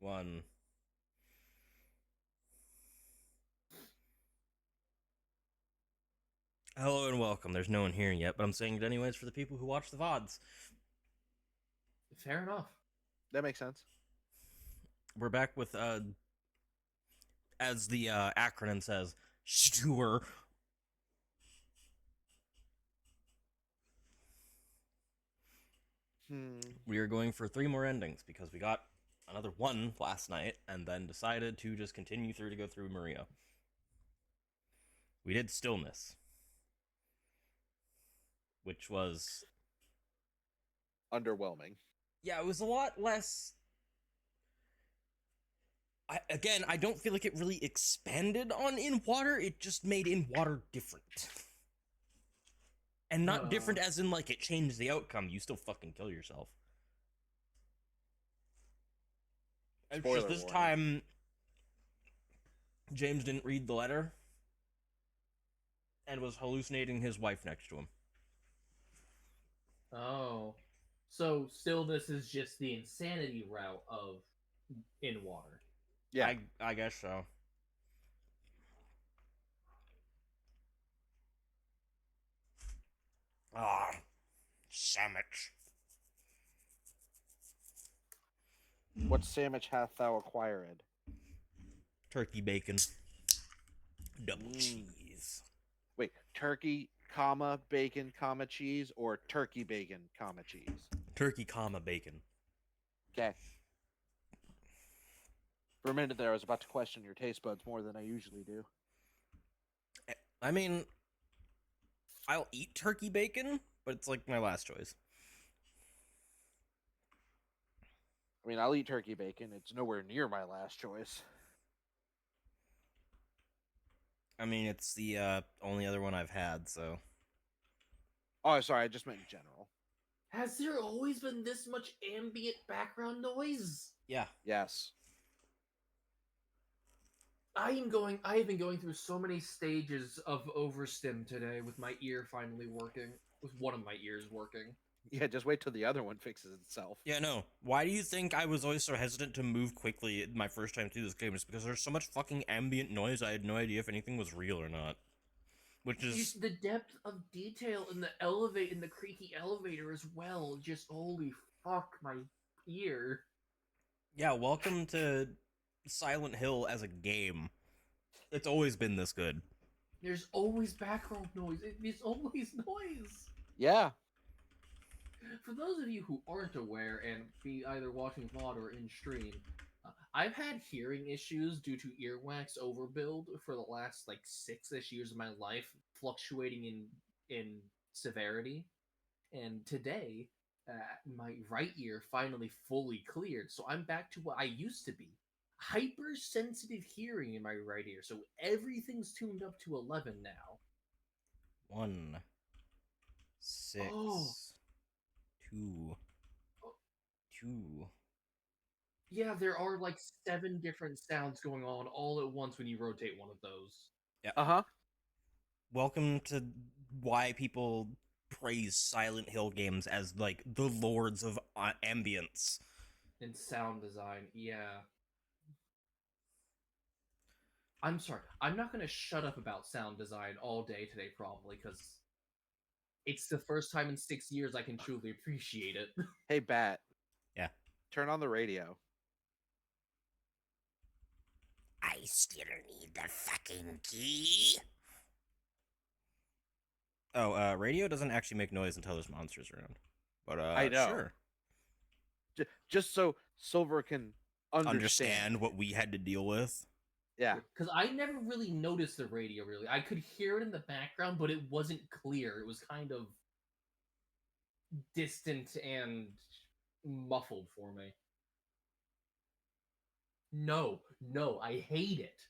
One. Hello and welcome. There's no one here yet, but I'm saying it anyways for the people who watch the VODs. Fair enough. That makes sense. We're back with, as the acronym says, Sture. We are going for 3 more endings because we got another one last night and then decided to just continue through to go through Maria. We did Stillness, which was underwhelming. Yeah, it was a lot less. I don't feel like it really expanded on In Water. It just made In Water different. And not different as in, like, it changed the outcome. You still fucking kill yourself. Spoiler this warning. time, James didn't read the letter and was hallucinating his wife next to him. Oh. So Stillness is just the insanity route of In Water. Yeah. I guess so. Ah, sandwich. What sandwich hath thou acquired? Turkey bacon. Double cheese. Wait, turkey, comma, bacon, comma, cheese, or turkey, bacon, comma, cheese? Turkey, comma, bacon. Okay. For a minute there, I was about to question your taste buds more than I usually do. I mean, I'll eat turkey bacon, but it's like my last choice. I mean, I'll eat turkey bacon. It's nowhere near my last choice. I mean, it's the only other one I've had, so. Oh, sorry, I just meant in general. Has there always been this much ambient background noise? Yeah. Yes. I have been going through so many stages of overstim today with my ear finally working. With one of my ears working. Yeah, just wait till the other one fixes itself. Yeah, no. Why do you think I was always so hesitant to move quickly my first time through this game? It's because there's so much fucking ambient noise, I had no idea if anything was real or not. Which is... the depth of detail in the creaky elevator as well. Just holy fuck my ear. Yeah, welcome to Silent Hill as a game. It's always been this good. There's always background noise. There's always noise. Yeah. For those of you who aren't aware and be either watching VOD or in stream, I've had hearing issues due to earwax overbuild for the last like 6-ish years of my life, fluctuating in severity. And today, my right ear finally fully cleared, so I'm back to what I used to be. Hypersensitive hearing in my right ear, so everything's tuned up to 11 now. 1, 6, 2, 2. Yeah, there are like 7 different sounds going on all at once when you rotate one of those. Yeah. Uh-huh. Welcome to why people praise Silent Hill games as, like, the lords of ambience. And sound design, yeah. I'm sorry, I'm not gonna shut up about sound design all day today, probably, because it's the first time in 6 years I can truly appreciate it. Hey, Bat. Yeah. Turn on the radio. I still need the fucking key. Oh, radio doesn't actually make noise until there's monsters around. But, I know. Sure. Just so Silver can understand what we had to deal with. Yeah. Because I never really noticed the radio, really. I could hear it in the background, but it wasn't clear. It was kind of distant and muffled for me. No, I hate it.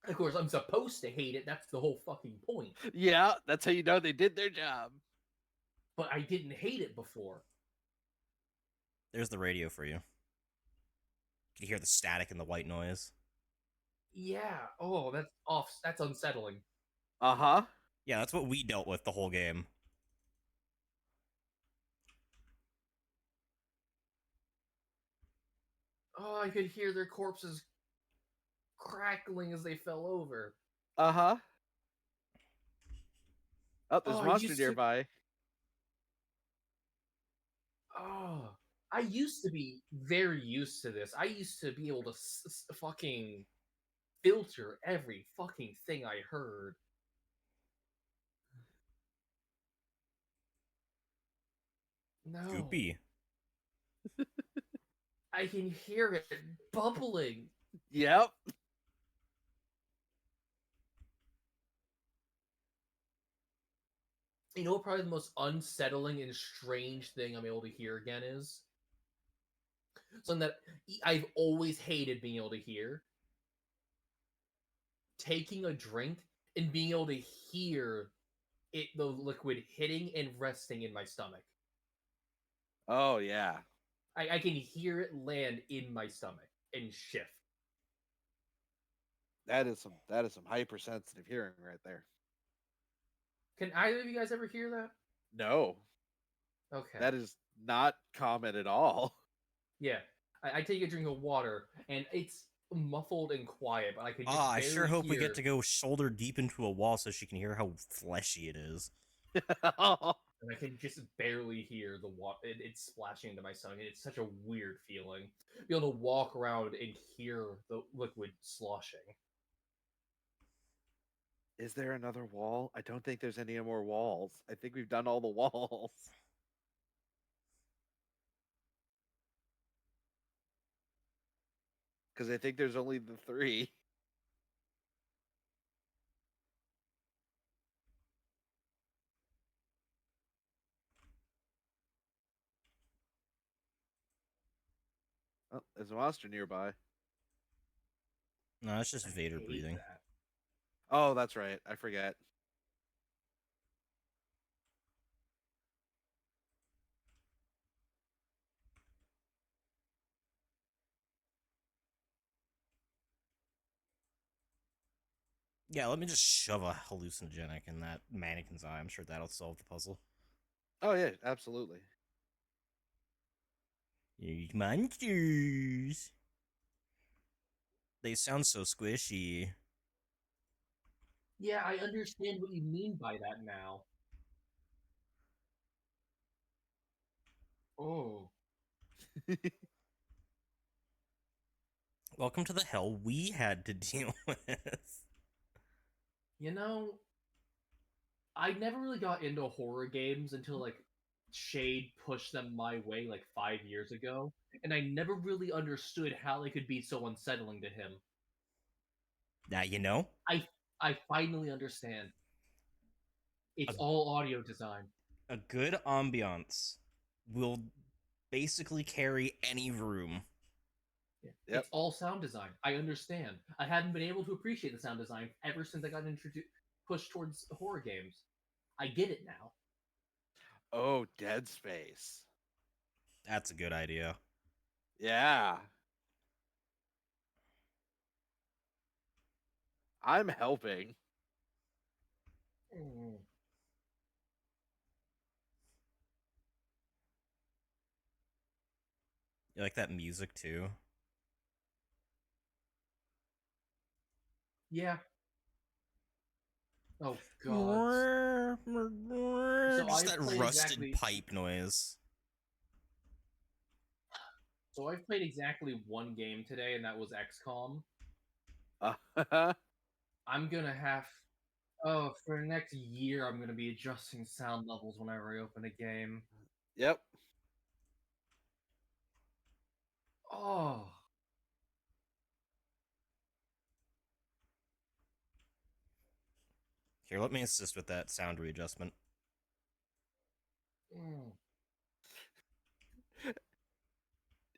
Of course, I'm supposed to hate it. That's the whole fucking point. Yeah, that's how you know they did their job. But I didn't hate it before. There's the radio for you. Can you hear the static and the white noise? Yeah. Oh, that's off. That's unsettling. Uh-huh. Yeah, that's what we dealt with the whole game. Oh, I could hear their corpses crackling as they fell over. Uh-huh. Oh, there's Oh, a I monster used to. nearby. Oh, I used to be very used to this. I used to be able to fucking filter every fucking thing I heard. No, Goopy. I can hear it bubbling. Yep. You know what probably the most unsettling and strange thing I'm able to hear again is? Something that I've always hated being able to hear. Taking a drink and being able to hear the liquid hitting and resting in my stomach. Oh yeah. I can hear it land in my stomach and shift. That is some hypersensitive hearing right there. Can either of you guys ever hear that? No. Okay. That is not common at all. Yeah. I take a drink of water and it's muffled and quiet, but I can just I sure barely hope we hear. get to go shoulder deep into a wall so she can hear how fleshy it is. And I can just barely hear the water. It's splashing into my stomach. It's such a weird feeling. Be able to walk around and hear the liquid sloshing. Is there another wall? I don't think there's any more walls. I think we've done all the walls. Because I think there's only the 3. Oh, there's a monster nearby. No, it's just I Vader hate breathing. that. Oh, that's right. I forget. Yeah, let me just shove a hallucinogenic in that mannequin's eye. I'm sure that'll solve the puzzle. Oh yeah, absolutely. You monsters. They sound so squishy. Yeah, I understand what you mean by that now. Oh. Welcome to the hell we had to deal with. You know, I never really got into horror games until like Shade pushed them my way like 5 years ago, and I never really understood how they could be so unsettling to him. Now you know. I finally understand. It's A, all audio design. a good ambiance will basically carry any room. Yeah. Yep. It's all sound design. I understand. I hadn't been able to appreciate the sound design ever since I got introduced pushed towards horror games. I get it now. Oh, Dead Space. That's a good idea. Yeah. I'm helping. Mm. You like that music too? Yeah. Oh god. Just I've that played rusted exactly- pipe noise. So I've played exactly one game today, and that was XCOM. Uh, I'm gonna have. Oh, for the next year, I'm gonna be adjusting sound levels whenever I open a game. yep. Oh. Here, let me assist with that sound readjustment. Mm.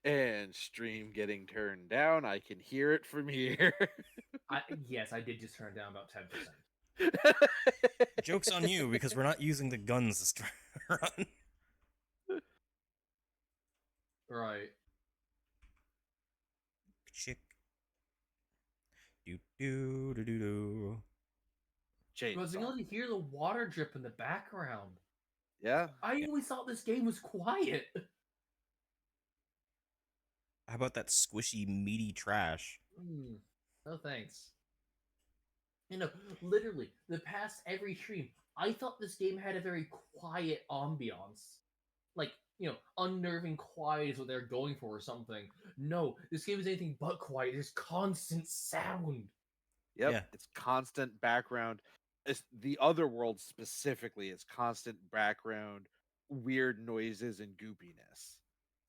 And stream getting turned down. I can hear it from here. Yes, I did just turn it down about 10%. Joke's on you because we're not using the guns this run. Right. Chick. Do do do do do. Because you Chainsaw. only hear the water drip in the background. Yeah. I always thought this game was quiet. How about that squishy, meaty trash? No thanks. You know, literally, the past every stream, I thought this game had a very quiet ambiance. Like, unnerving quiet is what they're going for or something. No, this game is anything but quiet. There's constant sound. Yep, Yeah. it's constant background. It's the other world specifically. It's constant background, weird noises and goopiness.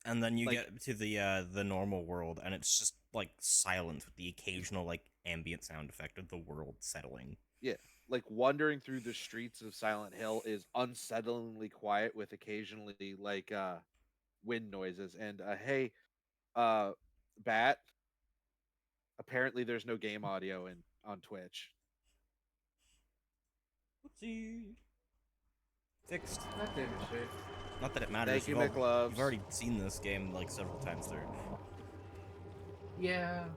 And then you Like- get to the normal world, and it's just like silent with the occasional like ambient sound effect of the world settling. Like wandering through the streets of Silent Hill is unsettlingly quiet with occasionally like wind noises. And hey, Bat. Apparently, there's no game audio on Twitch. Whoopsie. Fixed. That damn shit. Not that it matters. Thank you, You've McLoves. you've already seen this game like several times through. Yeah.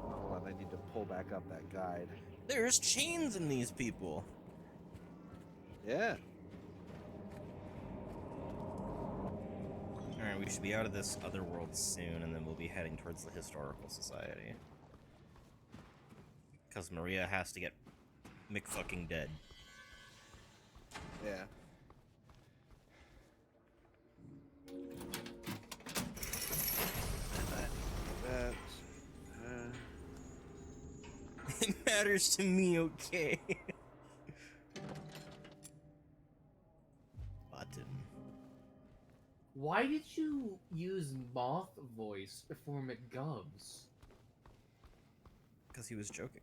Hold on, I need to pull back up that guide. There's chains in these people. Yeah. Alright, we should be out of this other world soon, and then we'll be heading towards the Historical Society. Because Maria has to get McFucking dead. Yeah. That. It matters to me, okay? Button. Why did you use Moth voice before McGubs? Because he was joking.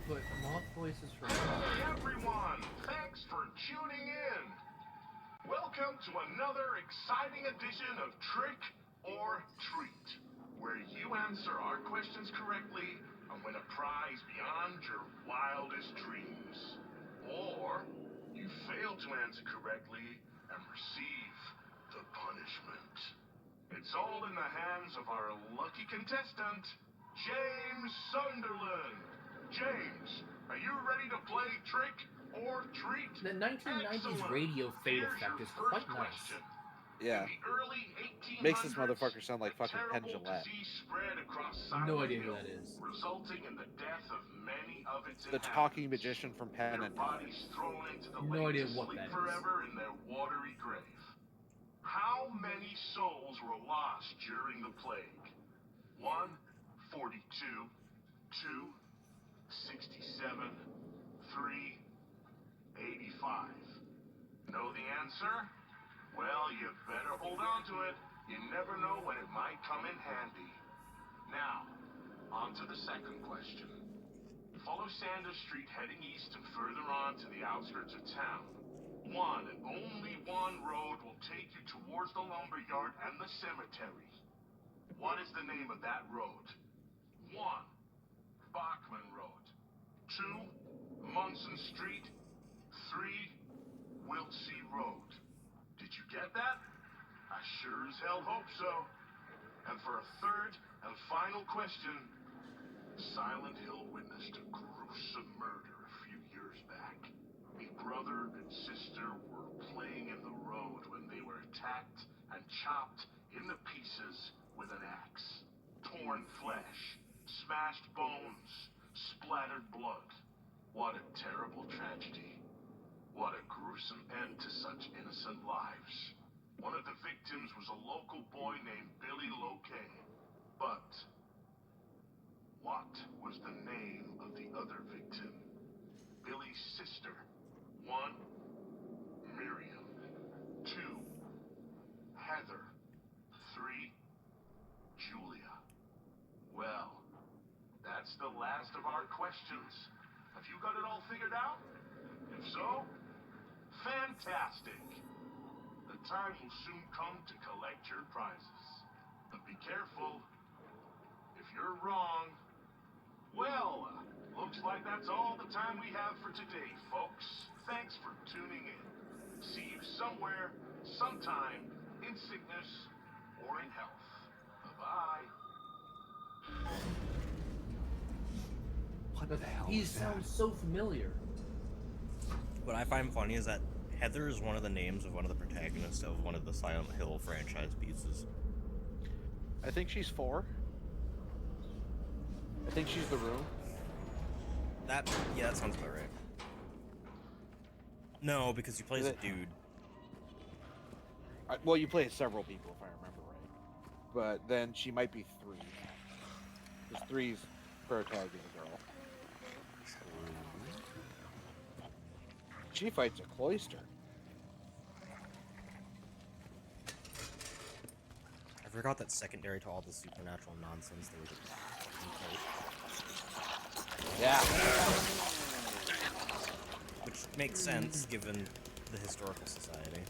But Moth voice is from. Hey everyone, thanks for tuning in. Welcome to another exciting edition of Trick or Treat, where you answer our questions correctly and win a prize beyond your wildest dreams. Or you fail to answer correctly and receive the punishment. It's all in the hands of our lucky contestant, James Sunderland. James, are you ready to play Trick or Treat? The 1990s Excellent. radio fade Here's effect your is first quite nice. question. Yeah. In the early 1800s, Makes this motherfucker sound like a fucking Penn terrible Jillette. disease spread across No Silent idea who Hill, that is. resulting in the death of many of its The inhabitants. talking magician from Penn Their and bodies thrown into the No lake idea to what sleep that is. forever in their watery grave. How many souls were lost during the plague? 1, 42, 2, 67, 3, 85. Know the answer? Well, you better hold on to it. You never know when it might come in handy. Now, on to the second question. Follow Sanders Street heading east and further on to the outskirts of town. One and only one road will take you towards the lumberyard and the cemetery. What is the name of that road? 1. Bachman Road. 2. Munson Street. 3. Wiltsey Road. Did you get that? I sure as hell hope so. And for a third and final question, Silent Hill witnessed a gruesome murder a few years back. A brother and sister were playing in the road when they were attacked and chopped into pieces with an axe. Torn flesh, smashed bones, splattered blood. What a terrible tragedy. What a gruesome end to such innocent lives. One of the victims was a local boy named Billy Loquet. But what was the name of the other victim? Billy's sister. 1. Miriam. 2. Heather. 3. Julia. Well, that's the last of our questions. Have you got it all figured out? If so, fantastic. The time will soon come to collect your prizes. But be careful. If you're wrong, well, looks like that's all the time we have for today, folks. Thanks for tuning in. See you somewhere, sometime, in sickness or in health. Bye-bye. What the hell He is that? sounds so familiar. What I find funny is that Heather is one of the names of one of the protagonists of one of the Silent Hill franchise pieces. I think she's 4. I think she's the room. That sounds about right. No, because he plays Is a it- dude. Well, you play as several people if I remember right. But then she might be 3. Because 3's protagonist girl. She fights a cloister. I forgot that secondary to all the supernatural nonsense there was a fucking cult. Yeah. Which makes sense given the historical society.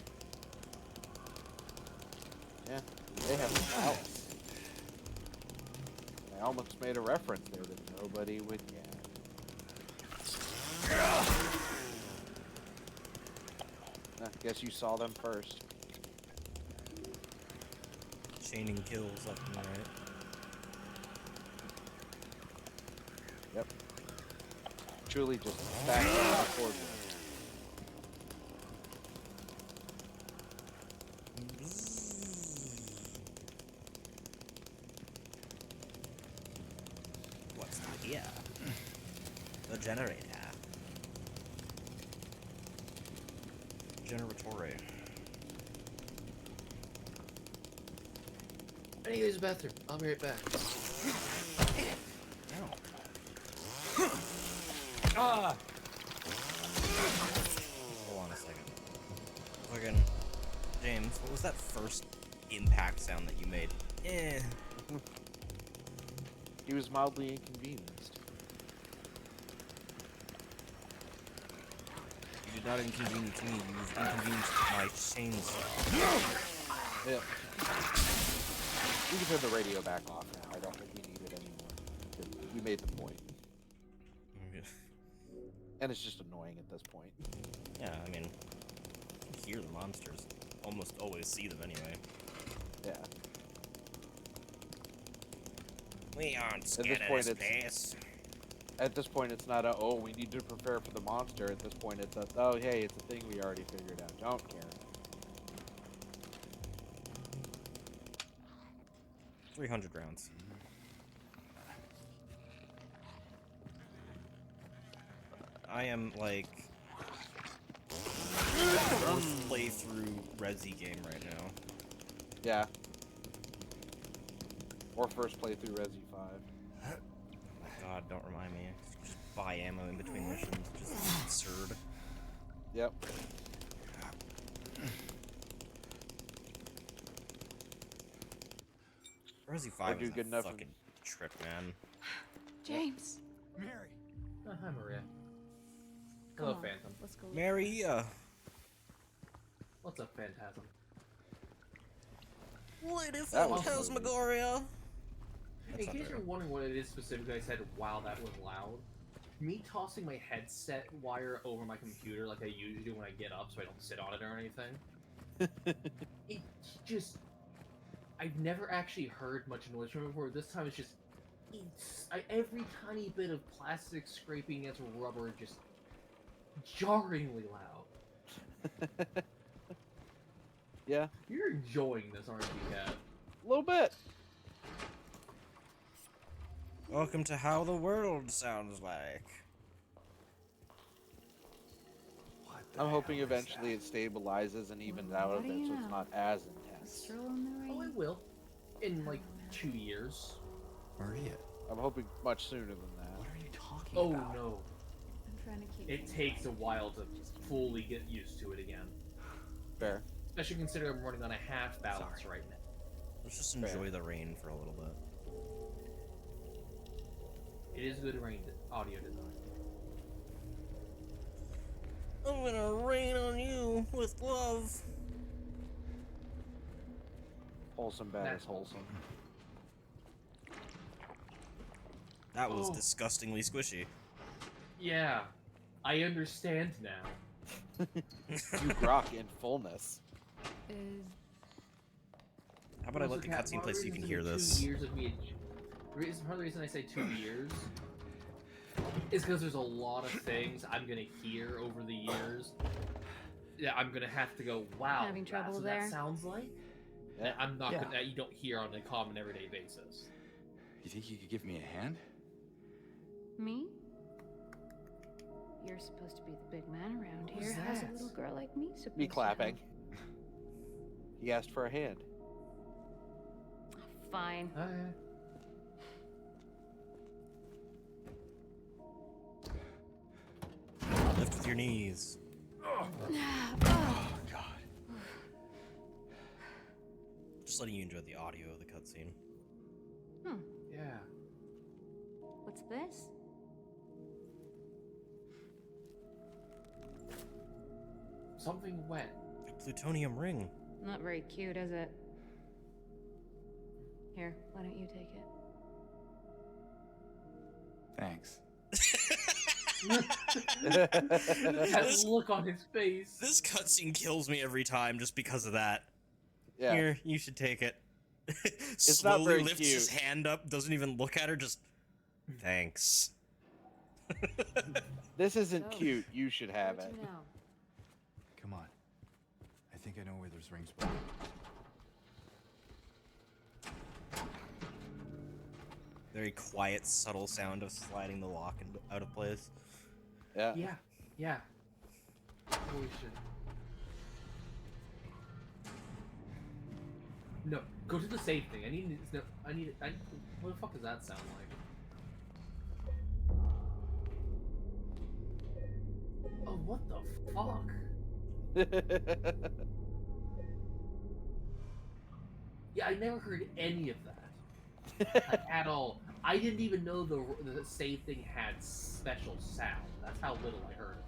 Yeah. They have malice. I almost made a reference there that nobody would get. I guess you saw them first. Chaining kills left and right. Yep. Truly just stacked the cords. What's the idea? The generator. Generatore. I need to use the bathroom. I'll be right back. Ah! Hold on a second. Fucking James, what was that first impact sound that you made? Eh. He was mildly inconvenienced. You did not inconvenience me, you inconvenienced my chainsaw. Yeah. We can turn the radio back off now. I don't think we need it anymore. We made the point. And it's just annoying at this point. Yeah, I mean, you hear the monsters. Almost always see them anyway. Yeah. We aren't this scared of point, this it's- place. At this point, it's not a, oh, we need to prepare for the monster. At this point, it's a, oh, hey, it's a thing we already figured out. Don't care. 300 rounds. I am like fourth playthrough Resi game right now. Yeah. Or first playthrough Resi 5. Oh my god, don't remind me. Just buy ammo in between missions. Just absurd. Yep. Resi 5 do is good a enough fucking trip, man. James. Mary. Oh, hi, Maria. Come Hello, on, Phantom. Let's go. Maria! What's up, Phantasm? Lady That was Phantasmagoria! In case you're wondering what it is specifically, I said, wow, that was loud. Me tossing my headset wire over my computer like I usually do when I get up so I don't sit on it or anything. It's just... I've never actually heard much noise from it before. This time it's just... every tiny bit of plastic scraping against rubber just... jarringly loud. Yeah, You're enjoying this, aren't you, Cat? a little bit. Welcome to How the World Sounds Like. I'm hoping eventually it stabilizes and evens out a What do bit you so it's know? not as A intense. stroll in the Oh, rain. it will. In like 2 years. Maria, I'm hoping much sooner than that. what are you talking Oh about? no. I'm trying to keep. It takes a while to fully get used to it again. Fair. Especially considering I'm running on a half balance right now. Let's just Fair. enjoy the rain for a little bit. It is good audio design. I'm gonna rain on you with love. Wholesome bad That's is wholesome. That was Oh. disgustingly squishy. Yeah, I understand now. You grok in fullness. Is How about I let the cutscene play so you can hear this? 2 years of me. Part of the reason I say 2 years is because there's a lot of things I'm gonna hear over the years Yeah, I'm gonna have to go. Wow, Having trouble that's what there? that sounds like. Yeah. I'm not Yeah. gonna. You don't hear on a common everyday basis. You think you could give me a hand? Me? You're supposed to be the big man around What was here. How's a that? little girl like me supposed Me to clapping. help? He asked for a hand. Fine. Lift with your knees. Oh God. Just letting you enjoy the audio of the cutscene. Yeah. What's this? Something wet. A plutonium ring. Not very cute, is it? Here, why don't you take it? Thanks. That look on his face. This cutscene kills me every time just because of that. Yeah. Here, you should take it. It's not Slowly very lifts his cute. hand up, doesn't even look at her, just thanks. This isn't So, cute. You should have Where it. to now? Come on. I think I know where those rings belong. Very quiet, subtle sound of sliding the lock out of place. Yeah. Yeah. Yeah. Holy shit. No, go to the save thing. I need. No, I need. What the fuck does that sound like? Oh, what the fuck? Yeah, I never heard any of that like, at all. I didn't even know the save thing had special sound. That's how little I heard it.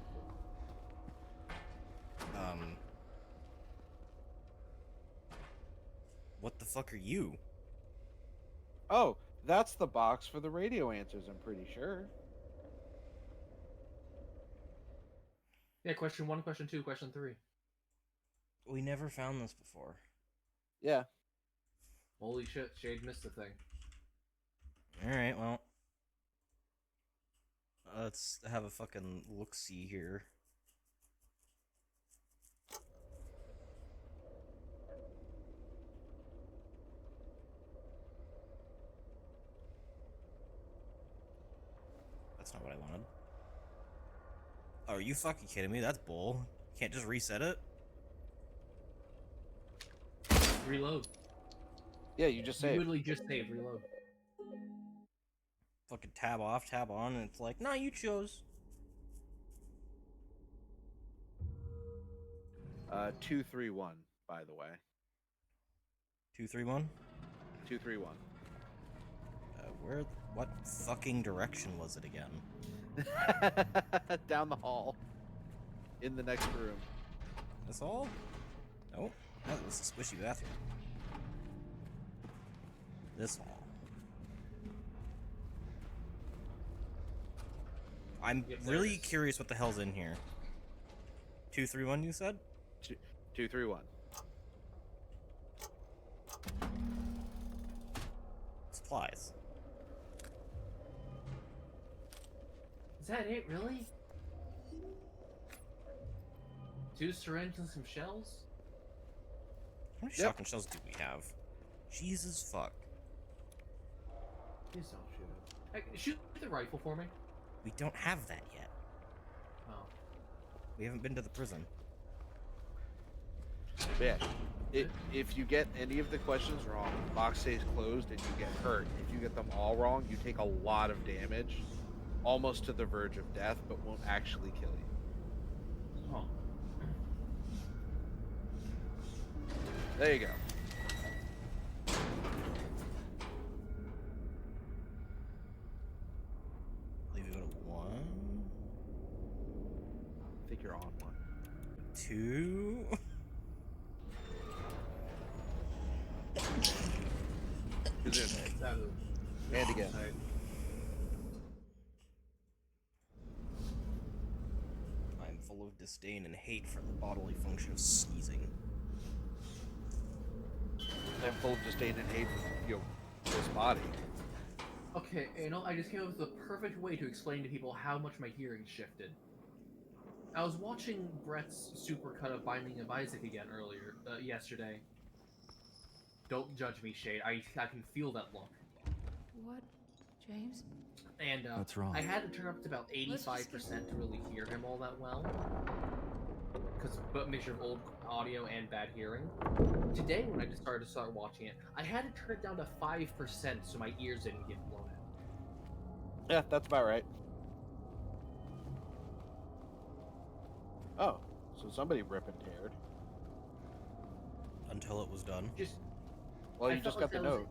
What the fuck are you? Oh, that's the box for the radio answers, I'm pretty sure. Yeah, question 1, question 2, question 3. We never found this before. Yeah. Holy shit, Shade missed the thing. Alright, well. Let's have a fucking look-see here. That's not what I wanted. Oh, are you fucking kidding me? That's bull. Can't just reset it? Reload. Yeah, you just You saved. literally just saved reload. Fucking tab off, tab on, and it's like, nah, you chose. 231, by the way. 231? 231. What fucking direction was it again? Down the hall. In the next room. That's all? Nope. That was a squishy bathroom. This hall. I'm Yep, there it really is. curious what the hell's in here. 231, you said? 231. Supplies. Is that it, really? 2 syringes and some shells? How many Yep. shotgun shells do we have? Jesus fuck. Please don't shoot it. Hey, shoot the rifle for me. We don't have that yet. Oh. We haven't been to the prison. But yeah, if you get any of the questions wrong, the box stays closed and you get hurt. If you get them all wrong, you take a lot of damage, almost to the verge of death, but won't actually kill you. Oh. There you go. I believe we go to 1, I think you're on one. 2. Who's in? That was... And again. Sorry. I'm full of disdain and hate for the bodily function of sneezing. I'm full of disdain and hate for this body. Okay, I just came up with the perfect way to explain to people how much my hearing shifted. I was watching Brett's supercut of Binding of Isaac again earlier, yesterday. Don't judge me, Shade. I can feel that look. What, James? And What's wrong? I had to turn up to about Let's just 85% to really hear him all that well. Because a mixture of old audio and bad hearing. Today, when I just started watching it, I had to turn it down to 5% so my ears didn't get blown out. Yeah, that's about right. Oh, so somebody ripping teared. Until it was done. Just Well, I you just felt got the that was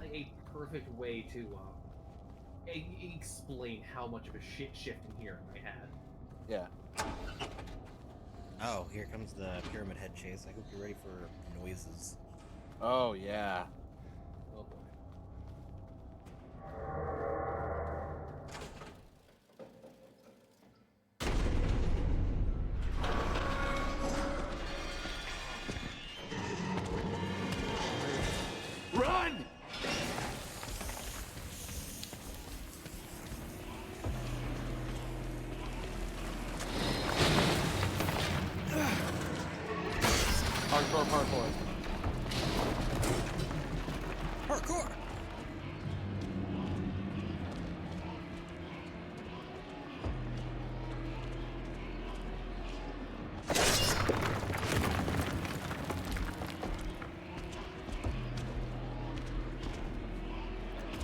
note. a perfect way to explain how much of a shit shift in hearing I had. Yeah. Oh, here comes the Pyramid Head chase. I hope you're ready for noises. Oh, yeah. Oh boy. Run! Hardcore parkour. Parkour!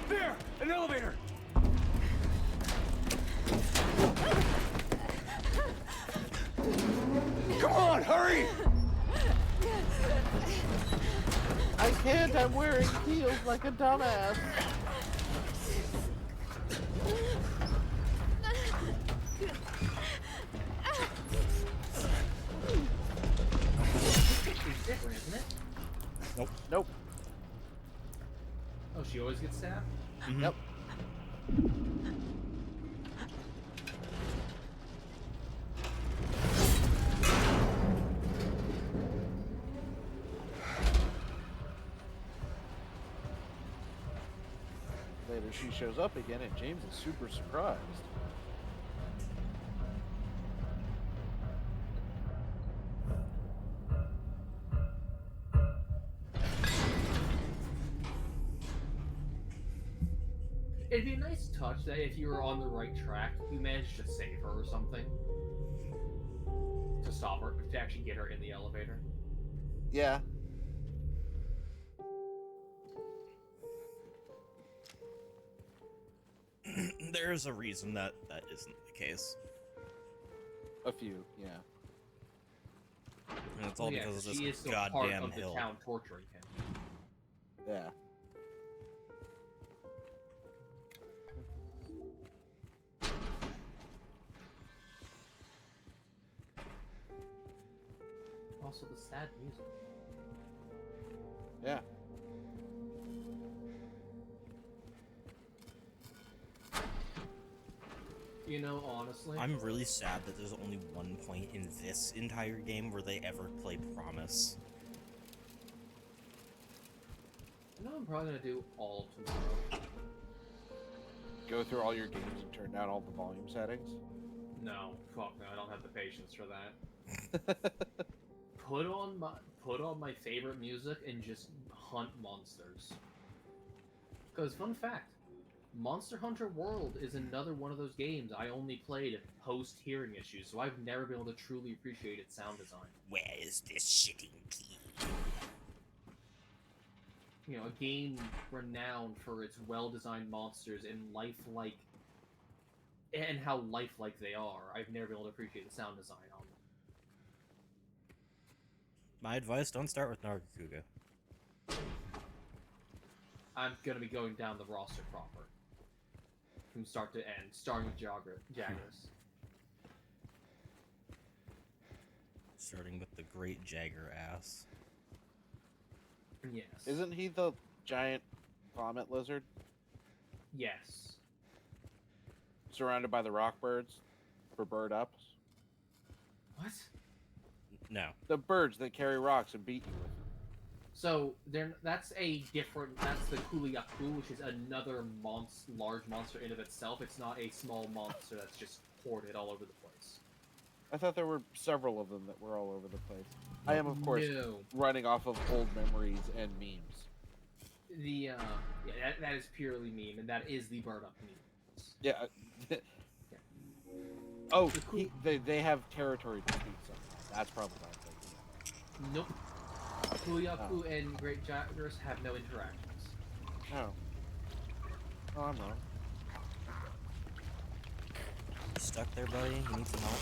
There! An elevator! Come on, hurry! I can't, I'm wearing heels like a dumbass. It's different, isn't it? Nope. Oh, she always gets stabbed? Yep. Later she shows up again and James is super surprised. It'd be a nice touch that if you were on the right track, you managed to save her or something. To stop her, to actually get her in the elevator. Yeah. There's a reason that that isn't the case. A few, yeah. And it's all Yeah, because of she is this still part goddamn of the hill. town torturing him. Yeah. Also, the sad music. Yeah. You know, honestly, I'm really sad that there's only one point in this entire game where they ever play Promise. you know, I'm probably gonna do all tomorrow. Go through all your games and turn down all the volume settings. No, fuck no, I don't have the patience for that. Put on my favorite music and just hunt monsters. Because fun fact, Monster Hunter World is another one of those games I only played post hearing issues, so I've never been able to truly appreciate its sound design. Where is this shitting key? You know, a game renowned for its well-designed monsters and lifelike, and how lifelike they are. I've never been able to appreciate the sound design on them. My advice, don't start with Nargacuga. I'm gonna be going down the roster proper, from start to end, starting with Jagras. Starting with the great Jagger ass. Yes. Isn't he the giant vomit lizard Yes. surrounded by the rock birds for bird ups? What? No. The birds that carry rocks and beat you with them. So that's the Kuliaku, which is another large monster in of itself. It's not a small monster that's just hoarded all over the place. I thought there were several of them that were all over the place. I am, of course, No. running off of old memories and memes. Yeah, that is purely meme, and that is the burn up memes. Yeah. Oh, they have territory disputes sometimes. That's probably what I'm thinking. Nope. Kuyaku and Great Gyros have no interactions. Oh. Oh, I'm wrong. You stuck there, buddy? You need some help?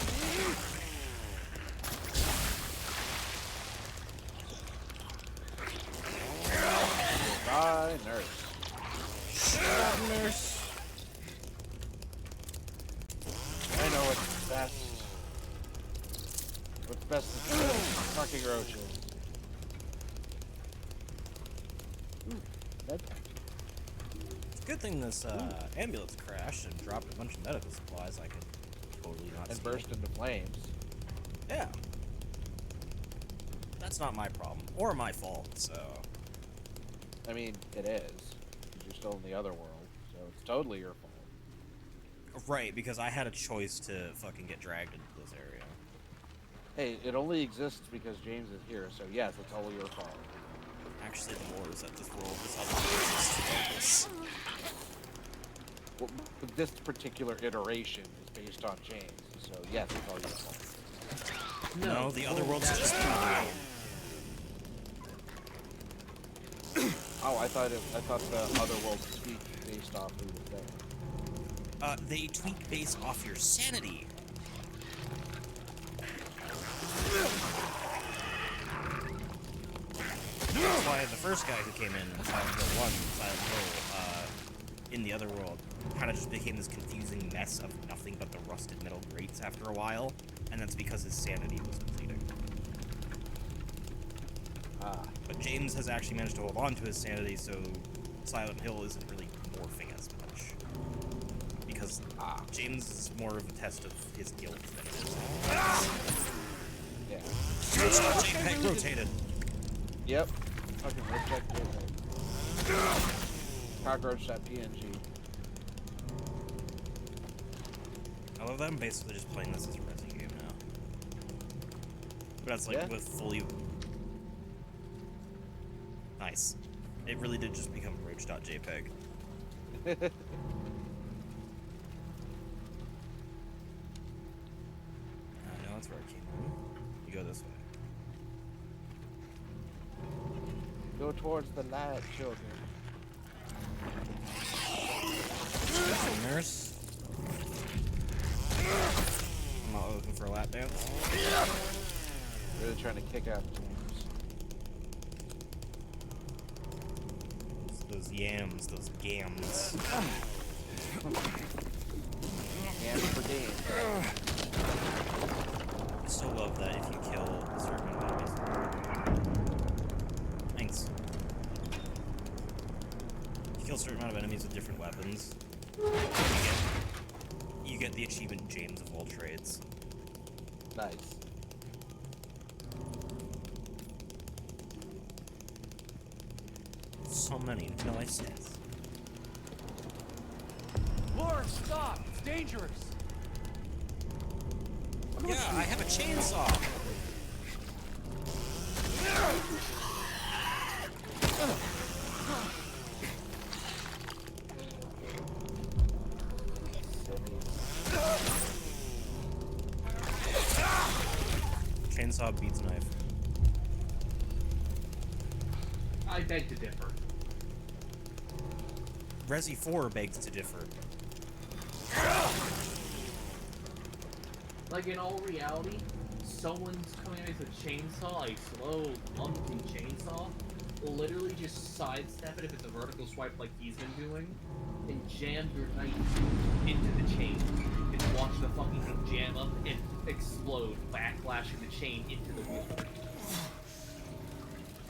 Goodbye, nurse. Shut up, nurse. I know what's best. What's best is fucking roaches. It's a good thing this ambulance crashed and dropped a bunch of medical supplies I could totally not And see. burst into flames. Yeah. That's not my problem. Or my fault, so... I mean, it is. 'Cause you're still in the other world, so it's totally your fault. Right, because I had a choice to fucking get dragged into this area. Hey, it only exists because James is here, so yes, it's all your fault. Actually, the lore is that this world is other exists. Well, but this particular iteration is based on James, so yes, it's all your fault. No, the other world's that's just... Oh, I thought the other world tweaked based off who was there. They tweak based off your sanity. That's why the first guy who came in Silent Hill 1, Silent Hill, in the other world, kind of just became this confusing mess of nothing but the rusted metal grates after a while, and that's because his sanity was depleting. But James has actually managed to hold on to his sanity, so Silent Hill isn't really morphing as much. Because James is more of a test of his guilt than it is. Yeah. JPEG rotated. Yep. Fucking reject Cockroach.png. I love that I'm basically just playing this as a Resi game now. But that's like Yeah. with fully... Nice. It really did just become roach.jpg. No, that's where I came from. You go this way. Go towards the light, children. Careful, nurse. I'm not looking for a lap dance. Really trying to kick out James. Those yams, those gams. And for James. I still love that if you kill a certain amount of enemies. Thanks. If you kill a certain amount of enemies with different weapons, you get the achievement James of all trades. Nice. So many noises. Laura, stop! It's dangerous! Yeah, I have a chainsaw. Chainsaw beats knife. I beg to differ. Resi 4 begs to differ. Like, in all reality, someone's coming at a chainsaw, a slow, lumpy chainsaw, will literally just sidestep it if it's a vertical swipe like he's been doing, and jam your knife into the chain, and watch the fucking thing jam up and explode, backlashing the chain into the wheel.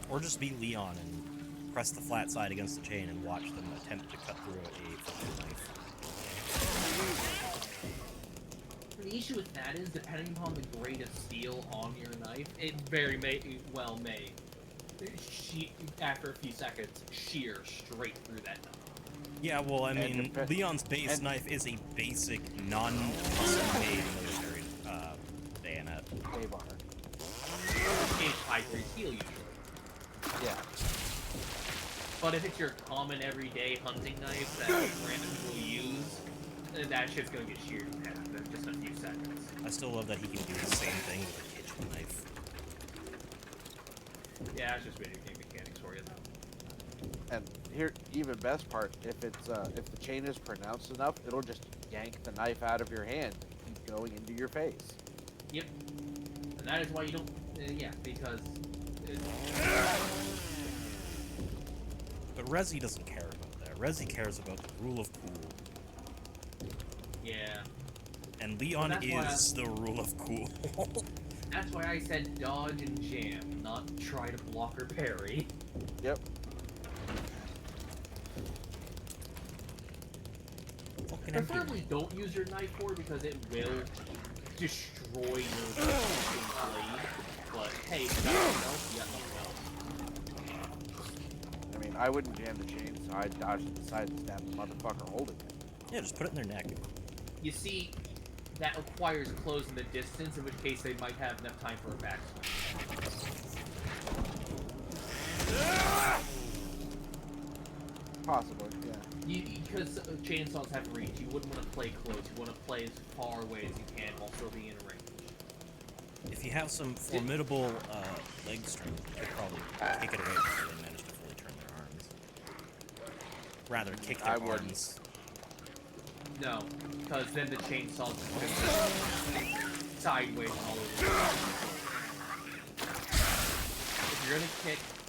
Or just be Leon and press the flat side against the chain and watch them attempt to cut through a fucking knife. The issue with that is, depending upon the grade of steel on your knife, it very well may, after a few seconds, shear straight through that knife. Yeah, well, I mean, dep- Leon's base and- knife is a basic, non-custom-made military bar. It's high grade steel usually. Yeah. But if it's your common everyday hunting knife that random people use, then that shit's gonna get sheared in half in just a few seconds. I still love that he can do the same thing with a kitchen knife. Yeah, it's just video game mechanics for you though. And here, even best part, if the chain is pronounced enough, it'll just yank the knife out of your hand and keep going into your face. Yep. And that is why you don't. Yeah, because. But Rezi doesn't care about that. Rezi cares about the rule of cool. Yeah. And Leon that's why is the rule of cool. That's why I said dodge and jam, not try to block or parry. Yep. Fucking empty. Preferably don't use your knife for it because it will destroy your blade. But hey, if you got nothing else, you got nothing else. I mean, I wouldn't jam the chain, so I'd dodge to the side and stab the motherfucker holding it. Yeah, just put it in their neck. You see, that requires closing the distance, in which case they might have enough time for a backswing. Possibly, yeah. Because chainsaws have reach, you wouldn't want to play close. You want to play as far away as you can while still being in range. If you have some formidable leg strength, you could probably kick it away before they manage to fully turn their arms. Rather, kick their I wouldn't. arms. No, because then the chainsaws just sideways all over the place. If you're gonna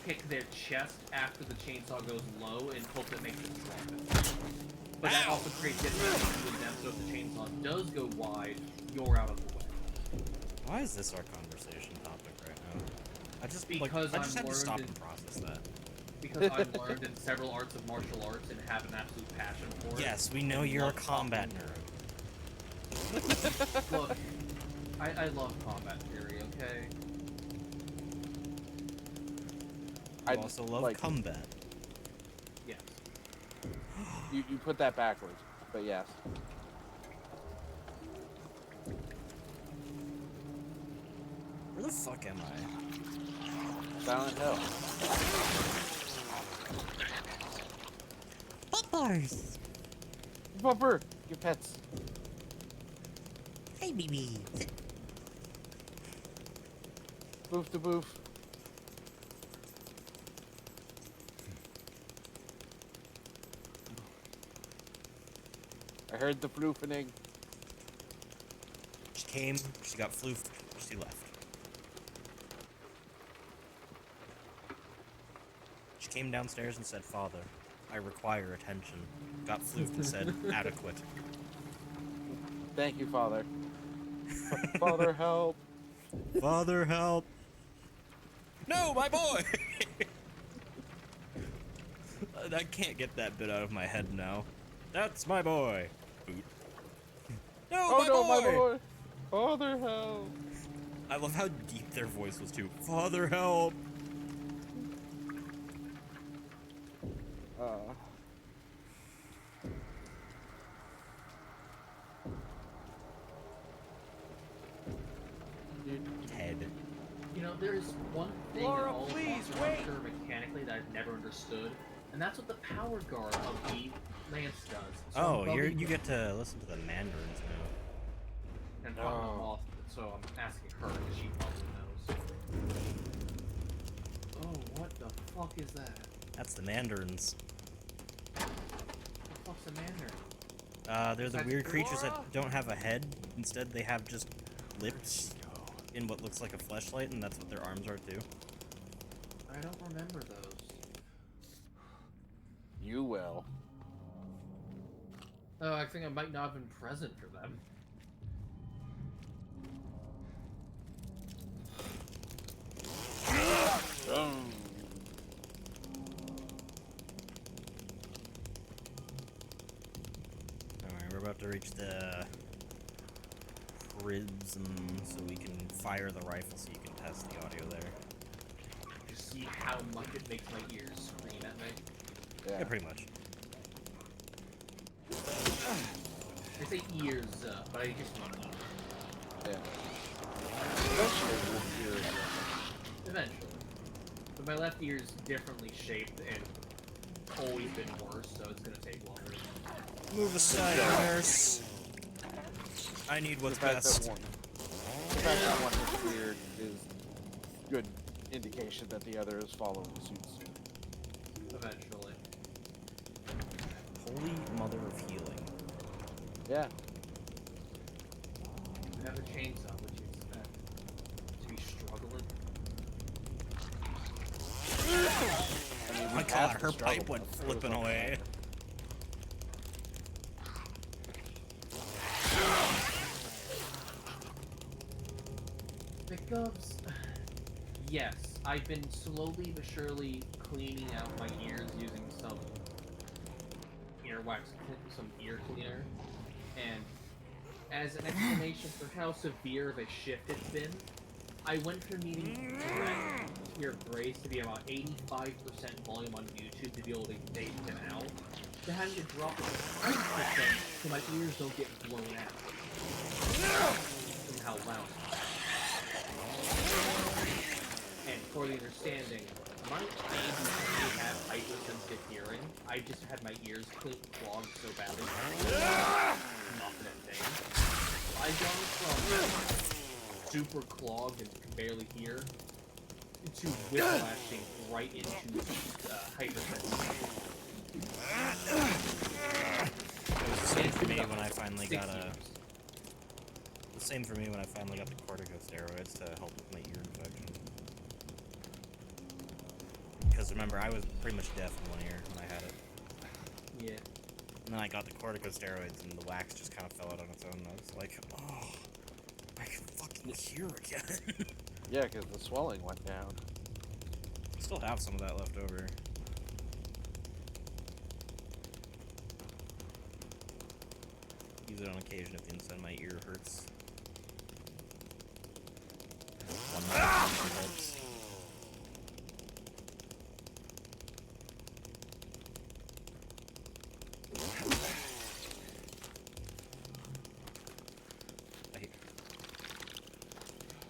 kick their chest after the chainsaw goes low and hope it makes it stronger. But that also creates distance between them, so if the chainsaw does go wide, you're out of the way. Why is this our conversation topic right now? I just Because I just I'm had to stop learned and process that. Because I've learned in several arts of martial arts and have an absolute passion for it. Yes, we know you're a combat nerd. Look, I love combat theory, okay? I I'd also love like- combat. Yes. You put that backwards, but yes. Where the fuck am I? Silent Hill. Puppers! Bumper, your pets. Hey, baby. Boof to boof. I heard the floofening. She came, she got floofed, she left. She came downstairs and said, "Father, I require attention." Got floofed and said, "Adequate." Thank you, Father. Father, help. Father, help. No, my boy! I can't get that bit out of my head now. That's my boy. Boot. No, Oh my no, boy! my boy. Father, help. I love how deep their voice was too. Father, help! Ted. You know, there's one thing Laura, in all of please, Monster wait! Hunter mechanically that I've never understood, and that's what the power guard of the lance does. So Oh, I'm probably- you get to listen to the mandarins now. And probably off, so I'm asking her, because she probably knows. Oh, what the fuck is that? That's the mandarins. What the fuck's a mandarin? They're the That's weird creatures Laura? that don't have a head. Instead, they have just lips in what looks like a fleshlight, and that's what their arms are too. I don't remember those. You will. Oh, I think I might not have been present for them. Alright, we're about to reach the prism, so we can fire the rifle so you can test the audio there. Just see how much it makes my ears scream at me. Yeah, pretty much. I say ears, but I just mean ears. Yeah. Don't you my left ear is differently shaped and always been worse, so it's gonna take longer. Move aside, nurse. I need what's The fact best. that one is weird is good indication that the other is following suit soon. Eventually. Holy mother of healing. Yeah. You have a chainsaw, what you expect? To be struggling? I mean, Oh my we god, have to her struggle, pipe went but it was flipping okay. away. Pickups? Yes, I've been slowly but surely cleaning out my ears using some earwax, some ear cleaner, and as an explanation for how severe of a shift it's been, I went from needing Brett to hear Grace to be about 85% volume on YouTube to be able to fade him out, to having to drop it to 5% so my ears don't get blown out from how loud. And for the understanding, my ADHD have hypersensitive hearing. I just had my ears clogged so badly. Nothing a thing. I've gone from super clogged and can barely hear to whiplashing right into hypersensitive. It was the same for me when I finally 6 got a. years. The same for me when I finally got the corticosteroids to help with my ear infection. Because remember, I was pretty much deaf in one ear when I had it. Yeah. And then I got the corticosteroids and the wax just kind of fell out on its own. And I was like, oh, I can fucking hear again. Yeah, because the swelling went down. I still have some of that left over. Use it on occasion if the inside of my ear hurts. One helps.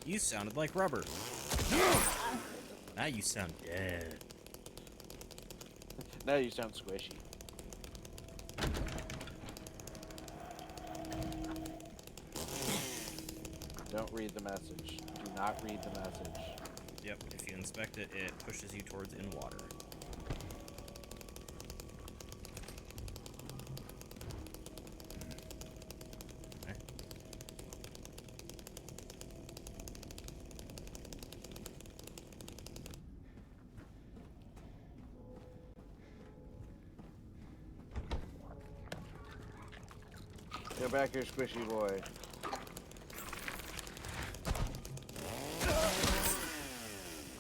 You sounded like rubber. Now you sound dead. Now you sound squishy. Don't read the message. Do not read the message. Yep, if you inspect it, it pushes you towards in water. Okay. Go back here, squishy boy.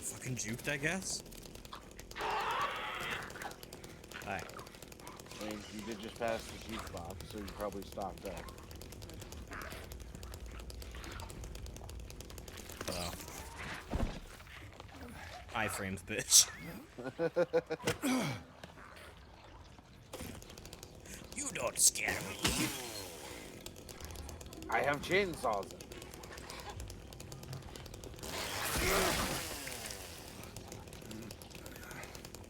Fucking juked, I guess? Hi. I mean, you did just pass the juke box, so you probably stocked up. Iframes, bitch. You don't scare me. I have chainsaws.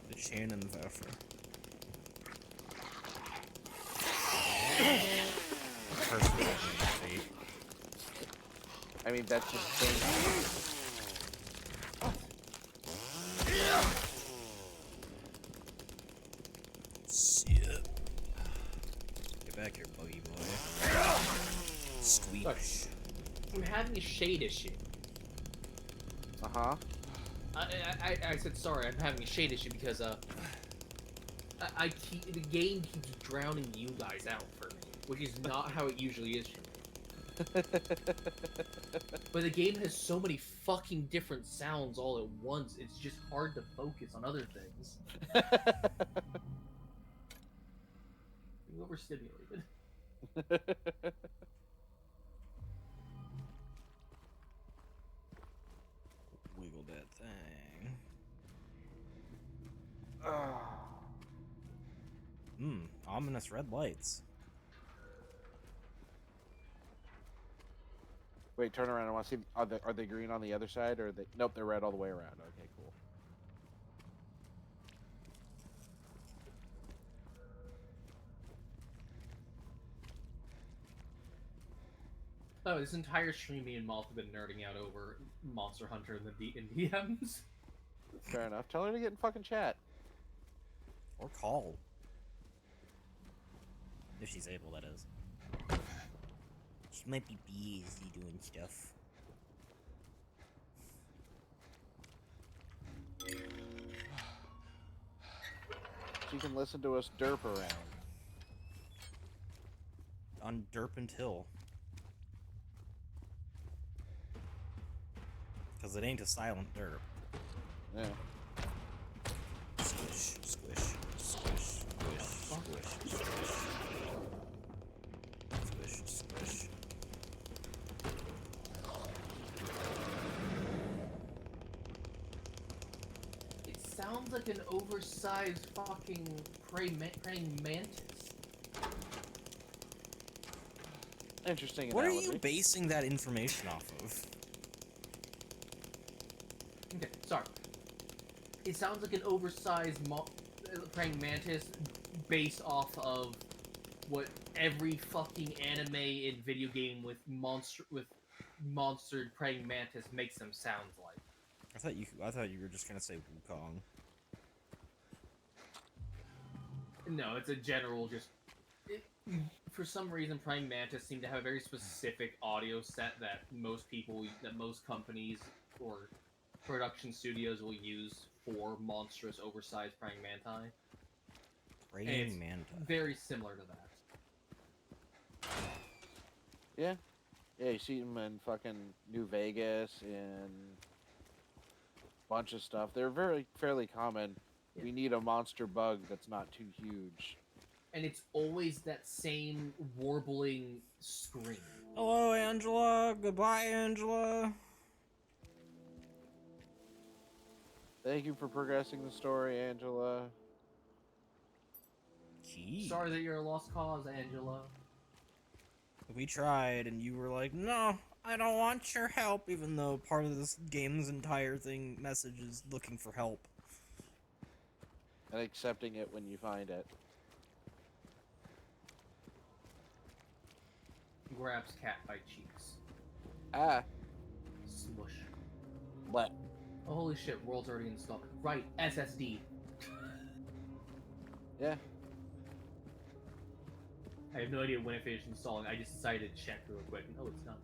The Shannonwerfer. Personally, fate. I mean, that's just chainsaws. Shit. Get back here, buggy boy. Squeak. I'm having a shade issue. Uh-huh. I said sorry, I'm having a shade issue because the game keeps drowning you guys out for me, which is not how it usually is for me. But the game has so many fucking different sounds all at once, it's just hard to focus on other things. Being overstimulated. Wiggle that thing. Ominous red lights. Wait, turn around. I want to see. Are they green on the other side, or are they? Nope, they're red all the way around. Okay, cool. Oh, this entire stream, me and Moth have been nerding out over Monster Hunter and the DMs. Fair enough. Tell her to get in fucking chat. Or call. If she's able, that is. She might be busy doing stuff. She can listen to us derp around. On Derpent Hill. Because it ain't a silent derp. Yeah. Squish, squish, squish, squish, squish, squish. Squish, squish. It sounds like an oversized fucking praying mantis. Interesting What are analogy. you basing that information off of? Okay, sorry. It sounds like an oversized praying mantis based off of what every fucking anime and video game with monstered praying mantis makes them sound like. I thought you were just gonna say Wukong. No, it's a general just. For some reason, praying mantis seem to have a very specific audio set that most companies or production studios will use for monstrous, oversized praying manti. Praying Manta. Very similar to that. Yeah. Yeah, you see them in fucking New Vegas and a bunch of stuff. They're fairly common. Yeah. We need a monster bug that's not too huge. And it's always that same warbling scream. Hello, Angela. Goodbye, Angela. Thank you for progressing the story, Angela. Gee. Sorry that you're a lost cause, Angela. We tried, and you were like, no, I don't want your help, even though part of this game's entire message is looking for help. And accepting it when you find it. Grabs cat by cheeks. Ah. Smush. What? Oh, holy shit, world's already installed. Right, SSD. Yeah. I have no idea when it finished installing. I just decided to check real quick. And, oh, it's done.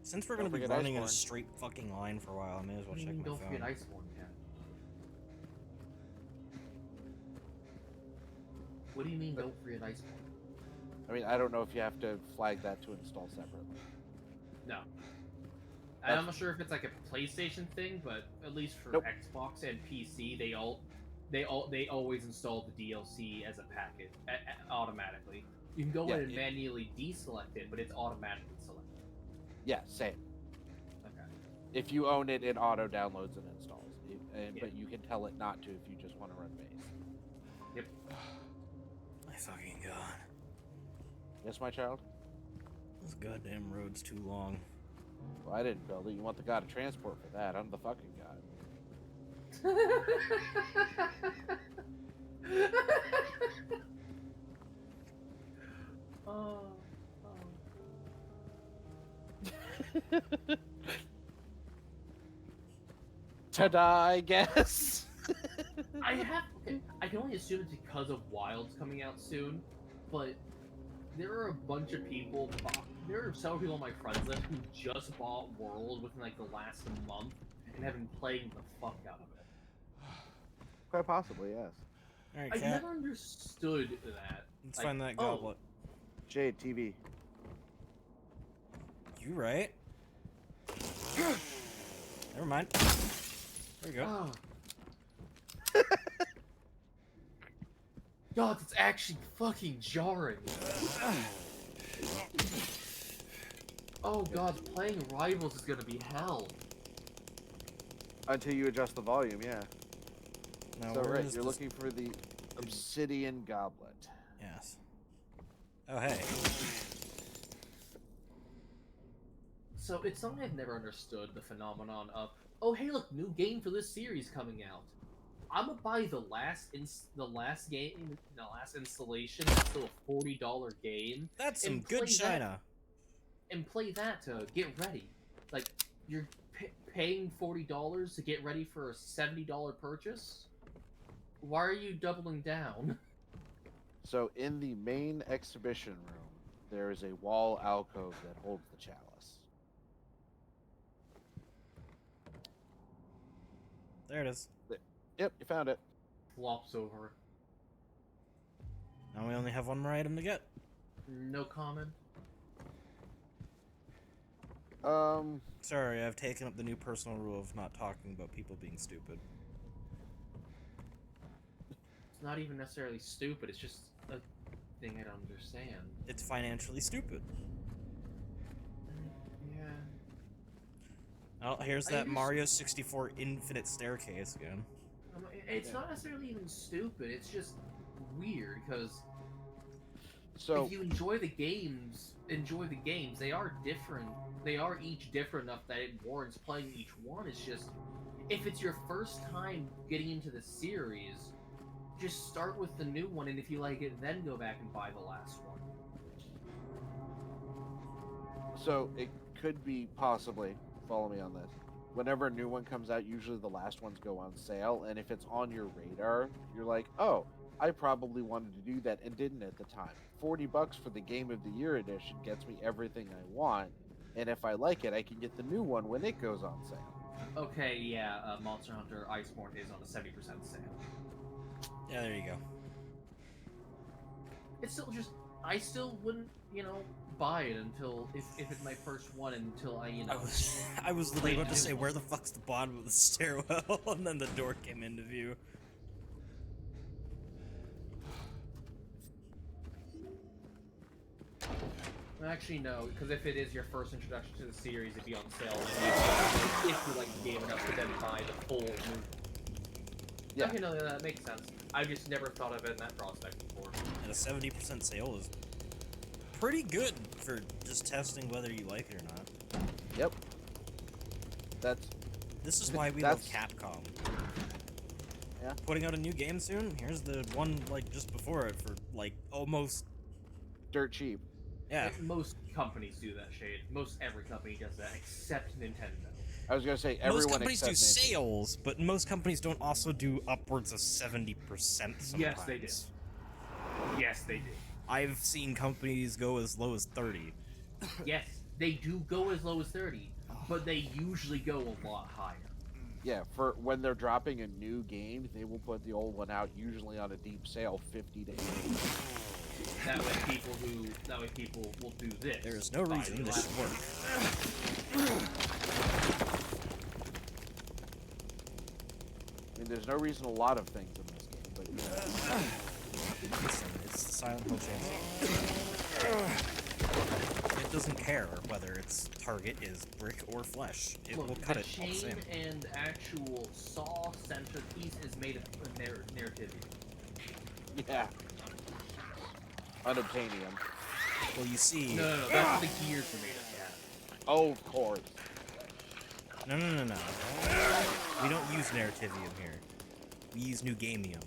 Since we're Don't gonna be forget running in a Iceborne. straight fucking line for a while, I may as well What do you check mean my don't phone. forget Iceborne, Cat? What do you mean don't forget Iceborne? I mean, I don't know if you have to flag that to install separately. No. That's- I'm not sure if it's like a PlayStation thing, but at least for Nope. Xbox and PC, they always install the DLC as a package automatically. You can go Yeah, in and it- manually deselect it, but it's automatically selected. Yeah, same. Okay. If you own it, it auto downloads and installs. Yeah. But you can tell it not to if you just want to run base. Yep. My fucking god. Yes, my child? This goddamn road's too long. Well, I didn't build it. You want the god of transport for that. I'm the fucking god. Oh. Ta-da, I guess. I can only assume it's because of Wilds coming out soon, but there are a bunch of people. There are several people on my friends list who just bought World within like the last month and have been playing the fuck out of it. Quite possibly, yes. Alright, I Cat, never understood that. let's like, find that oh. goblet. Jade TV. You right? Never mind. There you go. Oh. God, that's actually fucking jarring. Oh god, playing Rivals is gonna be hell. Until you adjust the volume, yeah. Now, So where right, is you're this- looking for the obsidian goblet. Yes. Oh, hey. So it's something I've never understood, the phenomenon of, oh hey look, new game for this series coming out. I'm gonna buy the last installation, it's still a $40 game. That's some And good play that. China. and play that to get ready. Like, you're paying $40 to get ready for a $70 purchase? Why are you doubling down? So in the main exhibition room, there is a wall alcove that holds the chalice. There it is. Yep, you found it. Flops over. Now we only have one more item to get. No comment. Sorry, I've taken up the new personal rule of not talking about people being stupid. It's not even necessarily stupid, it's just a thing I don't understand. It's financially stupid. Yeah. Oh, here's I that just- Mario 64 infinite staircase again. It's not necessarily even stupid, it's just weird, because So if you enjoy the games. They are different. They are each different enough that it warrants playing each one. It's just, if it's your first time getting into the series, just start with the new one, and if you like it, then go back and buy the last one. So it could be possibly, follow me on this. Whenever a new one comes out, usually the last ones go on sale, and if it's on your radar, you're like, oh, I probably wanted to do that and didn't at the time. $40 for the Game of the Year edition gets me everything I want, and if I like it, I can get the new one when it goes on sale. Okay, yeah, Monster Hunter Iceborne is on a 70% sale. Yeah, there you go. It's still just, I still wouldn't, buy it until, if it's my first one, until I I was literally Wait, about to say, dude. where the fuck's the bottom of the stairwell? And then the door came into view. Actually, no, because if it is your first introduction to the series, it'd be on sale. If you like the game enough to then buy the full movie. Yeah. Okay, no, that makes sense. I've just never thought of it in that prospect before. And a 70% sale is pretty good for just testing whether you like it or not. Yep. That's This is why we love That's- Capcom. Yeah. Putting out a new game soon? Here's the one, like, just before it for, like, almost... dirt cheap. Yeah. Most companies do that, Shade. Most every company does that, except Nintendo. I was gonna say everyone Most companies do except Nintendo. sales, but most companies don't also do upwards of 70% sometimes. Yes, they do. Yes, they do. I've seen companies go as low as 30. Yes, they do go as low as 30, but they usually go a lot higher. Yeah, for when they're dropping a new game, they will put the old one out usually on a deep sale, 50 to 80. That way people will do this. There is no buy reason the this last should work. I mean, there's no reason a lot of things in this game, but Listen, it's the Silent Hill chain. It doesn't care whether its target is brick or flesh. It Look, will cut the it all the chain same. and actual saw centerpiece is made of narrativity. yeah. Unobtainium. Well, you see... No, that's what the gears are made of. Yeah. Oh, of course. No. We don't use narrativium here. We use new gamium.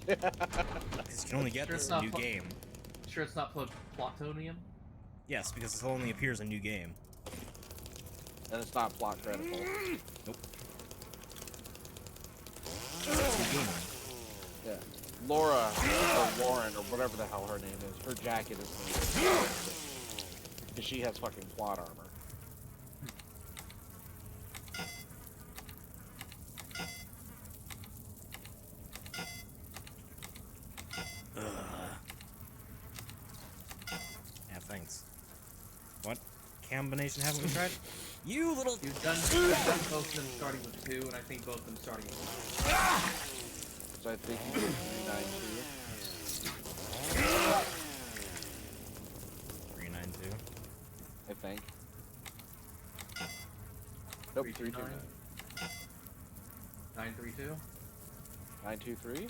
Because you can only get Sure this it's in not new fu- game. Sure, it's not plutonium. Yes, because it only appears in new game. And it's not plot credible. Nope. It's new gaming. Yeah. Laura, or Lauren, or whatever the hell her name is, her jacket is made. Because she has fucking plot armor. Yeah, thanks. What combination haven't we tried? You little... You've done both of them starting with 2, and I think both of them starting with 1. So I think you did 392. 392. I think. Nope, 329. 329. 932. 923?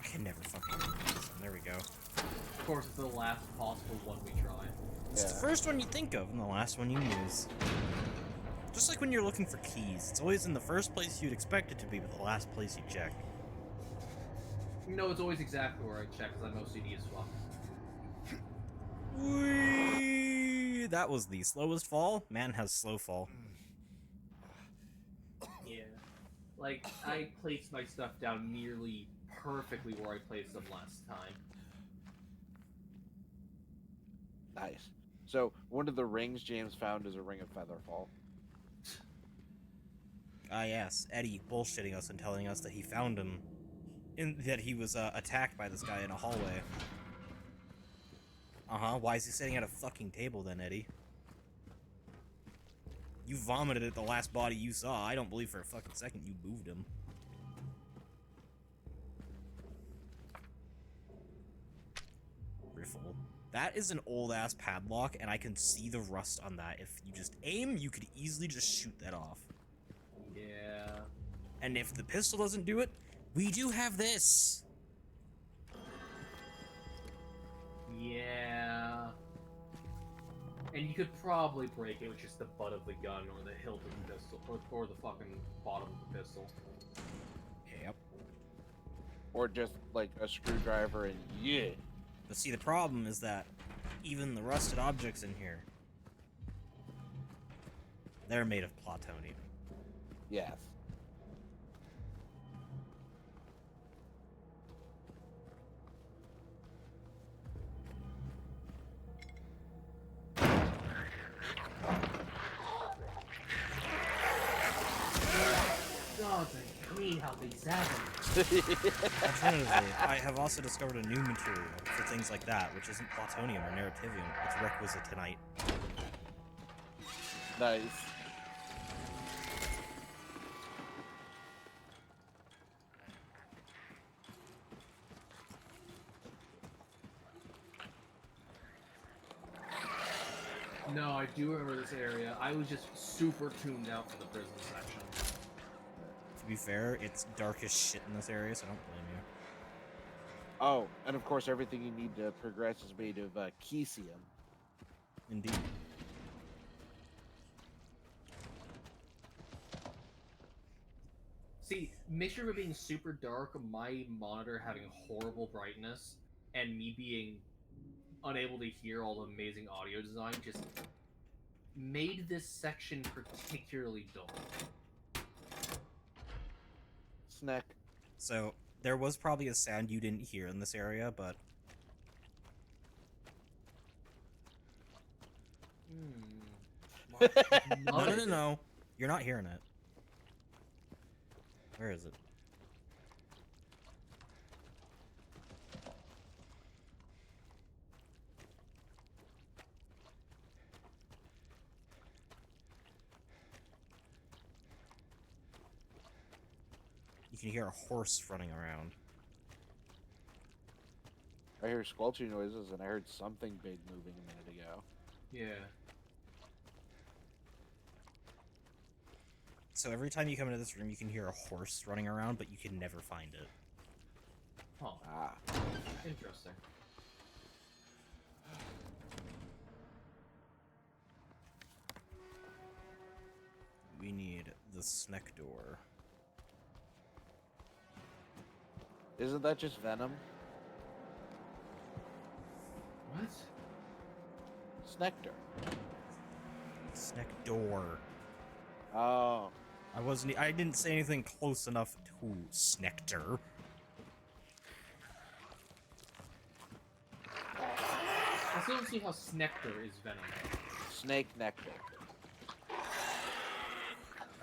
I can never fucking remember this one. There we go. Of course, it's the last possible one we try. It's the first one you think of and the last one you use. Just like when you're looking for keys. It's always in the first place you'd expect it to be, but the last place you check. No, it's always exactly where I check, because I'm OCD as fuck. Whee! That was the slowest fall. Man has slow fall. Yeah. Like, I placed my stuff down nearly perfectly where I placed them last time. Nice. So one of the rings James found is a ring of Featherfall. Ah, yes. Eddie bullshitting us and telling us that he found him. That he was attacked by this guy in a hallway. Uh-huh. Why is he sitting at a fucking table then, Eddie? You vomited at the last body you saw. I don't believe for a fucking second you moved him. Riffle. That is an old-ass padlock, and I can see the rust on that. If you just aim, you could easily just shoot that off. Yeah. And if the pistol doesn't do it, we do have this! Yeah. And you could probably break it with just the butt of the gun or the hilt of the pistol, or the fucking bottom of the pistol. Yep. Or just like a screwdriver and yeah. But see, the problem is that even the rusted objects in here, they're made of plutonium. Yes. Gods and queen, how they zap him. Alternatively, I have also discovered a new material for things like that, which isn't plutonium or narrativium, it's requisitonite. Nice. No, I do remember this area. I was just super tuned out for the prison section. To be fair, it's dark as shit in this area, so I don't blame you. Oh, and of course everything you need to progress is made of Kesium. Indeed. See, mixture of it being super dark, my monitor having horrible brightness, and me being unable to hear all the amazing audio design just made this section particularly dull. Snack. So, there was probably a sound you didn't hear in this area, but no. You're not hearing it. Where is it? You can hear a horse running around. I hear squelching noises and I heard something big moving a minute ago. Yeah. So every time you come into this room, you can hear a horse running around, but you can never find it. Huh. Ah. Interesting. We need the snack door. Isn't that just Venom? What? Snectar. Snack door. Oh. I didn't say anything close enough to Snectar. I still don't see how Snectar is Venom. Snake nectar.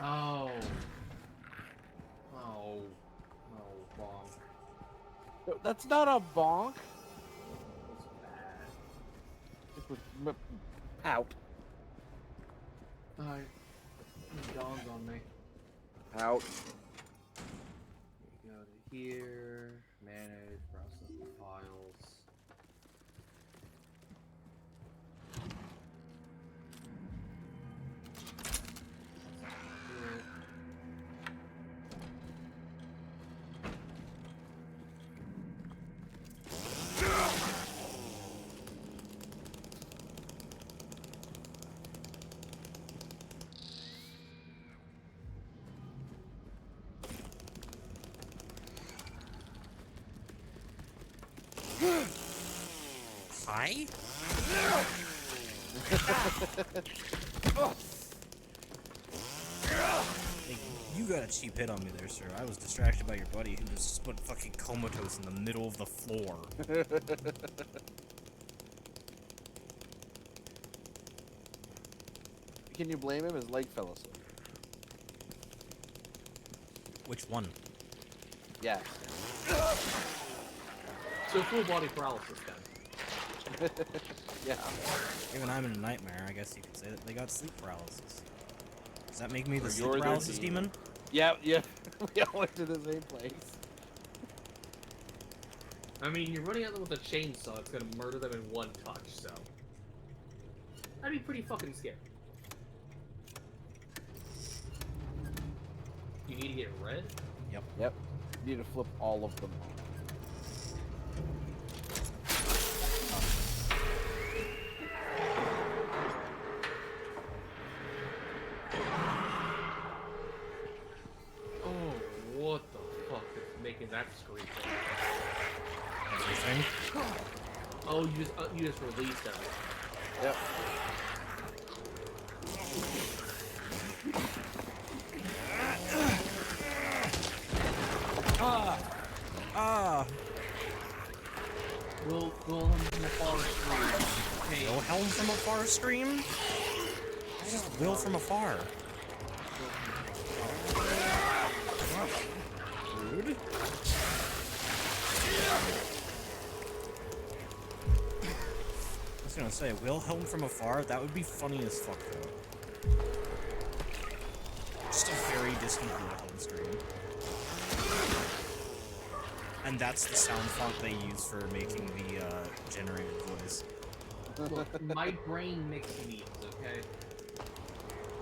Oh. Oh. Oh, wrong. No, that's not a bonk. That's bad. It was out. Alright. It dawns on me. Out. We go to here. Manage. Process the files. That's not gonna do it. die? Hey, you got a cheap hit on me there, sir. I was distracted by your buddy who just went fucking comatose in the middle of the floor. Can you blame him? His leg fell asleep. Which one? Yes. So full body paralysis then. Yeah. Even I'm in a nightmare, I guess you could say that they got sleep paralysis. Does that make me the Or sleep you're their paralysis demon. demon? Yeah, yeah. We all went to the same place. I mean, you're running at them with a chainsaw, it's gonna murder them in one touch, so... I'd be pretty fucking scared. You need to get red? Yep. Yep. You need to flip all of them. Oh, what the fuck is making that scream? Everything. Oh, you just released them. Yep. Ah! Wilhelm from afar scream. Hey, Wilhelm from afar scream? Will from afar. Rude. I was gonna say, Wilhelm from afar? That would be funny as fuck, though. Just a very distant Wilhelm scream. And that's the sound font they use for making the generated voice. look, my brain makes memes, okay?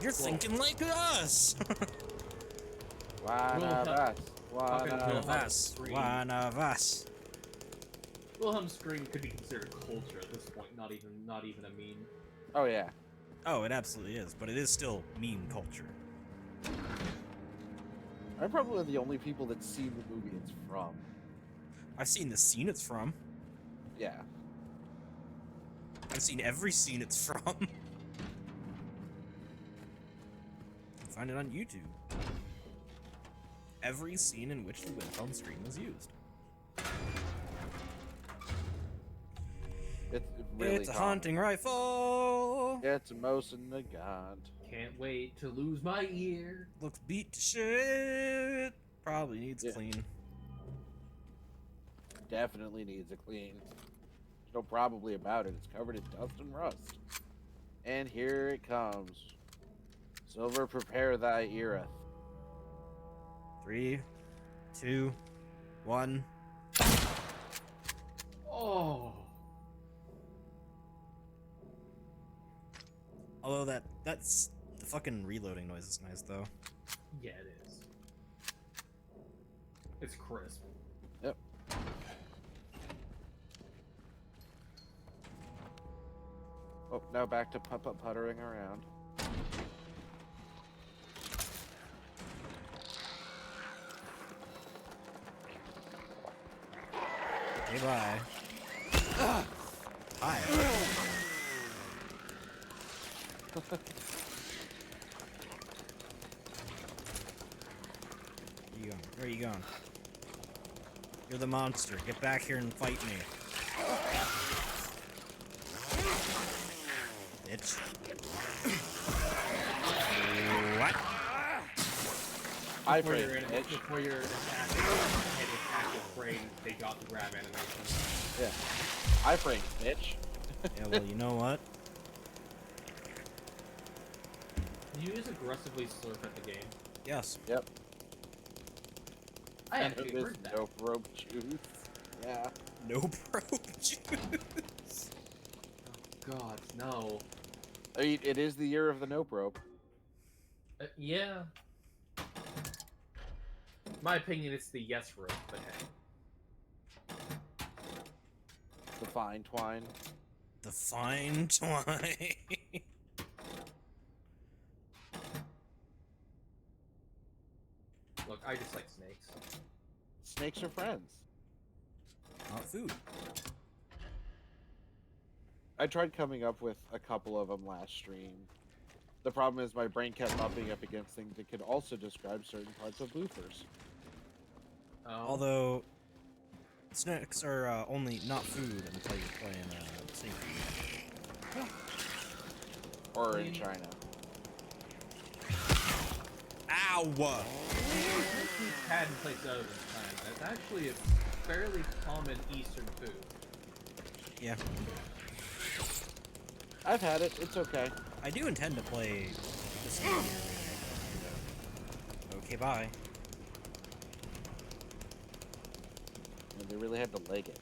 You're thinking like us! One Wilhelm. of us. One Fucking of Wilhelm. us. us. Scream. One of us. Wilhelm scream could be considered culture at this point, not even a meme. Oh yeah. Oh, it absolutely is, but it is still meme culture. I'm probably the only people that's seen the movie it's from. I've seen the scene it's from. Yeah. I've seen every scene it's from. You can find it on YouTube. Every scene in which the Wilhelm scream was used. It's really It's a common. hunting rifle! It's a Mosin Nagant. Can't wait to lose my ear. Looks beat to shit. Probably needs Yeah. clean. Definitely needs a clean. There's no probably about it. It's covered in dust and rust. And here it comes. Silver, prepare thy eareth. 3, 2, 1. Oh. Although that's the fucking reloading noise is nice though. Yeah, it is. It's crisp. Yep. Oh, now back to puttering around. Hey, bye. Hi. Where you going? Where are you going? You're the monster. Get back here and fight me. Bitch. What? I Before pray, your bitch. before your attack your brain, they got the grab animation. Yeah. I pray, bitch. Yeah, well, you know what? You just aggressively slurp at the game. Yes. Yep. I And actually this heard that. dope rope juice. Yeah. No probe juice. God, no. I mean, it is the year of the nope rope. Yeah. My opinion, it's the yes rope, but hey. The fine twine. The fine twine. Look, I just like snakes. Snakes are friends. Not food. I tried coming up with a couple of them last stream. The problem is my brain kept bumping up against things that could also describe certain parts of boofers. Oh. Although snacks are only not food until you're playing safety. Or in mean- China. Ow! We've had in places other than China. It's actually a fairly common Eastern food. Yeah, I've had it. It's okay. I do intend to play this game. Okay, bye. And they really had to leg it.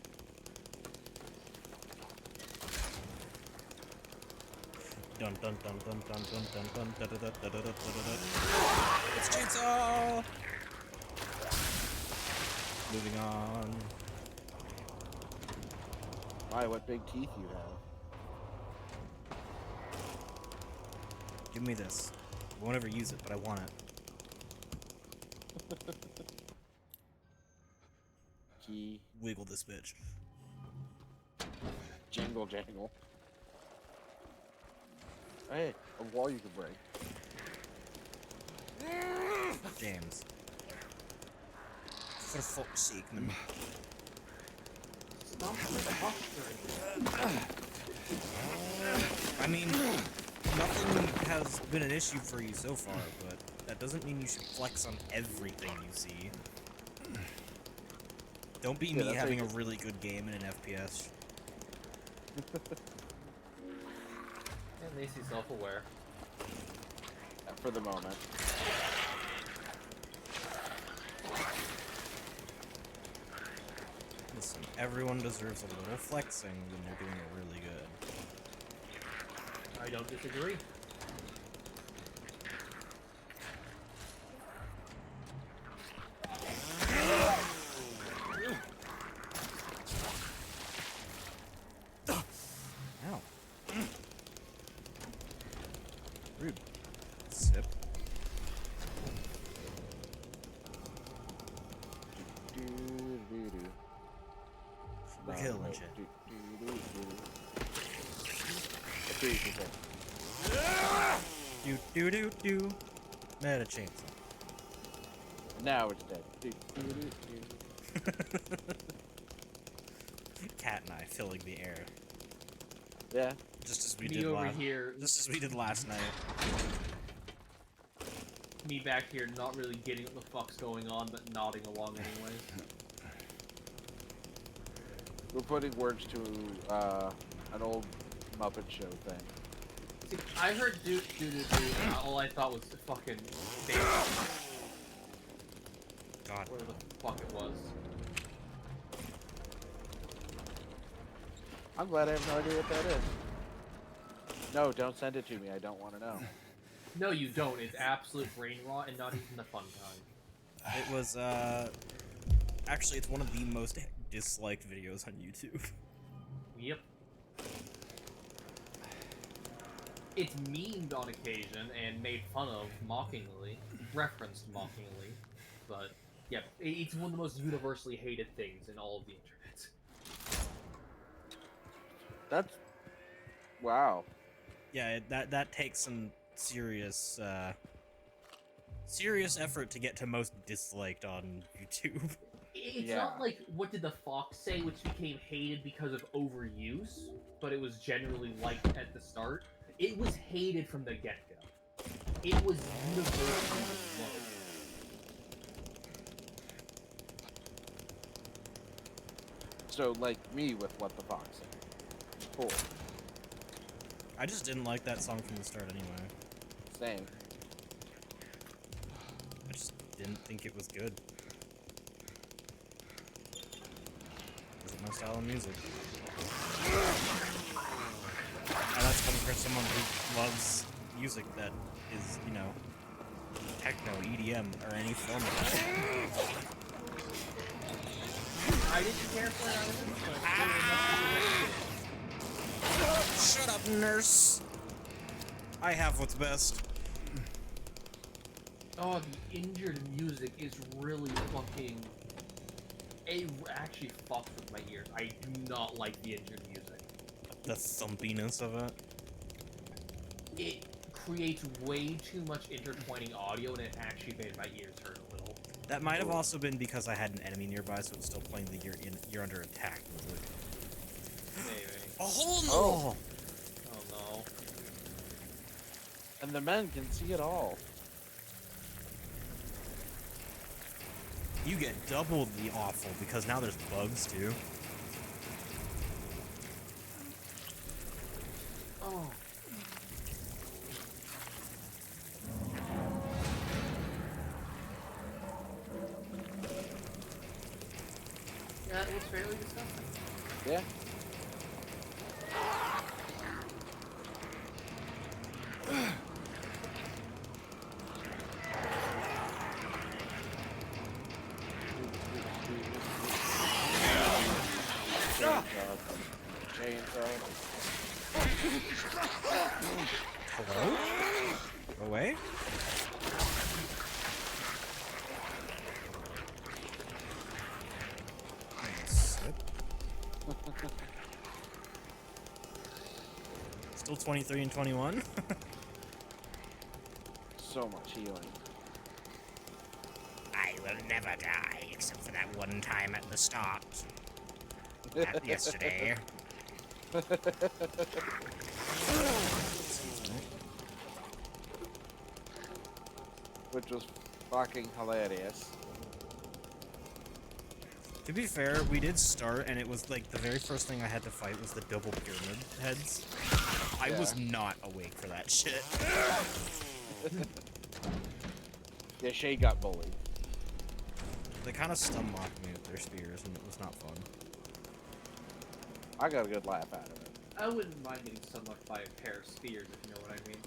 Dun dun dun dun dun dun dun dun da da da da da da da. It's chainsaw. Moving on. My, what big teeth you have. Give me this. I won't ever use it, but I want it. Key. Wiggle this bitch. Jingle jangle. Hey, a wall you can break. James. For fuck's sake, man. Stop the posturing. I mean, nothing has been an issue for you so far, but that doesn't mean you should flex on everything you see. Don't be Yeah, me that's having a like- really good game in an FPS. And Macy's self-aware. For the moment. Listen, everyone deserves a little flexing when they're doing it really good. I don't disagree. Ow. Rude. Sip. We're killing shit. Do do do do. Meta chainsaw. Now it's dead. Cat and I filling the air, Yeah. just as we Me did over last. here, Just as we did last night. me back here, not really getting what the fuck's going on, but nodding along anyways. We're putting words to an old Muppet Show thing. See, I heard do, and all I thought was fucking dance, God. whatever the fuck it was. I'm glad I have no idea what that is. No, don't send it to me. I don't want to know. No, you don't. It's absolute brain rot and not even the fun kind. It was actually it's one of the most disliked videos on YouTube. Yep. It's memed on occasion and made fun of mockingly, referenced mockingly, but yeah, it's one of the most universally hated things in all of the internet. That's wow. Yeah, that takes some serious serious effort to get to most disliked on YouTube. It's Yeah. not like what did the Fox say, which became hated because of overuse, but it was generally liked at the start. It was hated from the get-go. It was universally loved. So like me with what the fox said. Cool. I just didn't like that song from the start anyway. Same. I just didn't think it was good. Isn't my style of music. And that's coming from someone who loves music that is, you know, techno, EDM, or any form of that. I didn't care for it, but Shut up, nurse! I have what's best. oh, the injured music is really fucking. It actually fucks with my ears. I do not like the injured music. The thumpiness of it. It creates way too much intertwining audio, and it actually made my ears hurt a little. That might have also been because I had an enemy nearby, so it's still playing the you're under attack music. Maybe. A hole in the Oh. wall! Oh no. And the men can see it all. You get double the awful because now there's bugs too. Oh. Yeah, it was fairly disgusting. Yeah. Chainsaw. Hello? Go away? Sit. Still 23 and 21? So much healing. I will never die, except for that one time at the start. Not yesterday. Which was fucking hilarious. To be fair, we did start, and it was like the very first thing I had to fight was the double pyramid heads. I was not awake for that shit. Yeah, Shay got bullied. They kind of stun mocked me with their spears, and it was not fun. I got a good laugh out of it. I wouldn't mind getting stung by a pair of spears, if you know what I mean.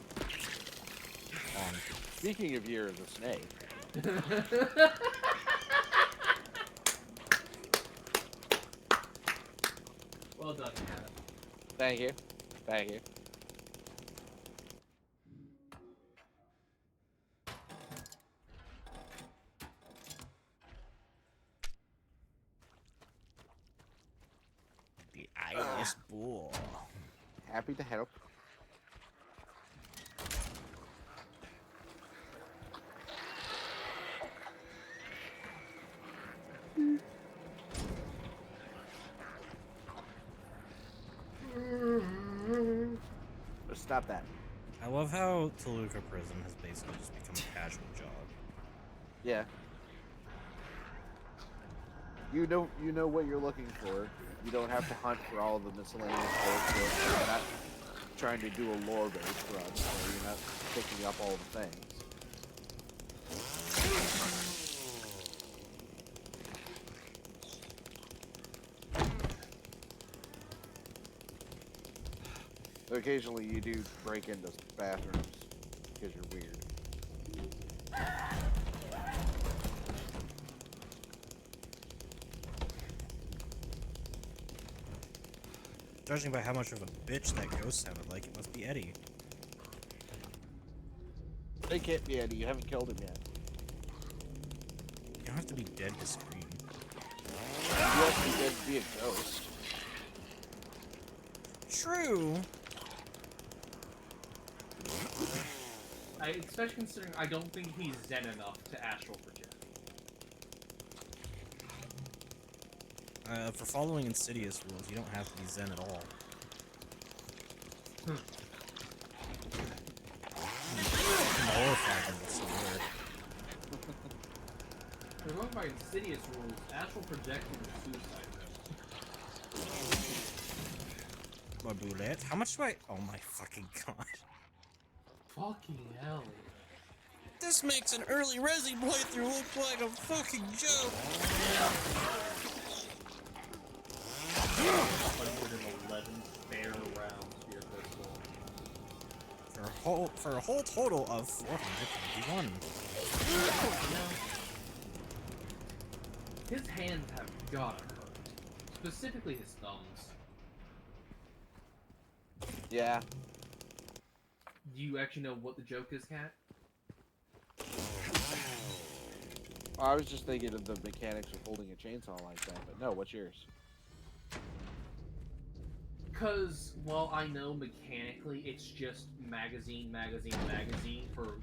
Speaking of Year of the Snake, Well done, Hannah. thank you. Thank you. The eyeless bull. Happy to help. Stop that. I love how Toluca Prison has basically just become a casual job. Yeah. You know what you're looking for. You don't have to hunt for all the miscellaneous bullshit. You're not trying to do a lore-based run, so you're not picking up all the things. Occasionally you do break into bathrooms because you're weird. Judging by how much of a bitch that ghost sounded like, it must be Eddie. They can't be Eddie, you haven't killed him yet. You don't have to be dead to scream. You have to be dead to be a ghost. True. Especially considering I don't think he's zen enough to astral project. For following Insidious rules, you don't have to be zen at all. Horrifying, that's the word. We're going by Insidious rules. Astral projecting is suicide. My bullet. How much do I? Oh my fucking god. Fucking hell. This makes an early Resi playthrough look like a fucking joke. 111 spare rounds to your pistol. For a whole total of 421. His hands have gotta hurt. Specifically his thumbs. Yeah. Do you actually know what the joke is, Kat? I was just thinking of the mechanics of holding a chainsaw like that, but no, what's yours? Because, well, I know mechanically it's just magazine for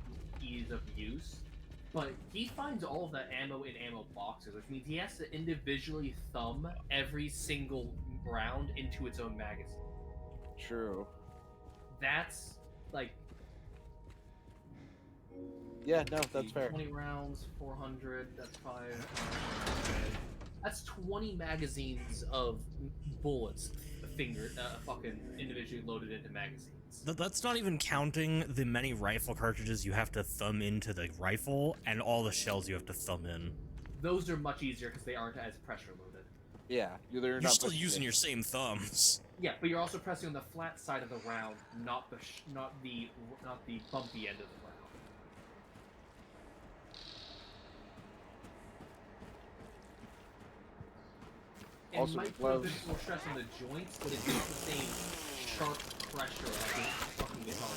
ease of use, but he finds all of that ammo in ammo boxes, which means he has to individually thumb every single round into its own magazine. True. That's, like... Yeah, no, that's fair. 20 rounds, 400, that's 500. That's 20 magazines of bullets fucking individually loaded into magazines. That's not even counting the many rifle cartridges you have to thumb into the rifle and all the shells you have to thumb in. Those are much easier because they aren't as pressure loaded. Yeah, You're still using your same thumbs. Yeah, but you're also pressing on the flat side of the round, not the bumpy end of the round. It Also, might put a gloves. bit more stress on the joints, but it's not the same sharp pressure like a fucking guitar.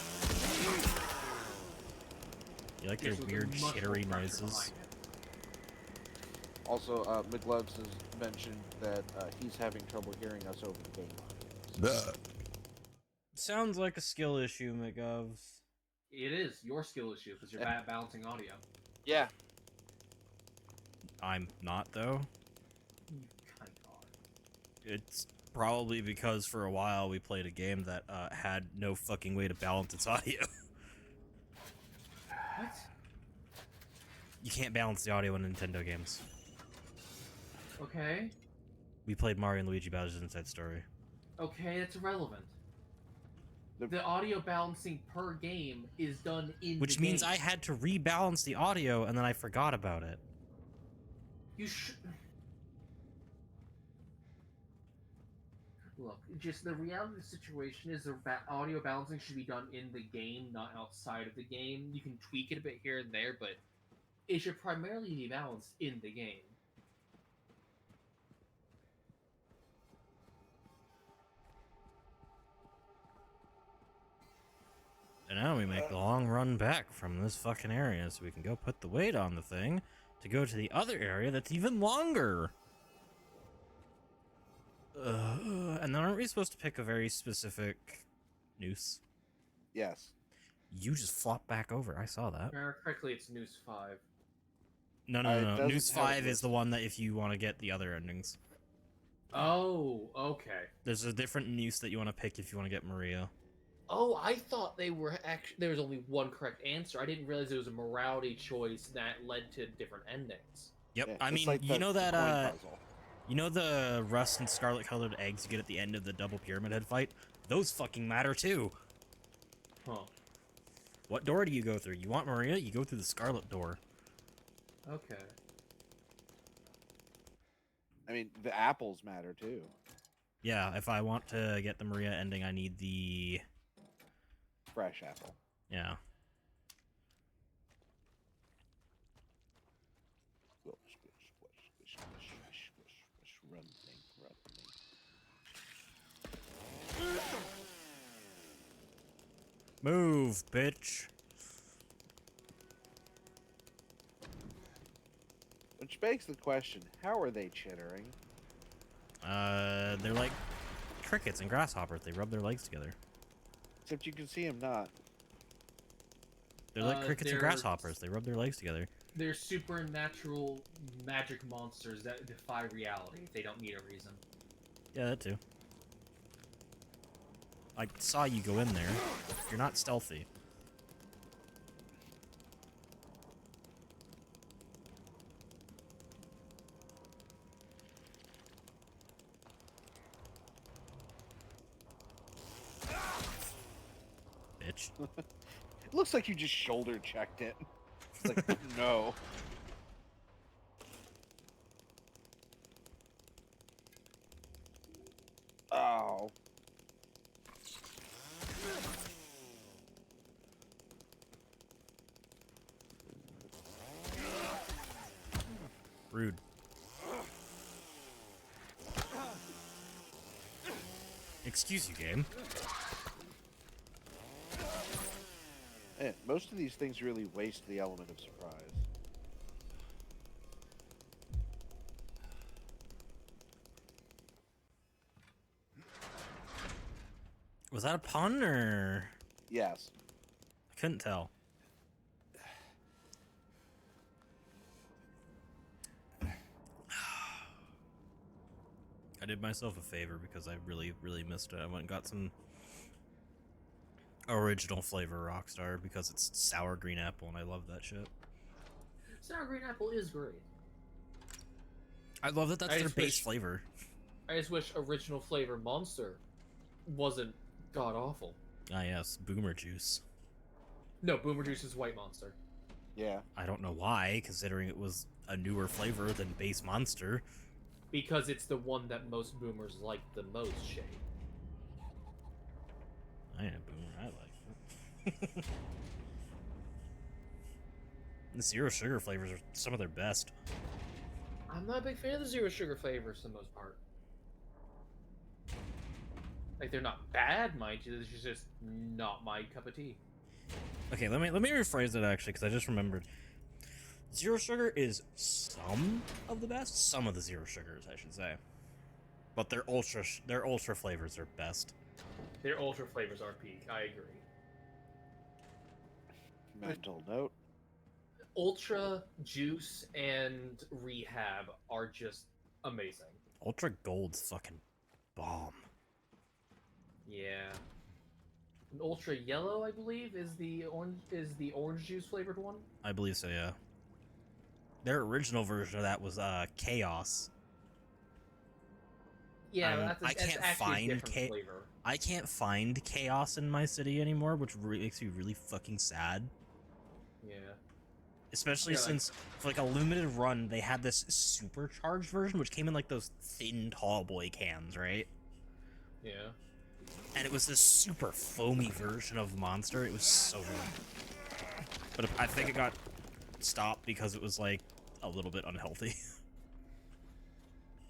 You like Yes, your with weird much more shittery pressure noises. behind it. Also, McGloves has mentioned that he's having trouble hearing us over the game. Sounds like a skill issue, McGovs. It is your skill issue because you're bad balancing audio. Yeah. I'm not, though. You kind of are. It's probably because for a while we played a game that had no fucking way to balance its audio. What? You can't balance the audio in Nintendo games. Okay. We played Mario and Luigi Bowser's Inside Story. Okay, it's irrelevant. The- The audio balancing per game is done in Which the means game. I had to rebalance the audio and then I forgot about it. You should... Look, just the reality of the situation is the audio balancing should be done in the game, not outside of the game. You can tweak it a bit here and there, but it should primarily be balanced in the game. And now we make the long run back from this fucking area so we can go put the weight on the thing to go to the other area that's even longer. And then aren't we supposed to pick a very specific noose? Yes. You just flopped back over. I saw that. Remember correctly, it's Noose 5. No. It No. doesn't Noose have 5 it is the one that if you want to get the other endings. Oh, okay. There's a different noose that you want to pick if you want to get Maria. Oh, I thought they were actually there was only one correct answer. I didn't realize it was a morality choice that led to different endings. Yep. Yeah, I it's mean, like you know the that coin puzzle. you know the rust and scarlet colored eggs you get at the end of the double pyramid head fight? Those fucking matter too. Huh. What door do you go through? You want Maria? You go through the scarlet door. Okay. I mean, the apples matter too. Yeah, if I want to get the Maria ending, I need the... Fresh apple. Yeah. Run thing. Move, bitch. Which begs the question, how are they chittering? They're like crickets and grasshoppers. They rub their legs together. Except you can see them not. They're like crickets and they're- grasshoppers. They rub their legs together. They're supernatural magic monsters that defy reality. They don't need a reason. Yeah, that too. I saw you go in there. You're not stealthy. Bitch. It looks like you just shoulder checked it. It's like, no. Oh. Rude. Excuse you, game. Man, most of these things really waste the element of surprise. Was that a pun or Yes. I couldn't tell. I did myself a favor because I really, really missed it. I went and got some original flavor Rockstar because it's sour green apple and I love that shit. Sour green apple is great. I love that that's I their just base wish- flavor. I just wish original flavor Monster wasn't god awful. Ah yes, Boomer Juice. No, Boomer Juice is White Monster. Yeah. I don't know why, considering it was a newer flavor than base Monster. Because it's the one that most boomers like the most, Shane. I am Boomer, I like it. The zero sugar flavors are some of their best. I'm not a big fan of the zero sugar flavors for the most part. Like, they're not bad, mind you, it's just not my cup of tea. Okay, let me rephrase it actually, because I just remembered. Zero sugar is some of the best, some of the zero sugars, I should say. But their ultra flavors are best. Their ultra flavors are peak, I agree. Mental note. Ultra, Juice, and Rehab are just amazing. Ultra Gold's fucking bomb. Yeah. And Ultra Yellow, I believe, is the orange juice flavored one. I believe so, yeah. Their original version of that was Chaos. Yeah, I that's can't actually find a different flavor. I can't find Chaos in my city anymore, which makes me really fucking sad. Yeah. Especially Yeah, like- since, for like a limited run, they had this supercharged version, which came in like those thin tall boy cans, right? Yeah. And it was this super foamy version of Monster. It was so good. But I think it got stopped because it was like a little bit unhealthy.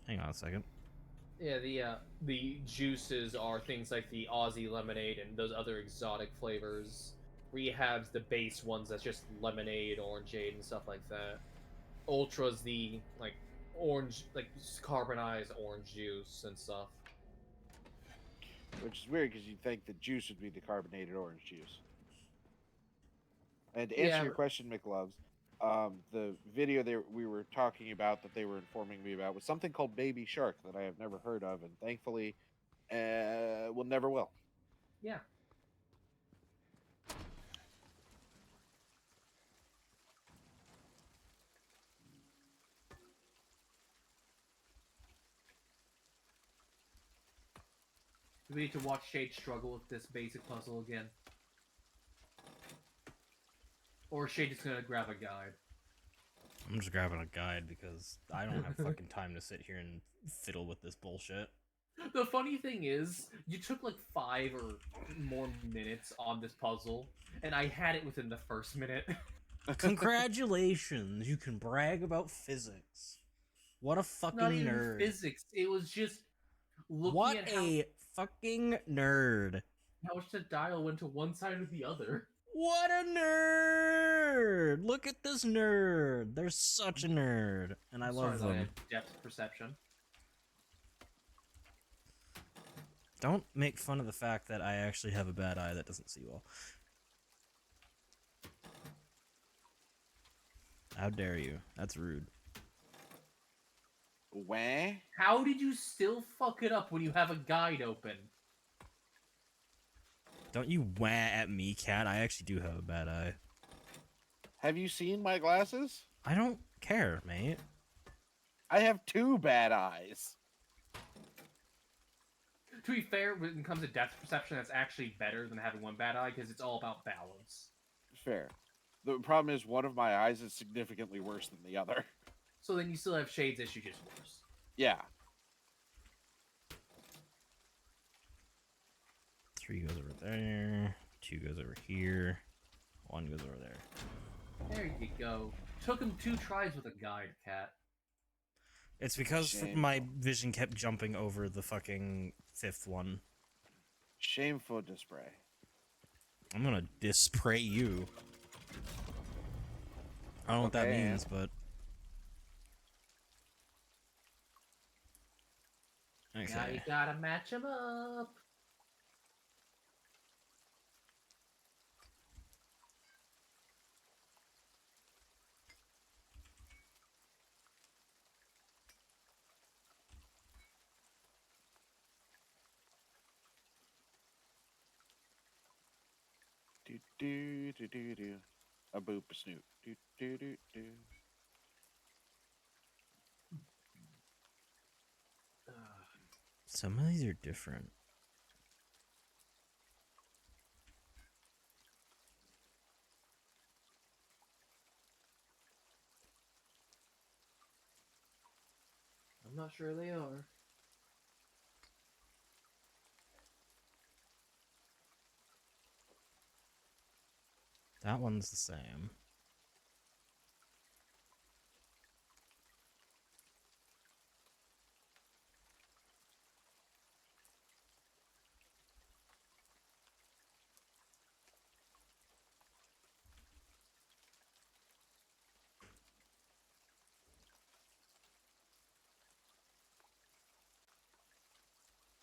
Hang on a second. Yeah, the juices are things like the Aussie lemonade and those other exotic flavors. Rehab's the base ones that's just lemonade, orangeade, and stuff like that. Ultra's the like orange, like carbonized orange juice and stuff. Which is weird because you'd think the juice would be the carbonated orange juice. And to Yeah, answer your but- question, McLoves, the video we were talking about that they were informing me about was something called Baby Shark that I have never heard of, and thankfully, will never will. Yeah. We need to watch Shade struggle with this basic puzzle again. Or is Shade just gonna grab a guide? I'm just grabbing a guide because I don't have fucking time to sit here and fiddle with this bullshit. The funny thing is, you took like 5 or more minutes on this puzzle, and I had it within the first minute. Congratulations, you can brag about physics. What a fucking Not even nerd. physics. It was just looking What at a fucking nerd. how much the dial went to one side or the other. What a nerd! Look at this nerd. They're such a nerd. And I love Sorry, them. Depth perception. Don't make fun of the fact that I actually have a bad eye that doesn't see well. How dare you? That's rude. Wah? How did you still fuck it up when you have a guide open? Don't you wah at me, cat. I actually do have a bad eye. Have you seen my glasses? I don't care, mate. I have 2 bad eyes. To be fair, when it comes to depth perception, that's actually better than having one bad eye because it's all about balance. Fair. The problem is one of my eyes is significantly worse than the other. So then you still have Shade's issue, just worse. Yeah. 3 goes over there. 2 goes over here. 1 goes over there. There you go. Took him 2 tries with a guide, cat. It's because Shame. my vision kept jumping over the fucking 5th one. Shameful display. I'm gonna disspray you. I don't know what that Okay. means, but... Now you Okay. gotta match him up. do do do do. A boop a snoop. Do do do do. Some of these are different. I'm not sure they are. That one's the same.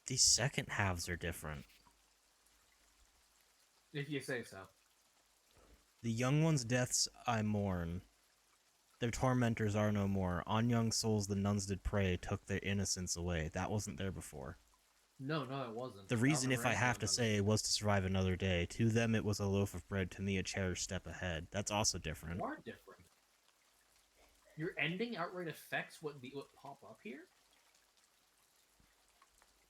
These second halves are different. If you say so. The young ones' deaths I mourn. Their tormentors are no more. On young souls the nuns did pray, took their innocence away. That wasn't there before. No, it wasn't. The That reason, was if I never have to done. say, was to survive another day. To them it was a loaf of bread, to me a cherished step ahead. That's also different. You are different. Your ending outright affects what pop up here?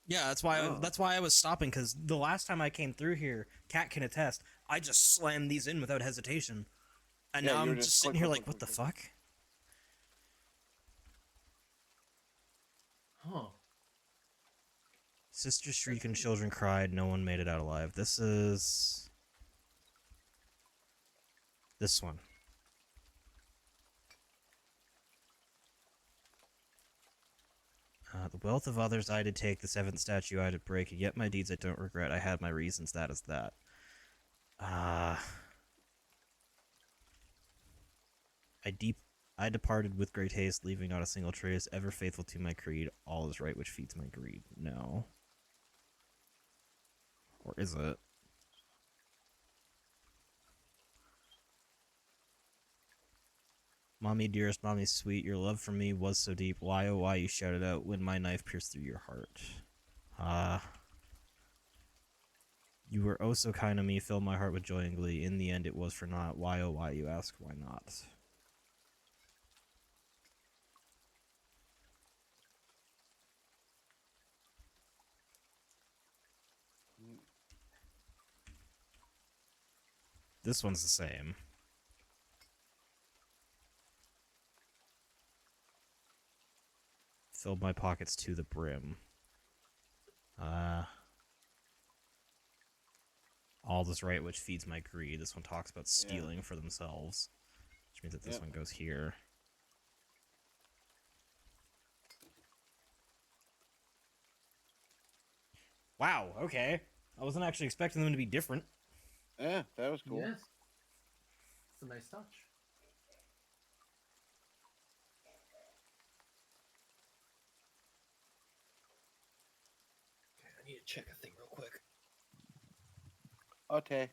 Yeah, that's why Oh. that's why I was stopping, because the last time I came through here, Kat can attest, I just slammed these in without hesitation. And Yeah, now you were I'm just just sitting click, here click, like, click, what the click, fuck? Huh. Sisters shriek and children cried, no one made it out alive. This is... this one. The wealth of others I did take, the seventh statue I did break, and yet my deeds I don't regret. I had my reasons, that is that. I departed with great haste, leaving not a single trace, ever faithful to my creed. All is right which feeds my greed. No. Or is it? Mommy, dearest, mommy, sweet, your love for me was so deep. Why, oh, why, you shouted out when my knife pierced through your heart. You were oh so kind to me, filled my heart with joy and glee. In the end, it was for naught. Why, oh, why, you ask, why not? This one's the same. Filled my pockets to the brim. All this right which feeds my greed. This one talks about stealing for themselves. Which means that this one goes here. Wow, okay. I wasn't actually expecting them to be different. Yeah, that was cool. Yes. It's a nice touch. Okay, I need to check a thing real quick. Okay.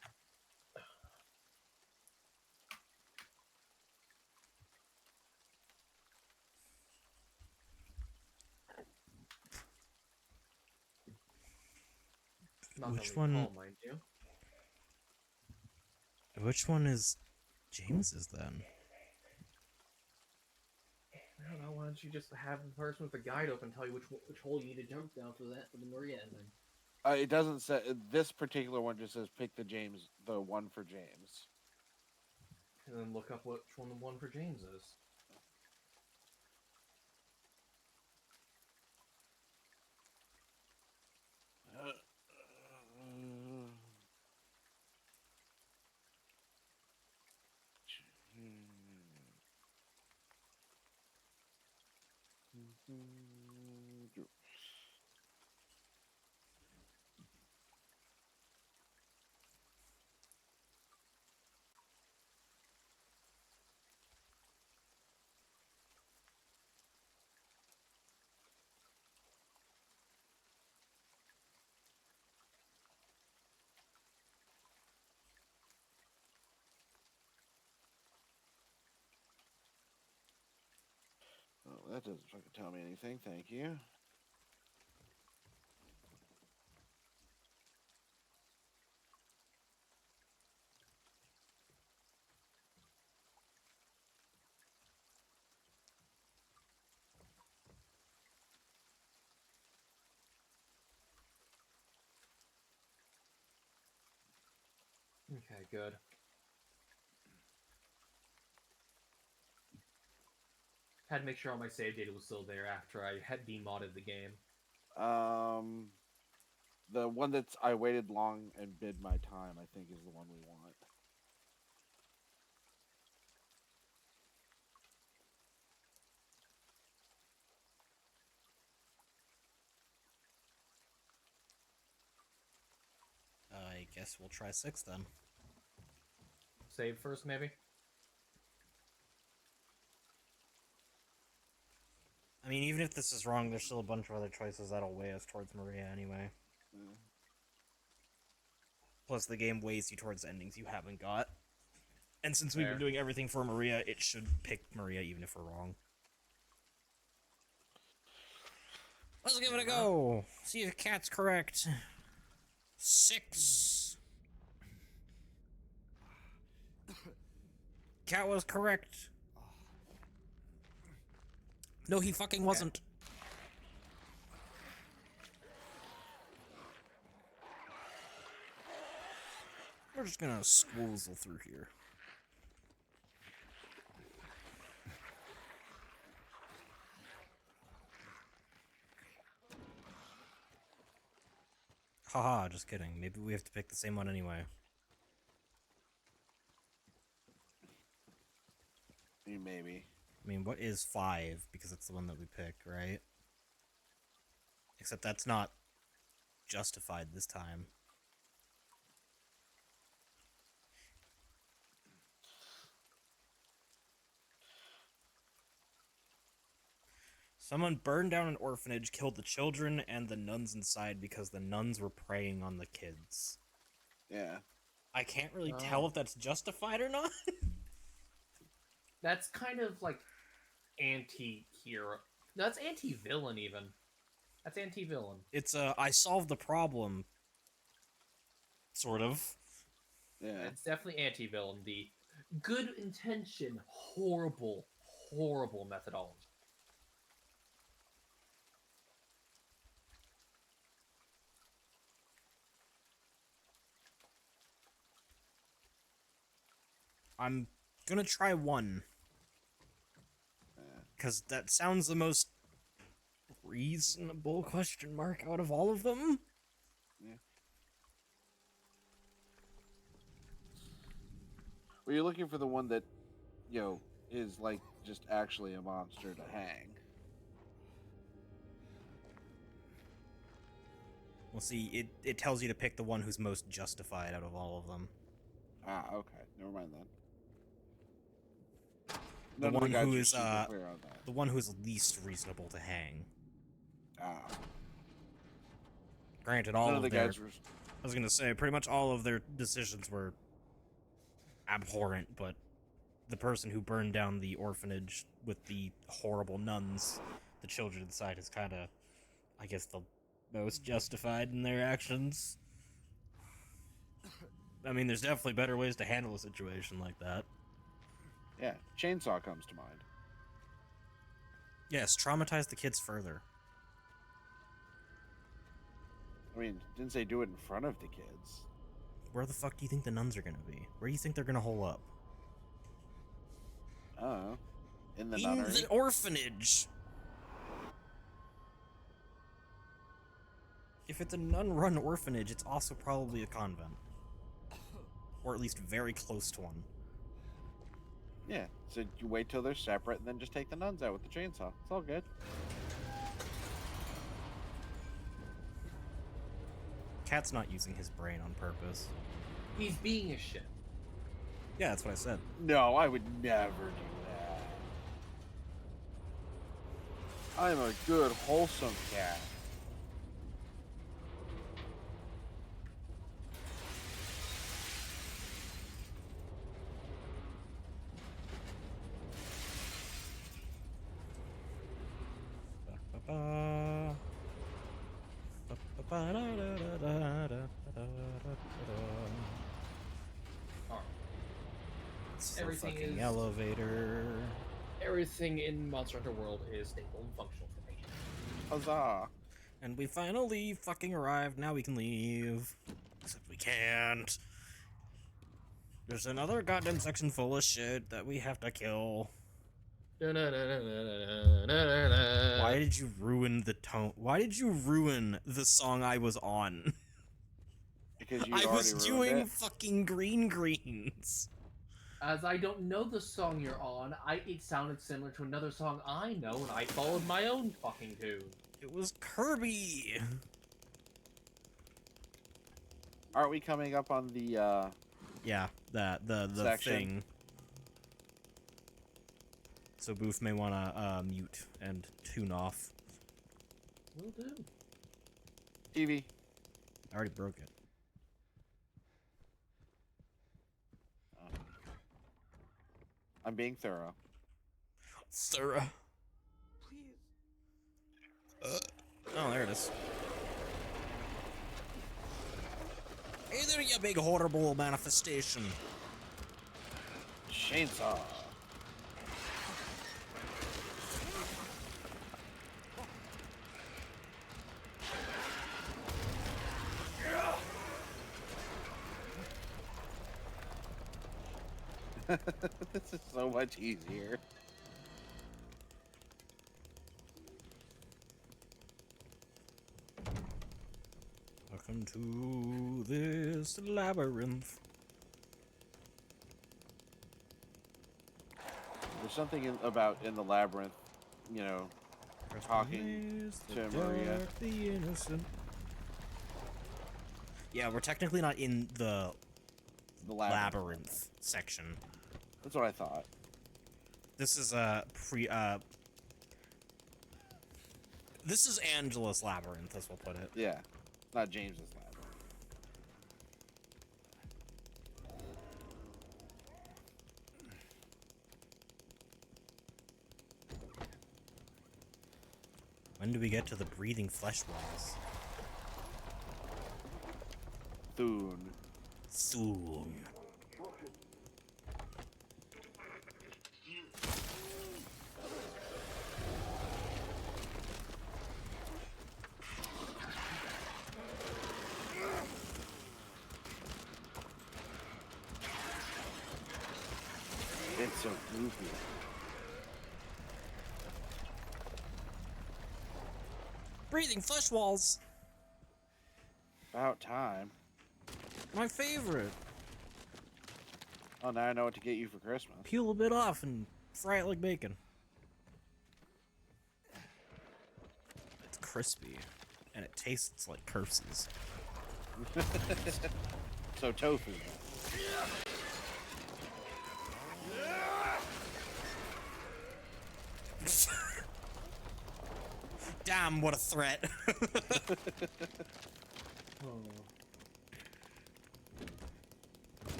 Not Which that we one? Call, mind you. Which one is James's then? I don't know. Why don't you just have the person with the guide open tell you which hole you need to jump down for the Maria ending? It doesn't say this particular one. Just says pick the one for James. And then look up which one the one for James is. Oh, that doesn't fucking tell me anything. Thank you. Okay, good. Had to make sure all my save data was still there after I had demodded the game. The one that's I waited long and bid my time, I think, is the one we want. I guess we'll try 6 then. Save first, maybe? I mean, even if this is wrong, there's still a bunch of other choices that'll weigh us towards Maria anyway. Yeah. Plus, the game weighs you towards endings you haven't got. And since we've Fair. been doing everything for Maria, it should pick Maria even if we're wrong. Let's give it a go! See if Cat's correct. 6. Cat was correct. No, he fucking wasn't. We're just gonna squoozle through here. Haha, just kidding. Maybe we have to pick the same one anyway. Maybe. I mean, what is 5? Because it's the one that we pick, right? Except that's not justified this time. Someone burned down an orphanage, killed the children and the nuns inside because the nuns were preying on the kids. Yeah. I can't really tell if that's justified or not. That's kind of like anti-hero. No, that's anti-villain even. That's anti-villain. It's I solved the problem. Sort of. Yeah. It's definitely anti-villain. The good intention, horrible, horrible methodology. I'm gonna try 1. Because that sounds the most reasonable question mark out of all of them. Yeah. Well, you're looking for the one that, you know, is like just actually a monster to hang. Well, see, it tells you to pick the one who's most justified out of all of them. Ah, okay. Never mind then. The None of one guys who are is super clear on that. the one who's least reasonable to hang. Ah. Granted, all None of of the their guys were. I was gonna say pretty much all of their decisions were abhorrent, but the person who burned down the orphanage with the horrible nuns, the children inside, is kind of, I guess, the most justified in their actions. I mean, there's definitely better ways to handle a situation like that. Yeah, chainsaw comes to mind. Yes, traumatize the kids further. I mean, didn't say do it in front of the kids. Where the fuck do you think the nuns are gonna be? Where do you think they're gonna hole up? Oh, in the In nunnery. the orphanage! If it's a nun-run orphanage, it's also probably a convent. Or at least very close to one. Yeah, so you wait till they're separate and then just take the nuns out with the chainsaw. It's all good. Cat's not using his brain on purpose. He's being a shit. Yeah, that's what I said. No, I would never do that. I'm a good, wholesome cat. Alright. It's a Everything fucking is- elevator. Everything in Monster Hunter World is stable and functional for me. Huzzah. And we finally fucking arrived. Now we can leave. Except we can't. There's another goddamn section full of shit that we have to kill. Why did you ruin the tone? Why did you ruin the song I was on? Because you I already was ruined doing it. fucking Green Greens. As I don't know the song you're on, it sounded similar to another song I know, and I followed my own fucking tune. It was Kirby. Aren't we coming up on the Yeah, the Section. thing. So Booth may want to mute and tune off. Will do. TV? I already broke it. I'm being thorough. Sarah. Please. Oh, there it is. Hey there, you big horrible manifestation. Chainsaw. This is so much easier. Welcome to this labyrinth. There's something about in the labyrinth, you know, talking The to Maria. dark, the innocent. Yeah, we're technically not in the The labyrinth section. That's what I thought. This is This is Angela's labyrinth, as we'll put it. Yeah, not James's labyrinth. When do we get to the breathing flesh walls? Thune. Soon. It's so goofy. Breathing flesh walls. About time. My favorite. Oh, now I know what to get you for Christmas. Peel a bit off and fry it like bacon. It's crispy, and it tastes like curses. So tofu. Damn, what a threat.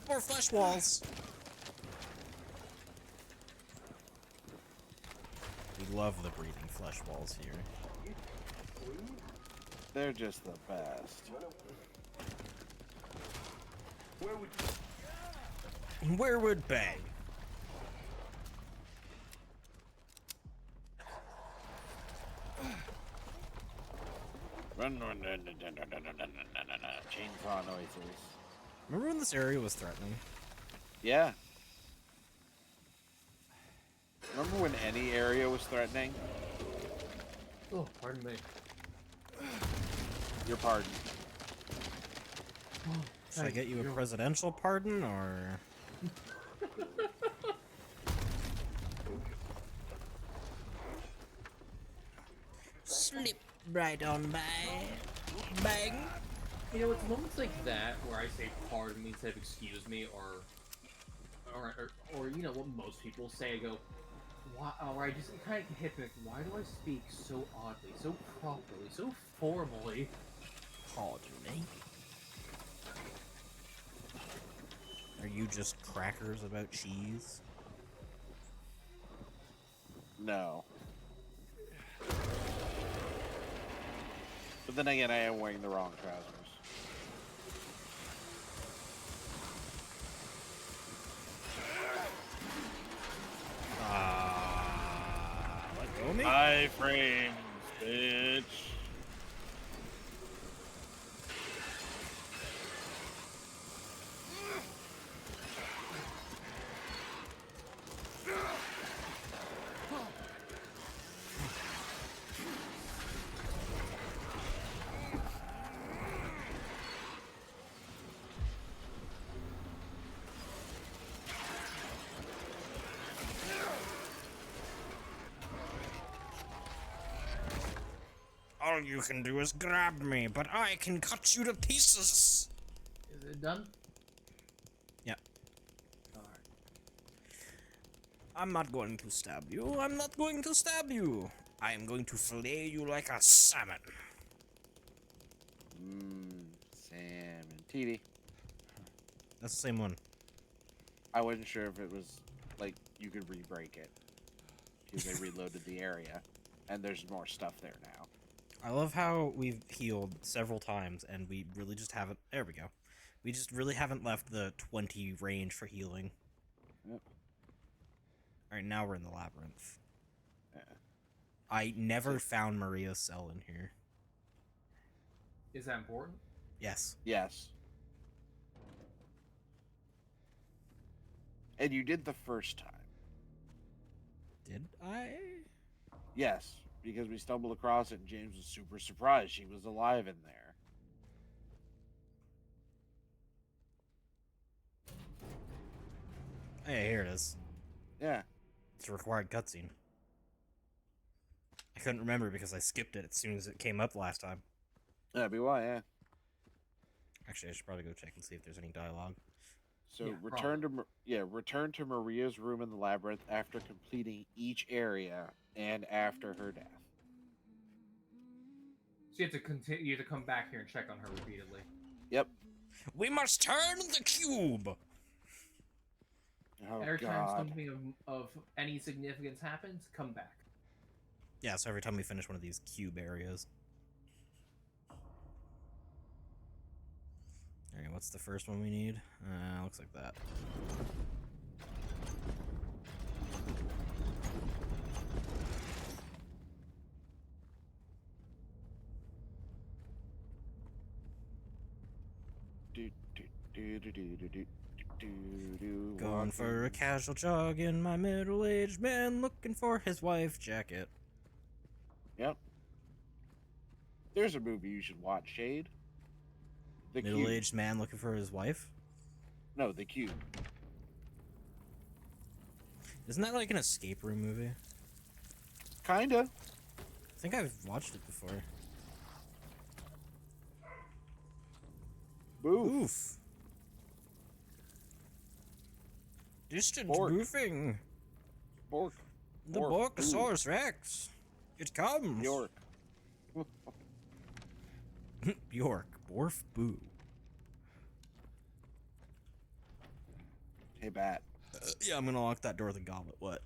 More flesh walls. We love the breathing flesh walls here. They're just the best. Where would bang? Run, run, run, run, run, run, run, run, run, run, run. Chainsaw noises. Remember when this area was threatening? Yeah. Remember when any area was threatening? Oh, pardon me. Your pardon. Should I get you a presidential pardon, or...? Slip right on by. Bang. You know, it's moments like that where I say pardon me instead of excuse me, or you know what most people say. I go, why? Or I just kind of hit me. Like, why do I speak so oddly, so properly, so formally? Pardon me. Are you just crackers about cheese? No. But then again, I am wearing the wrong trousers. Let go of me? Iframes, bitch. All you can do is grab me, but I can cut you to pieces. Is it done? Yeah. Alright. I'm not going to stab you. I'm not going to stab you. I am going to fillet you like a salmon. Salmon. TV. That's the same one. I wasn't sure if it was like you could re-break it because they reloaded the area, and there's more stuff there now. I love how we've healed several times, and we really just haven't. There we go. We just really haven't left the 20 range for healing. Yep. Alright, now we're in the labyrinth. Yeah. I never found Maria's cell in here. Is that important? Yes. Yes. And you did the first time. Did I? Yes, because we stumbled across it and James was super surprised she was alive in there. Hey, here it is. Yeah. It's a required cutscene. I couldn't remember because I skipped it as soon as it came up last time. That'd be why, yeah. Actually, I should probably go check and see if there's any dialogue. So Yeah, return to Maria's room in the labyrinth after completing each area and after her death. So you have to continue. You have to come back here and check on her repeatedly. Yep. We must turn the cube! Oh Every time God. something of any significance happens, come back. Yeah, so every time we finish one of these cube areas. Alright, what's the first one we need? Looks like that. Going for a casual jog in my middle-aged man looking for his wife jacket. Yep. There's a movie you should watch, Shade. The Cube. Middle-aged man looking for his wife? No, The Cube. Isn't that like an escape room movie? Kinda. I think I've watched it before. Boo. Oof. Distant Bork. boofing. Bork. The Bork. Borkosaurus Rex. It comes. York. Bjork. Borf boo. Hey, Bat. Yeah, I'm gonna lock that door with a goblet. What?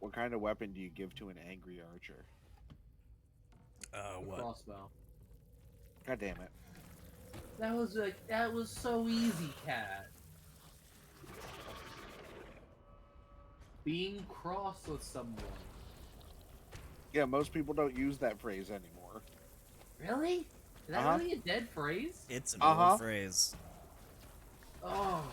What kind of weapon do you give to an angry archer? The What? crossbow. God damn it. That was so easy, Cat. Being cross with someone. Yeah, most people don't use that phrase anymore. Really? Is that really a dead phrase? It's an Uh-huh. old phrase. Oh.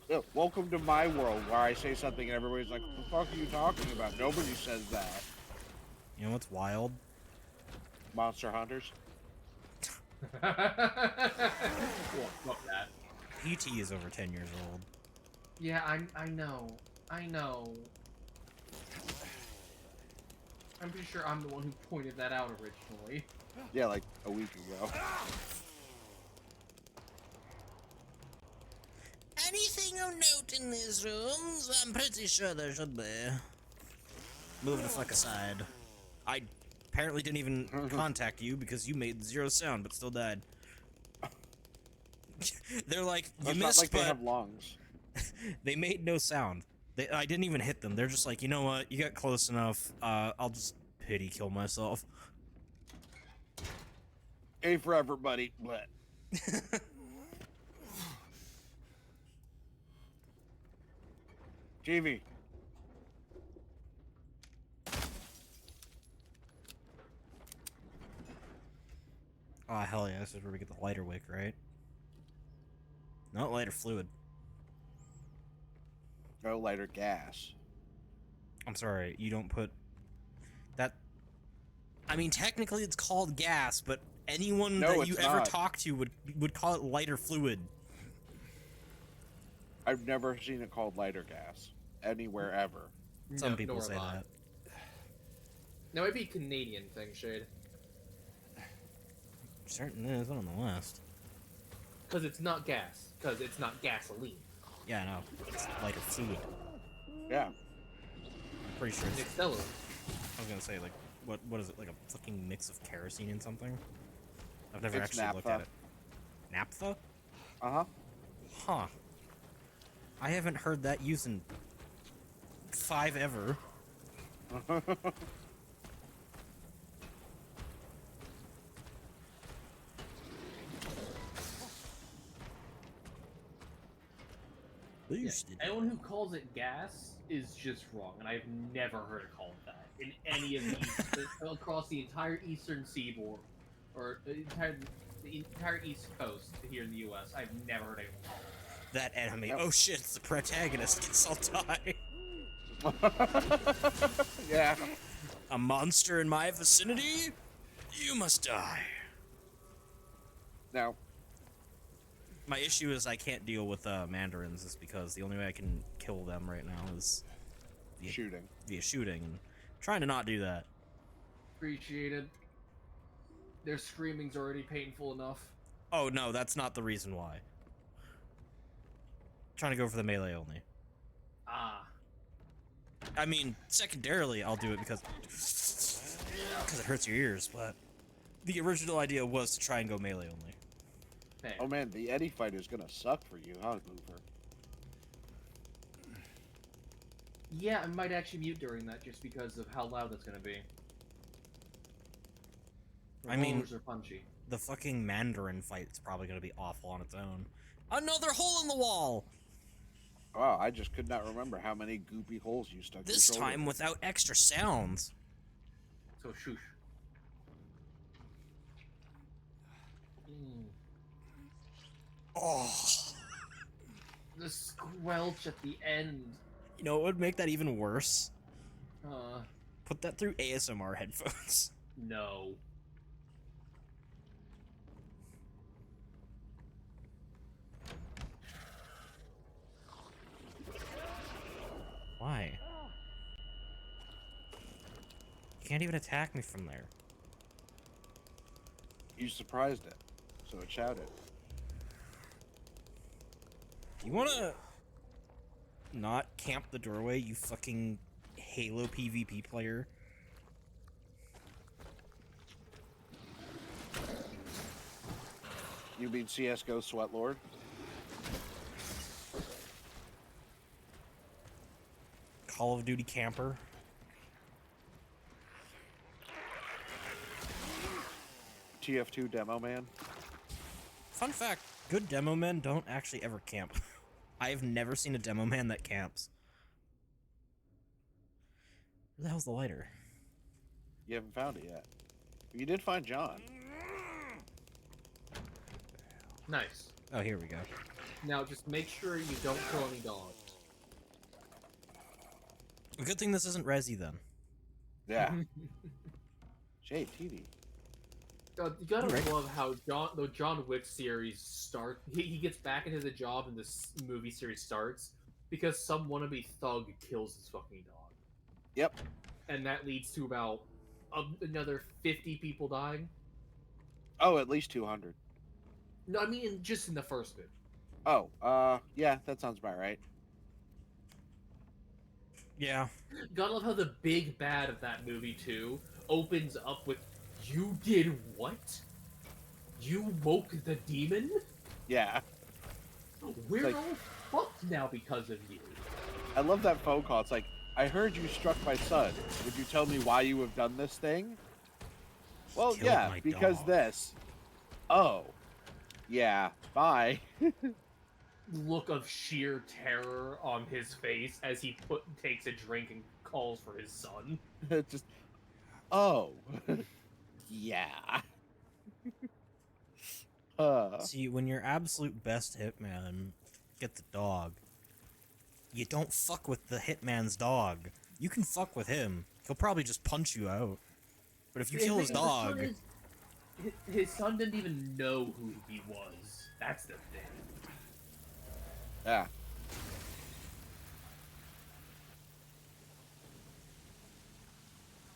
Yeah, welcome to my world where I say something and everybody's like, what the fuck are you talking about? Nobody says that. You know what's wild? Monster Hunters? Well, fuck that. PT is over 10 years old. Yeah, I know. I know. I'm pretty sure I'm the one who pointed that out originally. Yeah, like a week ago. Anything of note in these rooms? I'm pretty sure there should be. Move the fuck aside. I apparently didn't even contact you because you made zero sound but still died. They're like, you It's missed, not like but they have lungs. they made no sound. I didn't even hit them. They're just like, you know what? You got close enough. I'll just pity kill myself. A for everybody, but TV. Oh, hell yeah. This is where we get the lighter wick, right? Not lighter fluid. No lighter gas. I'm sorry, you don't put that. I mean, technically it's called gas, but anyone No, that you it's ever not. talk to would call it lighter fluid. I've never seen it called lighter gas anywhere ever. Some No, people nor say have I. that. That might be a Canadian thing, Shade. Certain is on the list. Because it's not gas. Because it's not gasoline. Yeah, no, it's lighter fluid. Yeah. I'm pretty sure It's it's. accelerant. I was gonna say like, what is it, like a fucking mix of kerosene and something? I've never It's actually looked at naphtha. it. Naphtha? Uh Huh. I haven't heard that used in 5 ever. huh. Boosted. Anyone who calls it gas is just wrong, and I've never heard it called that in any of these across the entire eastern seaboard or the entire east coast here in the U.S. I've never heard anyone call it. That enemy. Yep. Oh shit, it's the protagonist. Guess I'll die. Yeah. A monster in my vicinity? You must die. Now, My issue is I can't deal with mandarins, is because the only way I can kill them right now is shooting. via shooting. And trying to not do that. Appreciated. Their screaming's already painful enough. Oh no, that's not the reason why. Trying to go for the melee only. Ah. I mean, secondarily, I'll do it because it hurts your ears, but the original idea was to try and go melee only. Hey. Oh man, the Eddie fight is gonna suck for you, huh, Goofer? Yeah, I might actually mute during that just because of how loud that's gonna be. I mean- Revolvers are punchy. The fucking Mandarin fight's probably gonna be awful on its own. Another hole in the wall! Wow, I just could not remember how many goopy holes you stuck. This your shoulder time in. without extra sounds. So shoosh. Mm. Oh. The squelch at the end. You know what would make that even worse? Uh, Put that through ASMR headphones. no. Why? You can't even attack me from there. You surprised it, so it shouted. You wanna not camp the doorway, you fucking Halo PvP player? You mean CS:GO Sweatlord? Call of Duty camper? TF2 Demo Man? Fun fact, good demo men don't actually ever camp. I have never seen a demo man that camps. Where the hell's the lighter? You haven't found it yet. You did find John. Nice. Oh, here we go. Now just make sure you don't kill any dogs. A good thing this isn't Resi then. Yeah. Shade TV. You gotta Right. love how the John Wick series start. He gets back into the job and this movie series starts because some wannabe thug kills his fucking dog, Yep. and that leads to about another 50 people dying. Oh, at least 200. No, I mean just in the first bit. Oh, yeah, that sounds about right. Yeah. Gotta love how the big bad of that movie too opens up with, "You did what? You woke the demon? Yeah. We're Like- all fucked now because of you." I love that phone call. It's like, I heard you struck my son. Would you tell me why you have done this thing? Well, Killed yeah, my because dog. this. Oh. Yeah, bye. Look of sheer terror on his face as he takes a drink and calls for his son. Just, oh. Yeah. See, when your absolute best hitman gets a dog, you don't fuck with the hitman's dog. You can fuck with him. He'll probably just punch you out. But if you kill his The son dog, is- his son didn't even know who he was. That's the thing. Yeah.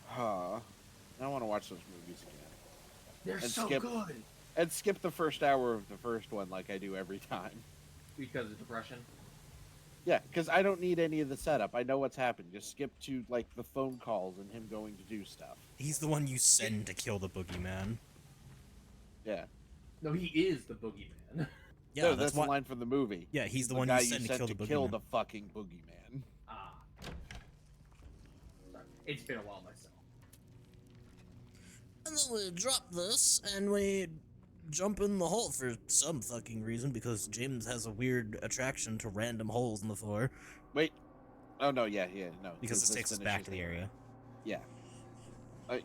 Huh. watch those movies again. They're And so skip- good And skip the first hour of the first one like I do every time. because of depression. Yeah, because I don't need any of the setup. I know what's happened. Just skip to like the phone calls and him going to do stuff. He's the one you send to kill the boogeyman. Yeah. No, he is the boogeyman. Yeah, No, that's that's why. the line from the movie. Yeah, he's the The one guy you send to kill the boogeyman. fucking boogeyman. Ah. Sorry. It's been a while myself. And then we drop this, and we jump in the hole for some fucking reason, because James has a weird attraction to random holes in the floor, Wait. Oh no, yeah, no. because this it takes us back to finishes the area. Yeah. I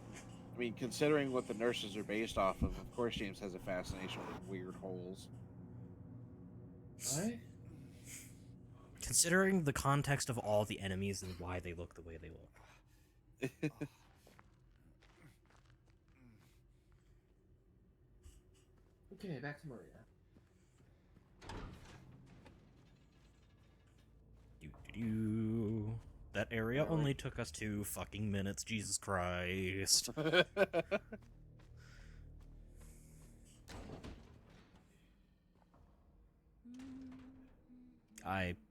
mean, considering what the nurses are based off of course James has a fascination with weird holes. What? Considering the context of all the enemies and why they look the way they look. Okay, back to Maria. Doo-doo-doo. That area only took us 2 fucking minutes, Jesus Christ.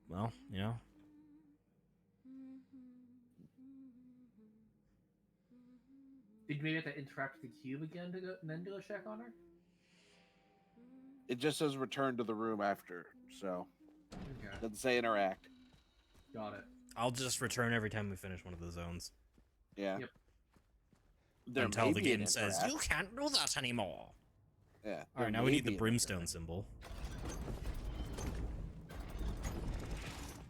Well, you know. Did you maybe have to interact with the cube again to go, and then do a check on her? It just says return to the room after, so Okay, doesn't say interact. got it. I'll just return every time we finish one of the zones. Yeah. Yep. There Until may the be an game says, interact. you can't do that anymore. Yeah. Alright, there now we may need the be an brimstone symbol.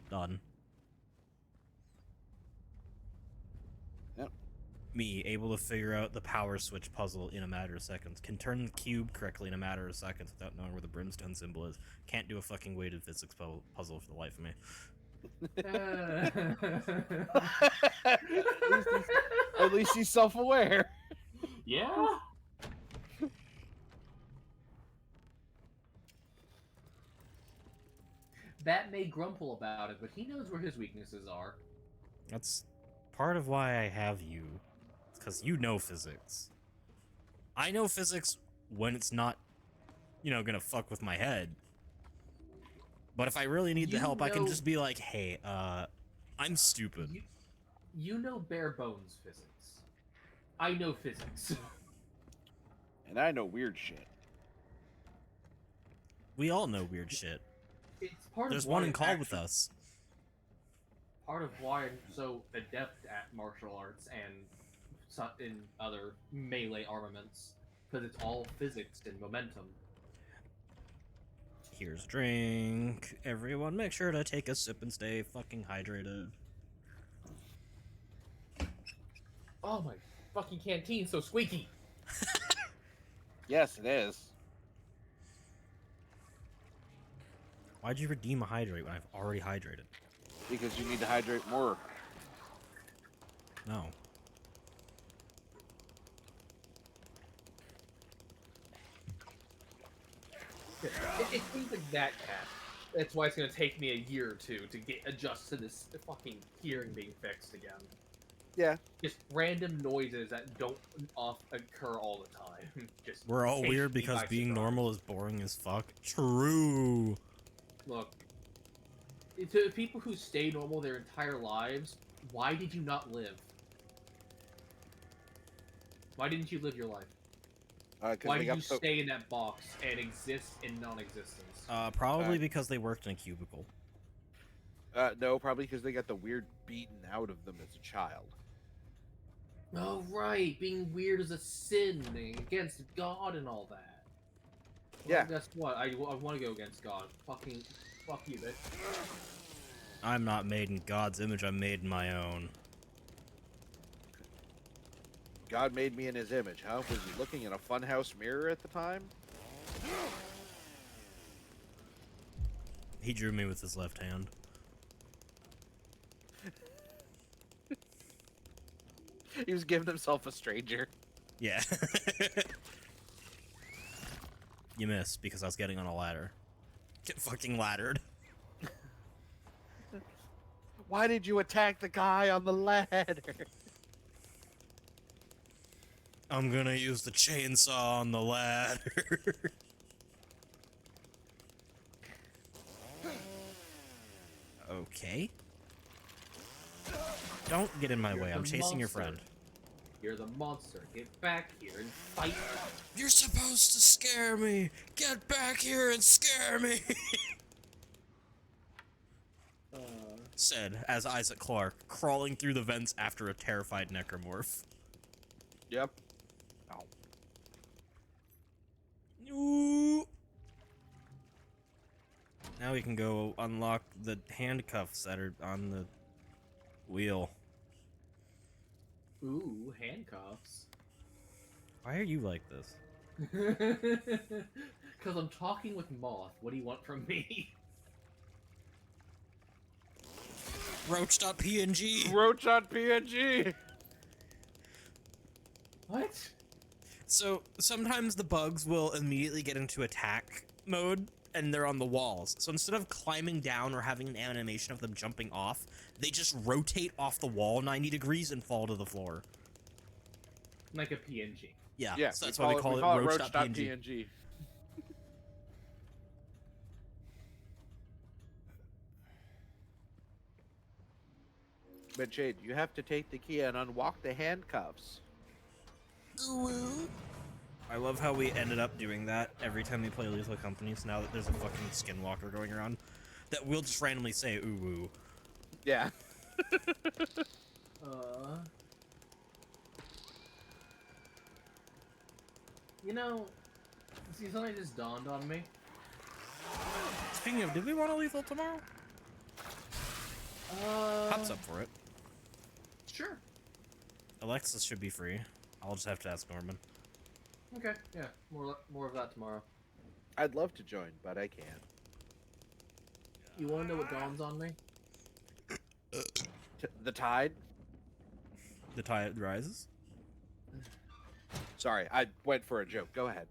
Done. Yep. Me, able to figure out the power switch puzzle in a matter of seconds. Can turn the cube correctly in a matter of seconds without knowing where the brimstone symbol is. Can't do a fucking weighted physics puzzle for the life of me. At least he's self-aware. Yeah? Bat may grumble about it, but he knows where his weaknesses are. That's part of why I have you. It's because you know physics. I know physics when it's not, gonna fuck with my head. But if I really need the You help, I can know- just be like, hey, I'm stupid. You know bare bones physics. I know physics. And I know weird shit. We all know weird shit. It's part There's of one why in I'm call with actually- us. Part of why I'm so adept at martial arts and in other melee armaments, because it's all physics and momentum. Here's a drink. Everyone make sure to take a sip and stay fucking hydrated. Oh my fucking canteen's so squeaky. Yes, it is. Why'd you redeem a hydrate when I've already hydrated? Because you need to hydrate more. No. It seems like that cat. That's why it's gonna take me a year or two to get adjusted to this fucking hearing being fixed again. Yeah. Just random noises that don't occur all the time. Just We're all take weird me because by being surprise. normal is boring as fuck. True. Look, to people who stay normal their entire lives, why did you not live? Why didn't you live your life? Because Why they did got you so stay in that box and exist in non-existence? Probably because they worked in a cubicle. no, probably because they got the weird beaten out of them as a child. Oh, right. Being weird is a sin against God and all that. Well, Yeah. Guess what? I want to go against God. Fuck you, bitch. I'm not made in God's image, I'm made in my own. God made me in his image, huh? Was he looking in a funhouse mirror at the time? He drew me with his left hand. He was giving himself a stranger. Yeah. You missed because I was getting on a ladder. Get fucking laddered. Why did you attack the guy on the ladder? I'm gonna use the chainsaw on the ladder. Okay. Don't get in my You're way. I'm the chasing your monster. friend. You're the monster. Get back here and fight. You're supposed to scare me. Get back here and scare me. Said as Isaac Clarke crawling through the vents after a terrified necromorph. Yep. Ow. Ooh. Now we can go unlock the handcuffs that are on the wheel. Ooh, handcuffs. Why are you like this? Because I'm talking with Moth. What do you want from me? Roach.png. Roach on PNG. What? So sometimes the bugs will immediately get into attack mode and they're on the walls. So instead of climbing down or having an animation of them jumping off, they just rotate off the wall 90 degrees and fall to the floor. Like a PNG. Yeah, Yeah, so that's why we call it roach.png. roach.png. But Jade, you have to take the key and unlock the handcuffs. I love how we ended up doing that every time we play Lethal Company. So now that there's a fucking skinwalker going around, that we'll just randomly say ooh woo. Yeah. You know, see, something just dawned on me. Speaking of, did we want a Lethal tomorrow? Hop's up for it. Sure. Alexis should be free. I'll just have to ask Norman. Okay, yeah, more of that tomorrow. I'd love to join, but I can't. You want to know what dawns on me? The tide? The tide rises. Sorry, I went for a joke. Go ahead.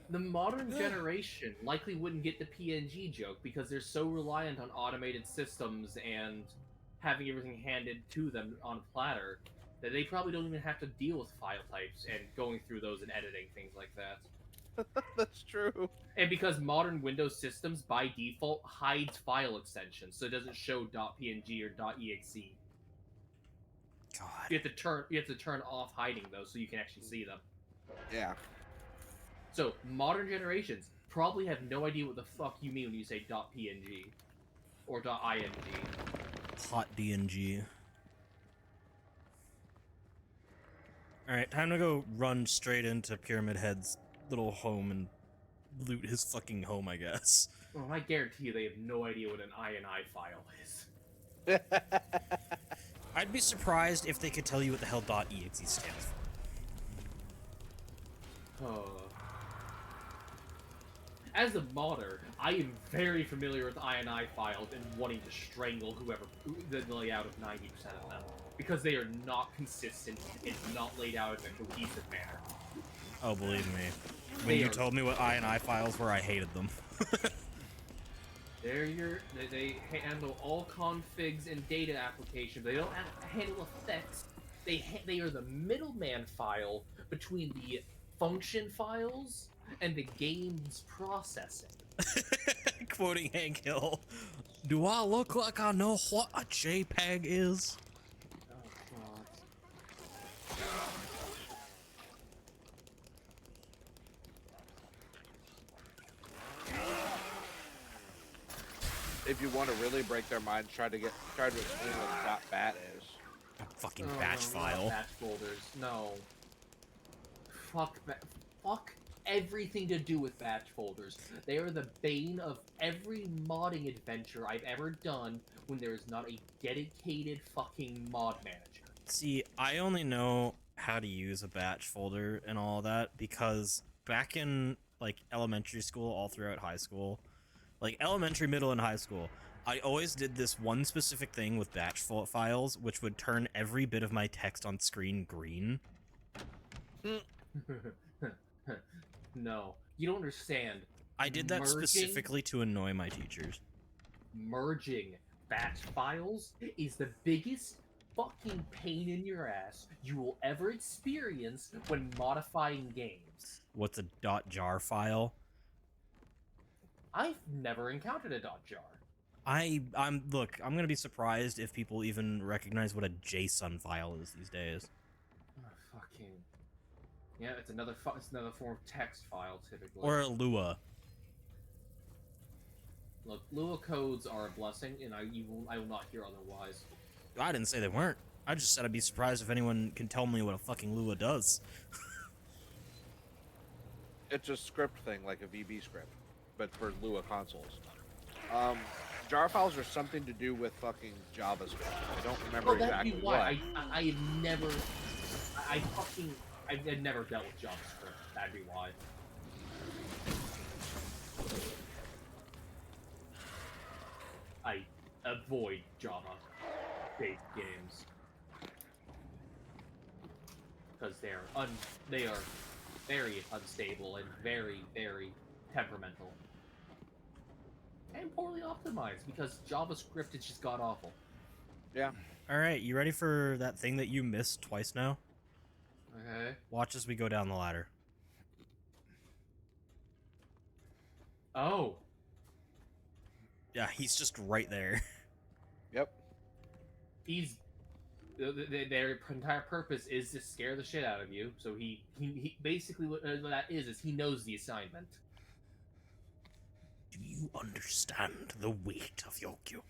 The modern generation likely wouldn't get the PNG joke because they're so reliant on automated systems and having everything handed to them on a platter that they probably don't even have to deal with file types and going through those and editing things like that. That's true. And because modern Windows systems by default hides file extensions, so it doesn't show .png or .exe. God. You have to turn off hiding those so you can actually see them. Yeah. So modern generations probably have no idea what the fuck you mean when you say .png or .ing. Hot DNG. Alright, time to go run straight into Pyramid Head's little home and loot his fucking home, I guess. Well, I guarantee you they have no idea what an INI file is. I'd be surprised if they could tell you what the hell .exe stands for. As a modder, I am very familiar with INI files and wanting to strangle whoever the layout of 90% of them. Because they are not consistent and not laid out in a cohesive manner. Oh, believe me. When you told me what INI files were, I hated them. They handle all configs and data applications. They don't handle effects. They are the middleman file between the function files and the game's processing. Quoting Hank Hill. Do I look like I know what a JPEG is? Oh, God. If you want to really break their minds, try to explain what .bat is. A fucking Oh, batch no, not file. Batch folders. No. Fuck everything to do with batch folders. They are the bane of every modding adventure I've ever done when there is not a dedicated fucking mod manager. See, I only know how to use a batch folder and all that because back in like elementary school, all throughout high school, like elementary, middle, and high school, I always did this one specific thing with batch files, which would turn every bit of my text on screen green. No, you don't understand. I did that Merging- specifically to annoy my teachers. Merging batch files is the biggest fucking pain in your ass you will ever experience when modifying games. What's a .jar file? I've never encountered a .jar. I'm look, I'm gonna be surprised if people even recognize what a JSON file is these days. Oh, fucking yeah, it's another form of text file typically. Or a Lua. Look, Lua codes are a blessing, and I will not hear otherwise. I didn't say they weren't. I just said I'd be surprised if anyone can tell me what a fucking Lua does. It's a script thing, like a VB script, but for Lua consoles. Jar files are something to do with fucking JavaScript. I don't remember Well, that'd exactly be what. why I have never, I've never dealt with JavaScript. That'd be why. I avoid Java-based games because they are very unstable and very, very temperamental and poorly optimized because JavaScript is just god awful. Yeah. Alright, you ready for that thing that you missed twice now? Okay. Watch as we go down the ladder. Oh. Yeah, he's just right there. Yep. Their entire purpose is to scare the shit out of you. So he basically what that is he knows the assignment. Do you understand the weight of your guilt?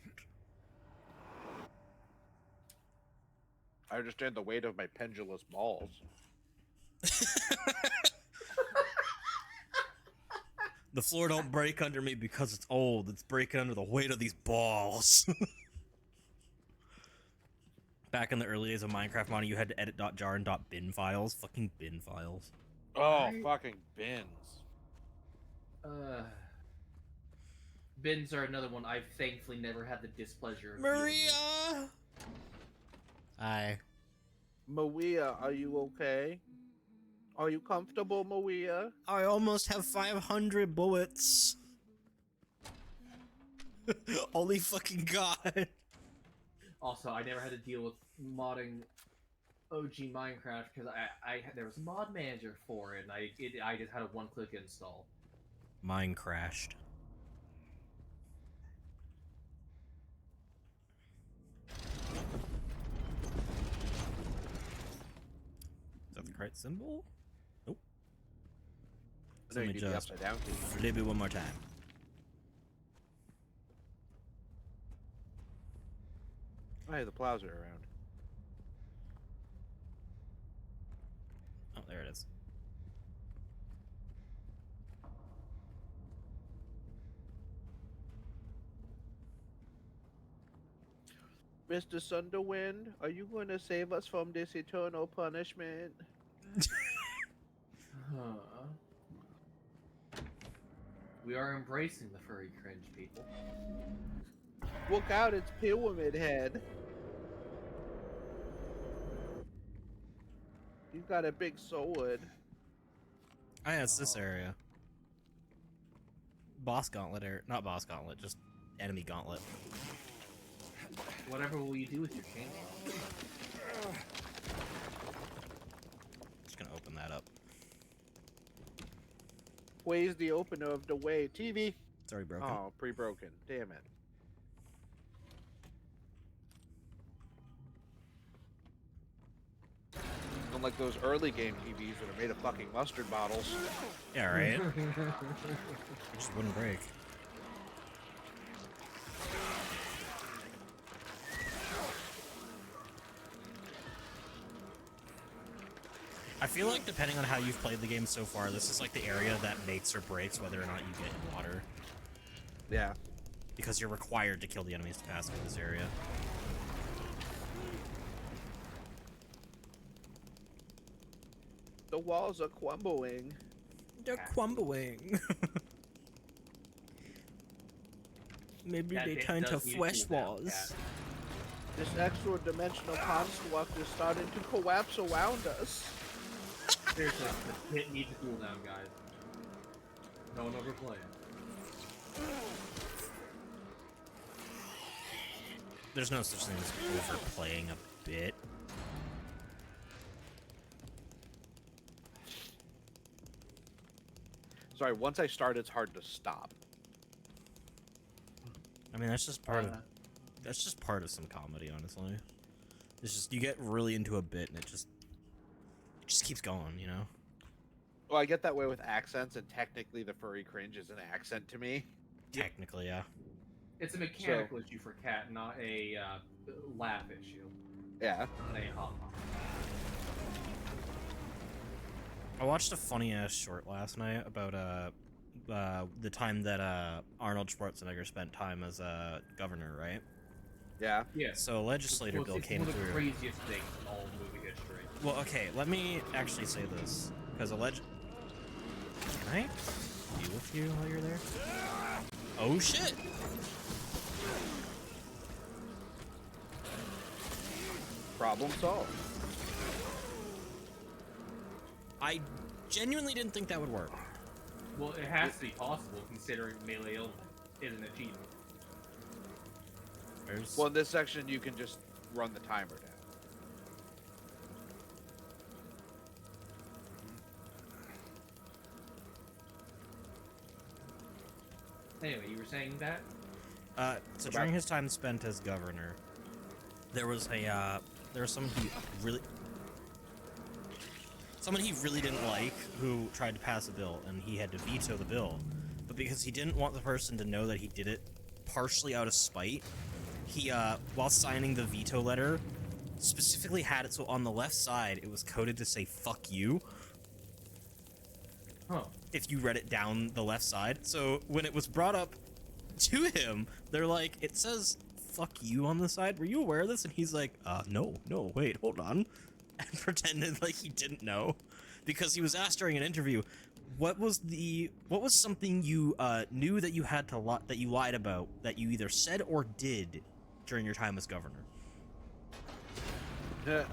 I understand the weight of my pendulous balls. The floor don't break under me because it's old. It's breaking under the weight of these balls. Back in the early days of Minecraft modding, you had to edit .jar and .bin files. Fucking bin files. Oh, fucking bins. Bins are another one I've thankfully never had the displeasure of dealing with. Maria! Hi. Maria, are you okay? Are you comfortable, Maria? I almost have 500 bullets. Holy fucking god. Also, I never had to deal with modding OG Minecraft because there was a mod manager for it, and I just had a one-click install. Mine crashed. Is that the correct symbol? Nope. No, Let you me do the just upside down key. flip it one more time. Hey, the plows are around. Oh, there it is. Mr. Sunderwind, are you going to save us from this eternal punishment? We are embracing the furry cringe, people. Look out, it's Pyramid Head. He's got a big sword. Oh yeah, it's this area. Boss gauntlet area. Not boss gauntlet, just enemy gauntlet. Whatever will you do with your chainsaw? Just gonna open that up. Where's the opener of the way? TV? It's already broken. Oh, pre-broken. Damn it. Unlike those early game TVs that are made of fucking mustard bottles. Yeah, right? It just wouldn't break. I feel like depending on how you've played the game so far, this is like the area that makes or breaks whether or not you get in water. Yeah. Because you're required to kill the enemies to pass through this area. The walls are crumbling. They're crumbling. Maybe That they bit turn to does need to flesh cool down, walls. Cat. This extra dimensional construct is starting to collapse around us. Seriously, the pit needs to cool down, guys. Don't overplay it. there's no such thing as overplaying a bit. Sorry, once I start, it's hard to stop. I mean, that's just part of some comedy, honestly. It's just you get really into a bit and it just keeps going, you know. Well, I get that way with accents, and technically the furry cringe is an accent to me. Technically, yeah. It's a mechanical issue for Cat, not a laugh issue. Yeah. Not a ha. I watched a funny ass short last night about the time that Arnold Schwarzenegger spent time as governor, right? Yeah. Yeah. So a legislator bill came It's one of the through. craziest things in all of movie history. Well, okay, let me actually say this because Can I deal with you while you're there? Oh shit! Problem solved. I genuinely didn't think that would work. Well, it has to be possible considering melee element is an achievement. Well, in this section, you can just run the timer down. Anyway, you were saying that? So during his time spent as governor, there was someone he really didn't like who tried to pass a bill, and he had to veto the bill. But because he didn't want the person to know that he did it partially out of spite, he, while signing the veto letter, specifically had it so on the left side it was coded to say "fuck you." Huh. If you read it down the left side. So when it was brought up to him, they're like, it says "fuck you" on the side. Were you aware of this? And he's like, no, wait, hold on. And pretended like he didn't know. Because he was asked during an interview, what was something you knew that you had to that you lied about, that you either said or did during your time as governor? Yeah.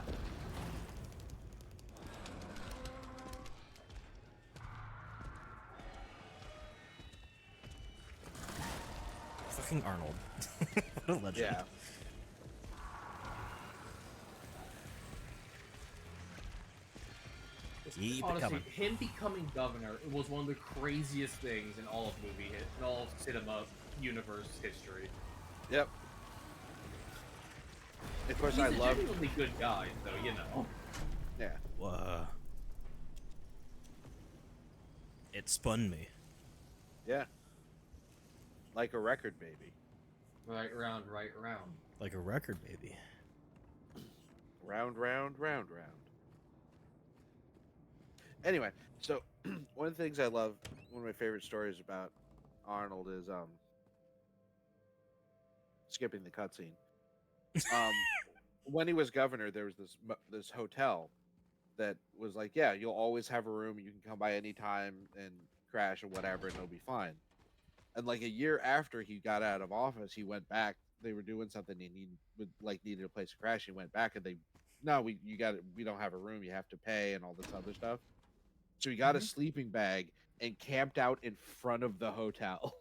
Fucking Arnold. What a legend. Yeah. Keep it Honestly, coming. him becoming governor was one of the craziest things in all of in all of cinema universe history. Yep. Of course, He's I a love. genuinely good guy, though, you know. Yeah. It spun me. Yeah. Like a record, baby. Right around, right around. Like a record, baby. Round, round, round, round. Anyway, so one of the things I love, one of my favorite stories about Arnold is skipping the cutscene. When he was governor, there was this hotel that was like, yeah, you'll always have a room. You can come by anytime and crash or whatever, and it'll be fine. And like a year after he got out of office, he went back. They were doing something. He needed a place to crash. He went back, and we don't have a room. You have to pay and all this other stuff. So he got a sleeping bag and camped out in front of the hotel.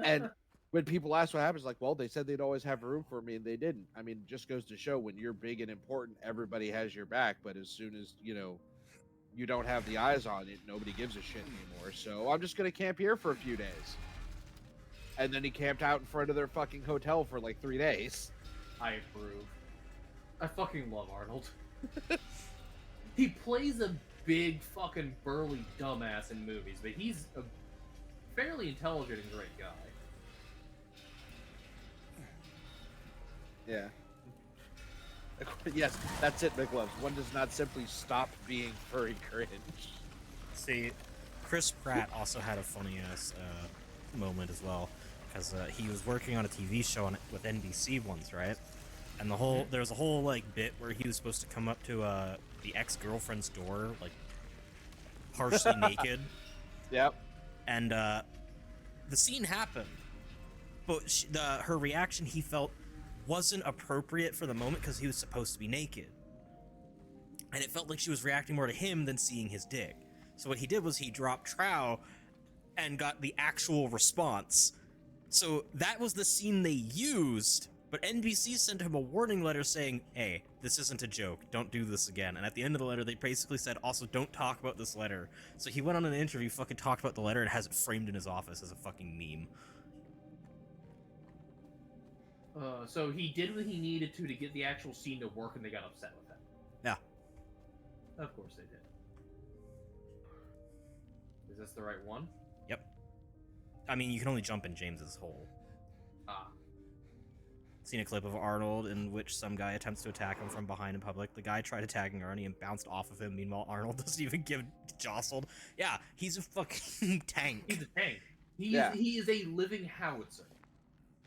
And when people ask what happens, like, well, they said they'd always have room for me, and they didn't. I mean, it just goes to show when you're big and important, everybody has your back. But as soon as, you don't have the eyes on it, nobody gives a shit anymore. So I'm just going to camp here for a few days. And then he camped out in front of their fucking hotel for like 3 days. I approve. I fucking love Arnold. He plays a big fucking burly dumbass in movies, but he's a fairly intelligent and great guy. Yeah. Yes, that's it, McLovs. One does not simply stop being furry cringe. See, Chris Pratt also had a funny ass moment as well, because he was working on a TV show with NBC once, right? And there was a whole like bit where he was supposed to come up to the ex-girlfriend's door, like partially naked. Yep. And the scene happened, but her reaction, he felt, wasn't appropriate for the moment because he was supposed to be naked, and it felt like she was reacting more to him than seeing his dick. So what he did was he dropped trow and got the actual response So that was the scene they used, but NBC sent him a warning letter saying, hey, this isn't a joke, don't do this again. And at the end of the letter, they basically said, also, don't talk about this letter. So he went on an interview, fucking talked about the letter, and has it framed in his office as a fucking meme. So he did what he needed to get the actual scene to work, and they got upset with him. Yeah. Of course they did. Is this the right one? Yep. I mean, you can only jump in James's hole. Ah. Seen a clip of Arnold in which some guy attempts to attack him from behind in public. The guy tried attacking Arnie and bounced off of him. Meanwhile, Arnold doesn't even give jostled. Yeah, he's a fucking tank. He's a tank. Yeah. He is a living howitzer.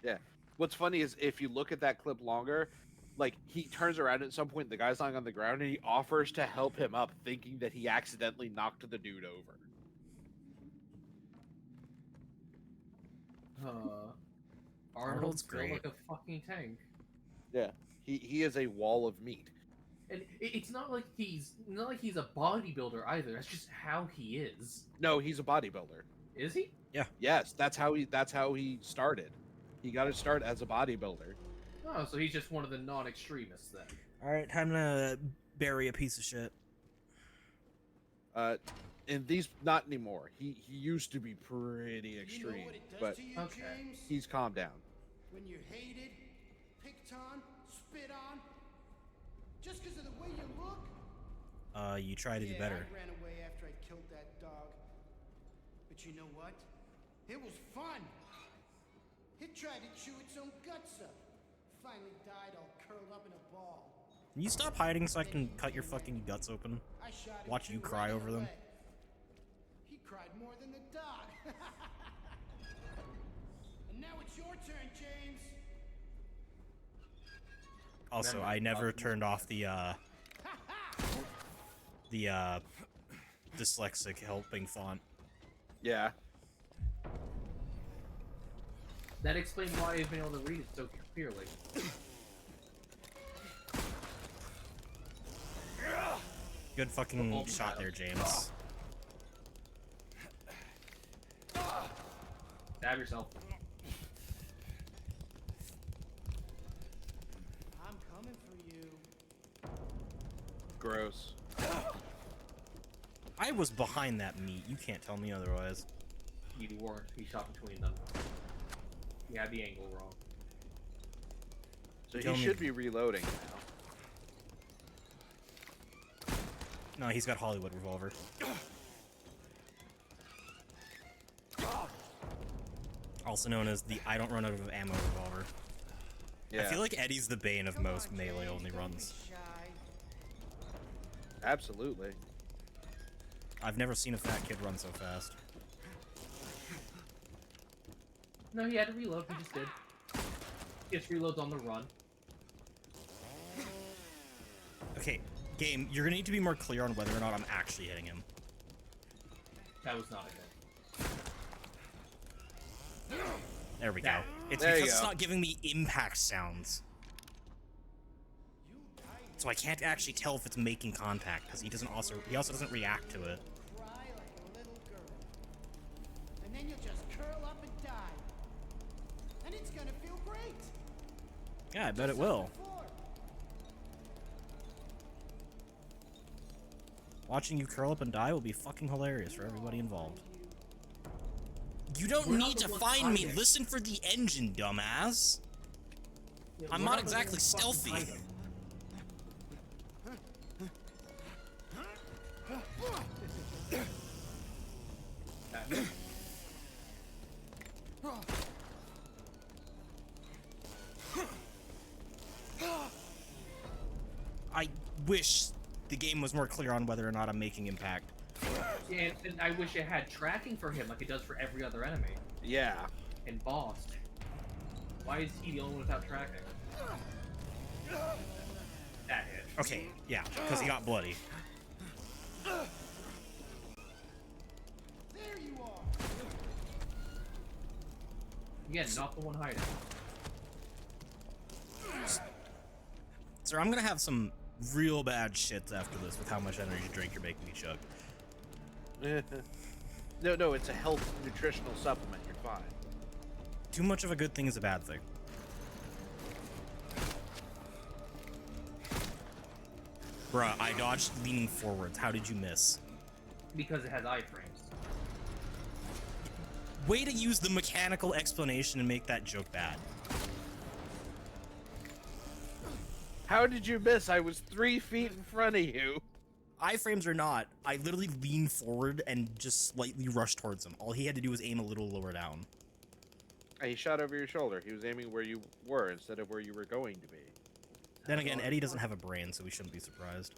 Yeah. What's funny is if you look at that clip longer, like he turns around at some point, the guy's lying on the ground, and he offers to help him up, thinking that he accidentally knocked the dude over. Arnold's built great. like a fucking tank. Yeah. He is a wall of meat. And it's not like he's a bodybuilder either. That's just how he is. No, he's a bodybuilder. Is he? Yes, that's how he started. He got to start as a bodybuilder. Oh, so he's just one of the non-extremists then. Alright, time to bury a piece of shit. And these not anymore. He used to be pretty extreme, You know what it does but to you, okay. James? he's calmed down. When you're hated, picked on, spit on, just because of the way you look. You try to do better. I ran away after I killed that dog. But you know what? It was fun. It tried to chew its own guts up. Finally died all curled up in a ball. Can you stop hiding so I can cut your fucking guts open? I shot him Watch you too, cry right in over the them. leg. Cried more than the dog. And now it's your turn, James. Also, Remember, I never Buttons. turned off the dyslexic helping font. Yeah. That explains why I've been able to read it so clearly. Good fucking Oh, shot there, James. Stab yourself. I'm coming for you. Gross. I was behind that meat. You can't tell me otherwise. You weren't. He shot between them. You had the angle wrong. So Tell he me- should be reloading now. No, he's got Hollywood revolver. Also known as the I don't run out of ammo revolver. Yeah. I feel like Eddie's the bane of Come most on, melee James, only don't runs. be shy. Absolutely. I've never seen a fat kid run so fast. No, he had to reload. He just did. He just reloads on the run. Okay, game, you're gonna need to be more clear on whether or not I'm actually hitting him. That was not a hit. There we go. That- It's There you because it's go. not giving me impact sounds. So I can't actually tell if it's making contact, because he also doesn't react to it. Cry like a little girl. And then you'll just curl up and die. And it's gonna feel great. Yeah, I bet it Just like will. before. Watching you curl up and die will be fucking hilarious for everybody involved. You We're don't not need the to ones find me. hiding. Listen for the engine, dumbass. Yeah, I'm we're not the exactly ones fucking stealthy. hiding. That- I wish the game was more clear on whether or not I'm making impact. and I wish it had tracking for him like it does for every other enemy. Yeah. And boss. Why is he the only one without tracking? That hit. Okay, yeah, because he got bloody. There you are. Again, not the one hiding. Sir, I'm gonna have some real bad shits after this with how much energy drink you're making me chug. No, it's a health nutritional supplement. You're fine. Too much of a good thing is a bad thing. Bruh, I dodged leaning forwards. How did you miss? Because it has iframes. Way to use the mechanical explanation and make that joke bad. How did you miss? I was 3 feet in front of you. Iframes or not, I literally leaned forward and just slightly rushed towards him. All he had to do was aim a little lower down. He shot over your shoulder. He was aiming where you were instead of where you were going to be. Then again, Eddie doesn't have a brain, so we shouldn't be surprised.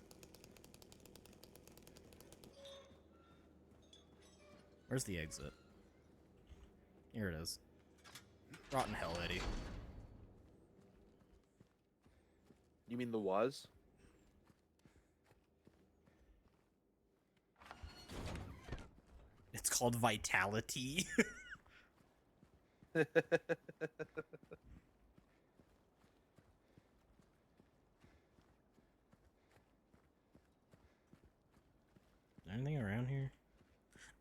Where's the exit? Here it is. Rotten hell, Eddie. You mean the was? It's called Vitality. Anything around here?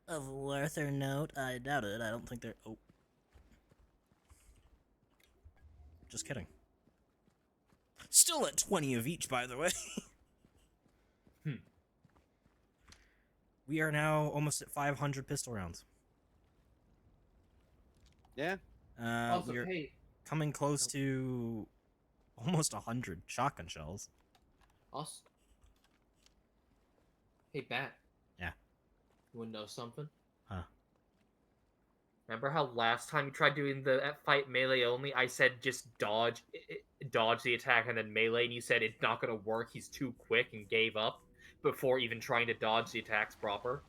Of worth or note? I doubt it. I don't think they're... Oh. Just kidding. Still at 20 of each, by the way. We are now almost at 500 pistol rounds. Yeah. Also, We're hey, coming close to almost 100 shotgun shells. us. Hey, Bat. Yeah. You wanna know something? Huh. Remember how last time you tried doing the fight melee only, I said just dodge the attack and then melee, and you said it's not gonna work, he's too quick, and gave up before even trying to dodge the attacks proper?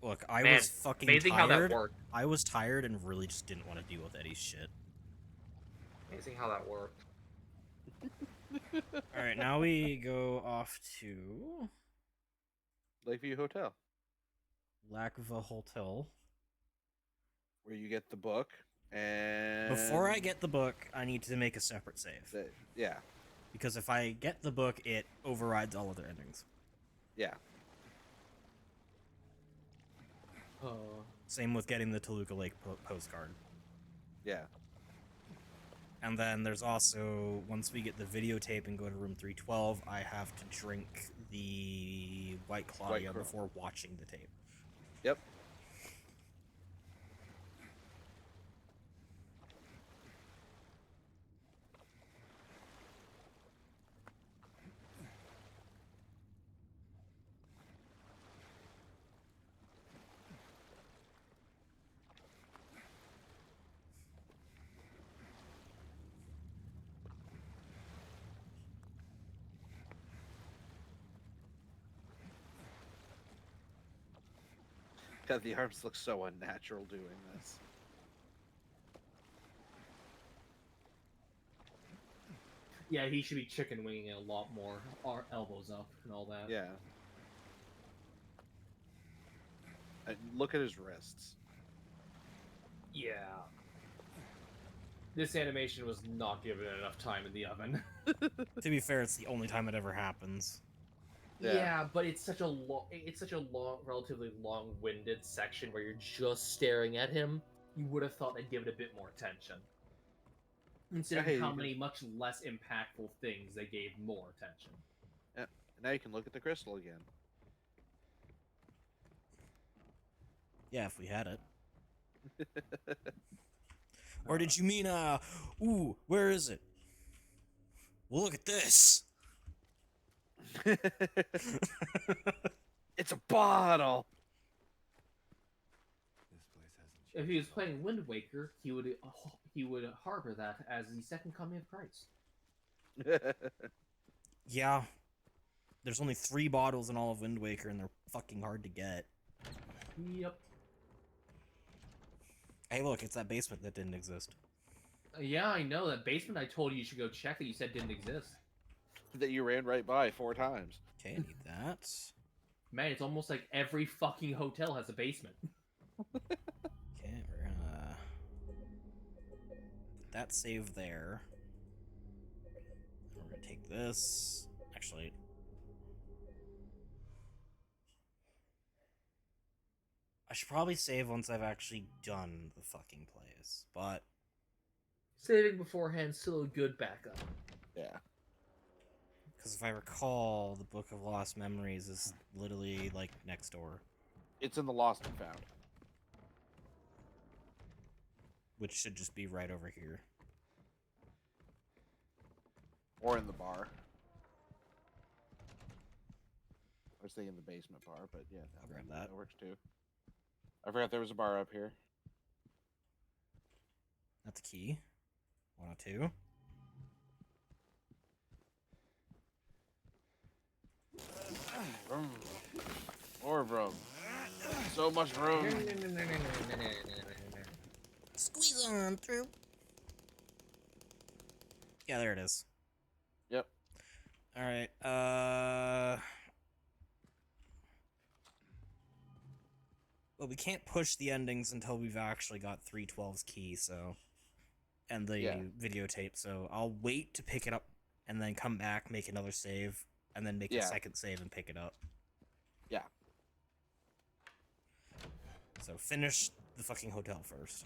Look, I Man, was fucking amazing how that tired. worked. I was tired and really just didn't want to deal with Eddie's shit. Amazing how that worked. Alright, now we go off to Lakeview Hotel, Lakva Hotel. where you get the book, and Before I get the book, I need to make a separate save. yeah, Because if I get the book, it overrides all other endings. yeah. Same with getting the Toluca Lake postcard. Yeah. And then there's also, once we get the videotape and go to room 312, I have to drink the White Claudia Claw. before watching the tape. Yep. God, the arms look so unnatural doing this. Yeah, he should be chicken winging it a lot more. Our elbows up and all that. Yeah. And look at his wrists. Yeah. This animation was not given enough time in the oven. To be fair, it's the only time it ever happens. Yeah. But it's such a relatively long-winded section where you're just staring at him. You would have thought they'd give it a bit more attention. Considering Hey, how many much less impactful things they gave more attention. Yeah. Now you can look at the crystal again. Yeah, if we had it. Or did you mean, ooh, where is it? Well, look at this. It's a bottle. This place hasn't If he was playing Wind Waker, he would harbor that as the second coming of Christ. Yeah. There's only 3 bottles in all of Wind Waker, and they're fucking hard to get. Yep. Hey, look, it's that basement that didn't exist. Yeah, I know. That basement I told you should go check that you said didn't exist. That you ran right by 4 times. Okay, I need that. Man, it's almost like every fucking hotel has a basement. Okay, we're gonna... put that save there. We're gonna take this. Actually... I should probably save once I've actually done the fucking place, but Saving beforehand still a good backup. Yeah. Because if I recall, the Book of Lost Memories is literally like next door, It's in the Lost and Found. which should just be right over here. Or in the bar. I was thinking the basement bar, but yeah. I'll grab that. That works too. I forgot there was a bar up here. That's a key. 102. More room. So much room. Squeeze on through. Yeah, there it is. Yep. All right. Well, we can't push the endings until we've actually got 312's key, so, and the Yeah. videotape. So I'll wait to pick it up, and then come back, make another save, and then make a Yeah. second save and pick it up. Yeah. So finish the fucking hotel first.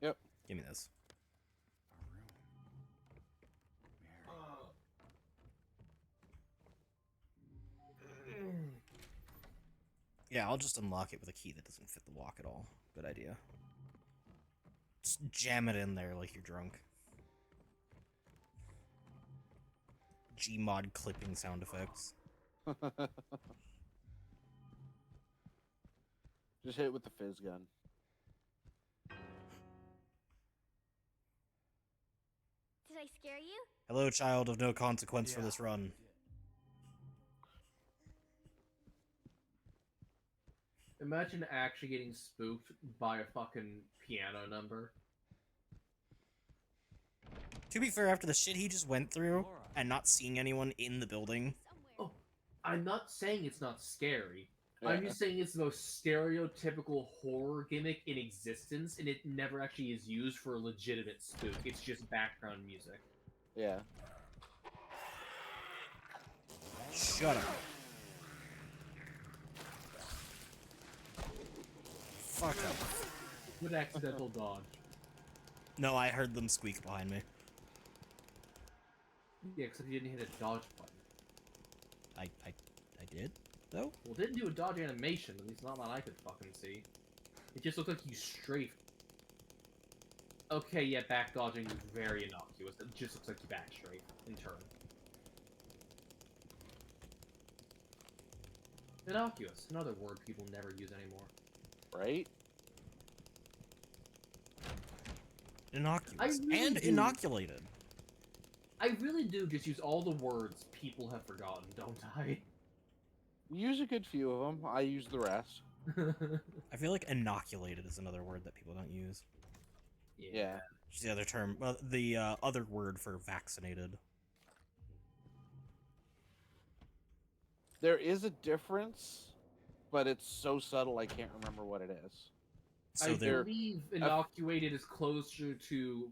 Yep. Give me this. Yeah, I'll just unlock it with a key that doesn't fit the lock at all. Good idea. Just jam it in there like you're drunk. Gmod clipping sound effects. Just hit it with the fizz gun. Did I scare you? Hello, child of no consequence for this run. Imagine actually getting spooked by a fucking piano number. To be fair, after the shit he just went through, and not seeing anyone in the building, Oh, I'm not saying it's not scary. I'm just saying it's the most stereotypical horror gimmick in existence, and it never actually is used for a legitimate spook. It's just background music. Yeah. shut up. Fuck up. Good accidental dodge. No, I heard them squeak behind me. Yeah, except you didn't hit a dodge button. I did, though? Well, it didn't do a dodge animation, at least not that I could fucking see. It just looked like you strafed. Okay, yeah, back dodging is very innocuous. It just looks like you back strafe in turn. Innocuous, another word people never use anymore. Right? Innocuous. really And do. inoculated. I really do just use all the words people have forgotten, don't I? Use a good few of them. I use the rest. I feel like inoculated is another word that people don't use. Yeah. It's the other term, well, the other word for vaccinated. There is a difference, but it's so subtle I can't remember what it is. So I they're believe inoculated is closer to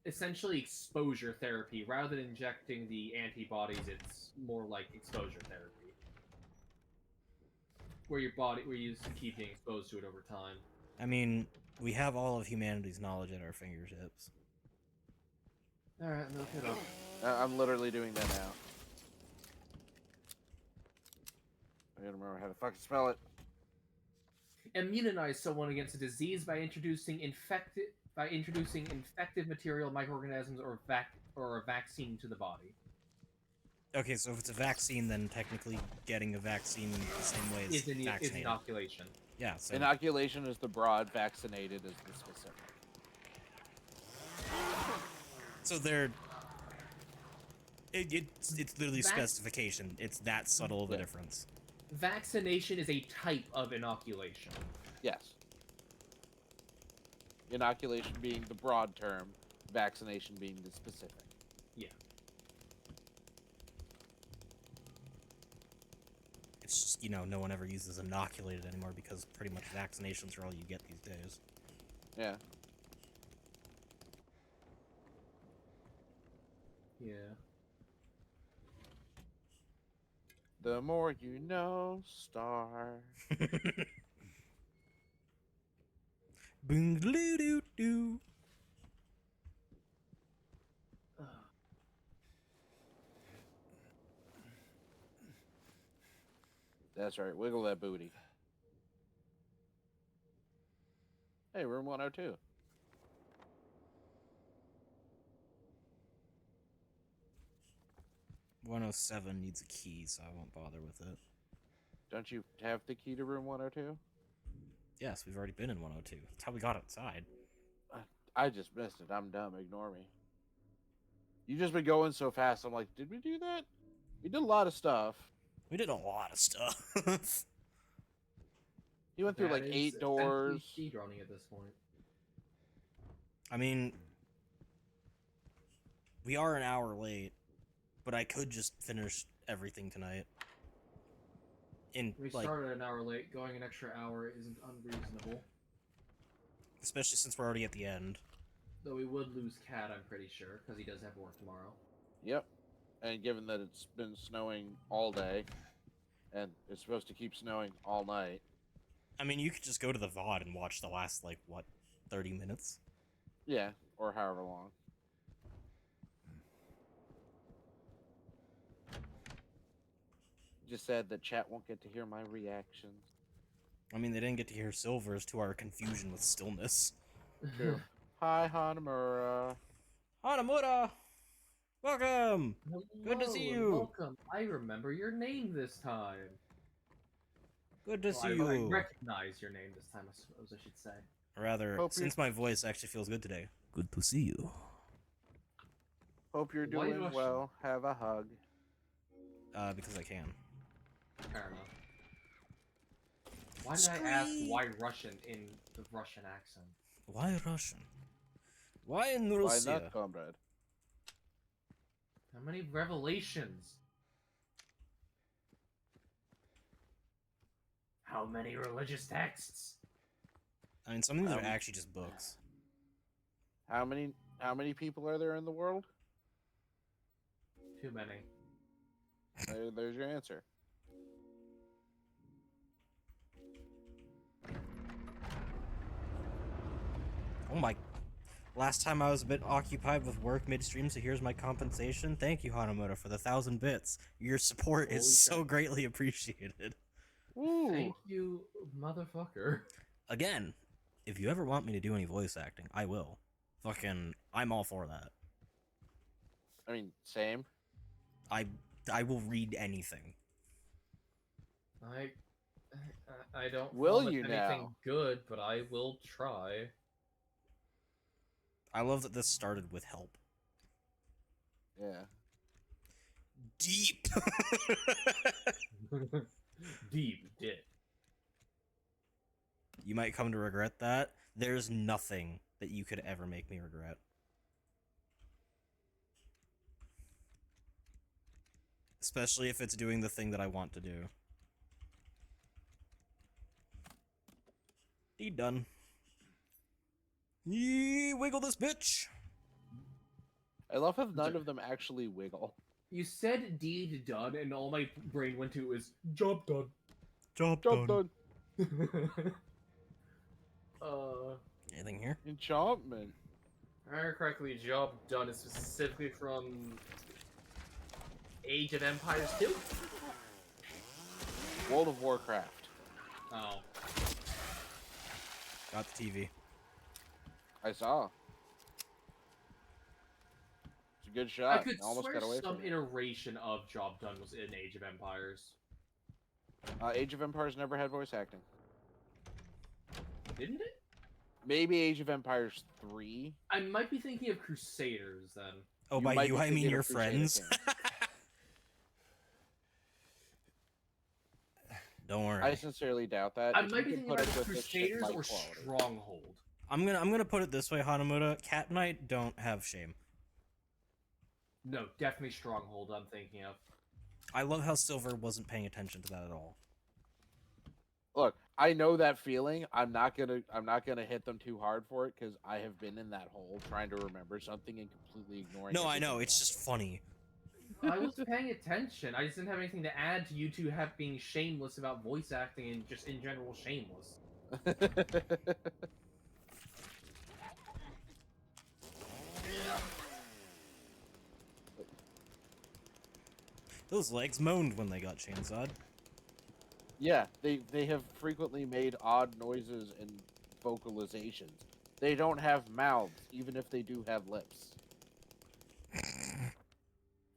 essentially exposure therapy. Rather than injecting the antibodies, it's more like exposure therapy. Where your body, where you keep being exposed to it over time. I mean, we have all of humanity's knowledge at our fingertips. Alright, look it up. I'm literally doing that now. I gotta remember how to fucking spell it. Immunize someone against a disease by introducing infective material, microorganisms, or a vaccine to the body. Okay, so if it's a vaccine, then technically getting a vaccine the same way as Is vaccinated. inoculation. Yeah, so Inoculation is the broad, vaccinated is the specific. they're it's literally Vac- specification. It's that subtle of a Yeah. difference. Vaccination is a type of inoculation. Yes. Inoculation being the broad term, vaccination being the specific. Yeah. It's just, you know, no one ever uses inoculated anymore because pretty much vaccinations are all you get these days. Yeah. Yeah. The more you know, star. Boom doo doo doo. That's right. Wiggle that booty. Hey, room 102. "107 needs a key, so I won't bother with it." Don't you have the key to room 102? Yes, we've already been in 102. That's how we got outside. I just missed it. I'm dumb. Ignore me. You just been going so fast. I'm like, did we do that? We did a lot of stuff. We did a lot of stuff. He went through That like is 8 essentially doors. speedrunning at this point. I mean, we are an hour late, but I could just finish everything tonight. In We like, started an hour late. Going an extra hour isn't unreasonable. especially since we're already at the end. Though we would lose Cat, I'm pretty sure, because he does have work tomorrow. Yep. And given that it's been snowing all day, and it's supposed to keep snowing all night. I mean, you could just go to the VOD and watch the last, like, what, 30 minutes? Yeah, or however long. Just said that chat won't get to hear my reactions. I mean, they didn't get to hear Silver's to our confusion with stillness. True. Hi, Hanamura. Hanamura! Welcome! Good to see Hello, and you. Welcome. I remember your name this time. Good to Well, see I you. recognize your name this time, I suppose I should say. Rather, Hope since my voice actually feels good today. Good to see you. Hope you're Why doing Russian? well. Have a hug. Because I can. Fair enough. Why did I ask Scream. why Russian in the Russian accent? Why Russian? Why in Why Russia? not, comrade? How many revelations? How many religious texts? I mean, some of these are actually just books. How many people are there in the world? Too many. There's your answer. Oh my. Last time I was a bit occupied with work midstream, so here's my compensation. Thank you, Hanamoto, for the 1,000 bits. Your support Holy is so crap. greatly appreciated. Woo! Thank you, motherfucker. Again, if you ever want me to do any voice acting, I will. Fucking, I'm all for that. I mean, same. I will read anything. I don't Will promise you anything now? good, but I will try. I love that this started with help. Yeah. Deep. Deep dip. You might come to regret that. There's nothing that you could ever make me regret. Especially if it's doing the thing that I want to do. Deed done. Yee, wiggle this bitch. I love how none of them actually wiggle. You said deed done, and all my brain went to was job done. Job Job done. Anything here? Enchantment. If I remember correctly, job done is specifically from Age of Empires 2? World of Warcraft. Oh. Got the TV. I saw. It's a good I shot. could Almost swear got away some from it. iteration of job done was in Age of Empires. Age of Empires never had voice acting. Didn't it? Maybe Age of Empires 3. I might be thinking of Crusaders then. Oh, You by might you, be I mean thinking your of Crusader friends. Kings. Don't worry. I sincerely doubt that. I If might you be can thinking put of it with this shit Crusaders light or quality. Stronghold. I'm gonna put it this way, Hanamura. Cat and I don't have shame. No, definitely Stronghold I'm thinking of. I love how Silver wasn't paying attention to that at all. Look, I know that feeling. I'm not gonna hit them too hard for it because I have been in that hole trying to remember something and completely ignoring. No, I everything know. It's else. just funny. I was paying attention. I just didn't have anything to add to you two being shameless about voice acting and just in general shameless. Those legs moaned when they got chainsawed. Yeah, they have frequently made odd noises and vocalizations. They don't have mouths, even if they do have lips.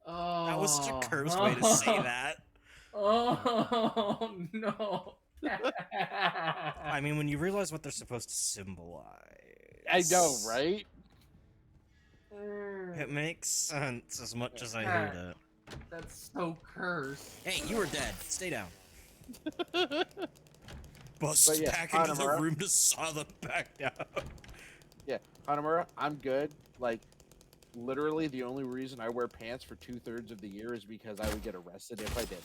Oh, That was such a cursed way to say that. Oh no! I mean, when you realize what they're supposed to symbolize. I know, right? It makes sense as much as I hate it. That's so cursed. Hey, you were dead. Stay down. Bust But yeah, back into the Hanamura. room to saw them back down. Yeah, Hanamura, I'm good. Like, literally, the only reason I wear pants for 2/3 of the year is because I would get arrested if I didn't.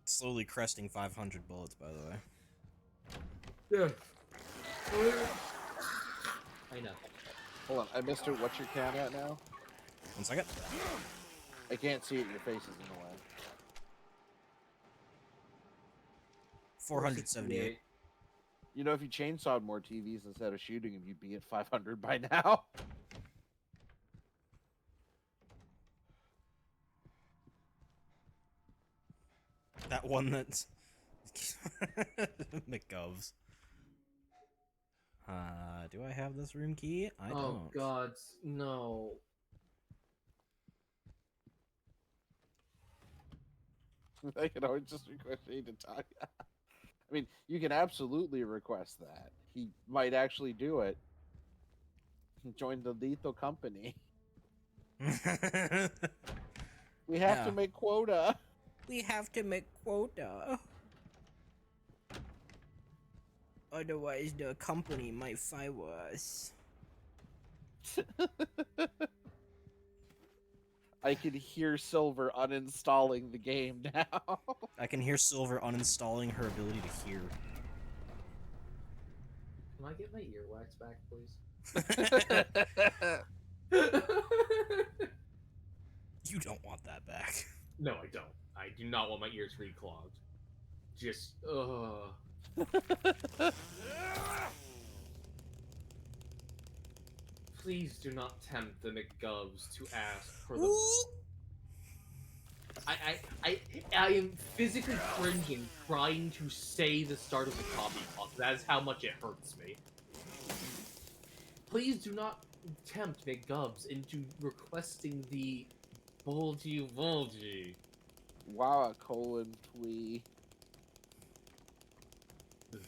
Slowly cresting 500 bullets, by the way. Yeah. I know. Hold on, I missed it. What's your count at now? 1 second. I can't see it. Your face is in the way. 478. You know, if you chainsawed more TVs instead of shooting them, you'd be at 500 by now. That one that's McGovs. Do I have this room key? I don't. Oh God, no. I can always just request Shane to talk. I mean, you can absolutely request that. He might actually do it. Join the lethal company. We have Yeah. to make quota. We have to make quota. Otherwise, the company might fire us. I can hear Silver uninstalling the game now. I can hear Silver uninstalling her ability to hear. Can I get my earwax back, please? You don't want that back. No, I don't. I do not want my ears reclogged. Just, Please do not tempt the McGovs to ask for the. I am physically cringing trying to say the start of the copy talk. That is how much it hurts me. Please do not tempt McGovs into requesting the Bulgy Bulgy. Wow, colon twee.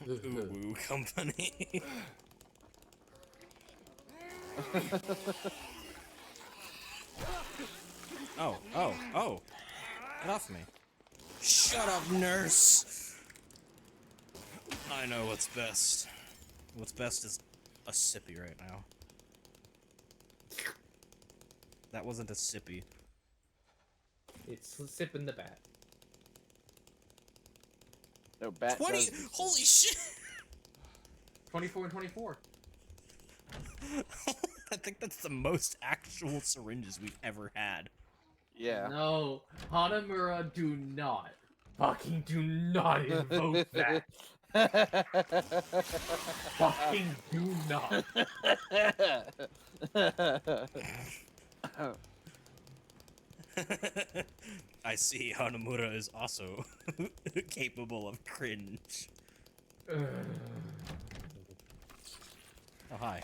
Ooh, company. Oh. Get off me. Shut up, nurse. I know what's best. What's best is a sippy right now. That wasn't a sippy. It's sipping the bat. No, bat 20! does- Holy shit! 24 and 24. I think that's the most actual syringes we've ever had. Yeah. No, Hanamura, do not. Fucking do not invoke that. Fucking do not. I see Hanamura is also capable of cringe. Oh, hi.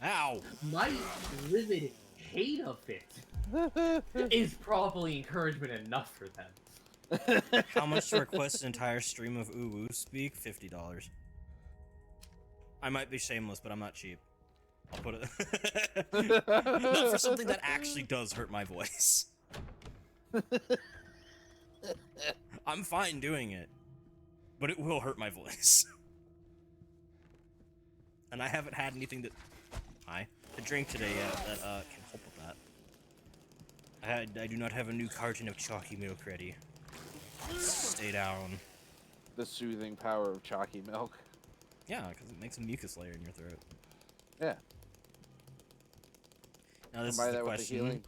Ow! My livid hate of it is probably encouragement enough for them. How much to request an entire stream of Uwu speak? $50. I might be shameless, but I'm not cheap. I'll put it. Not for something that actually does hurt my voice. I'm fine doing it, but it will hurt my voice. And I haven't had anything to drink today yet that can help with that. I do not have a new carton of chalky milk ready. Stay down. The soothing power of chalky milk. Yeah, because it makes a mucus layer in your throat. Yeah. Now this is Combine the that with the question: healing.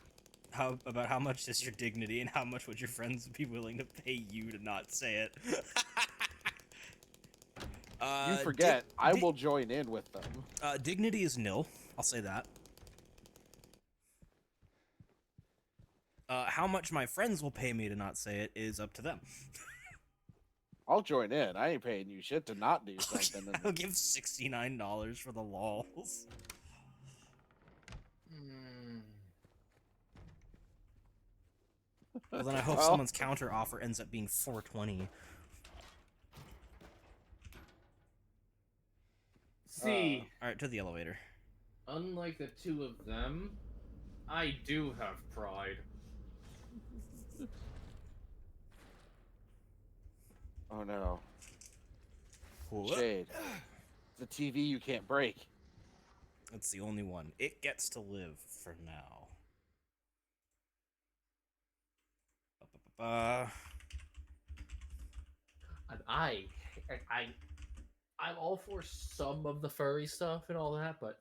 how much is your dignity, and how much would your friends be willing to pay you to not say it? You forget, I will join in with them. Dignity is nil. I'll say that. How much my friends will pay me to not say it is up to them. I'll join in. I ain't paying you shit to not do something. I'll give $69 for the lols. Well, then I hope Well- someone's counter offer ends up being $420. See, All right, to the elevator. unlike the two of them, I do have pride. Oh no. Whoop. Shade. The TV you can't break. That's the only one. It gets to live for now. And I'm all for some of the furry stuff and all that, but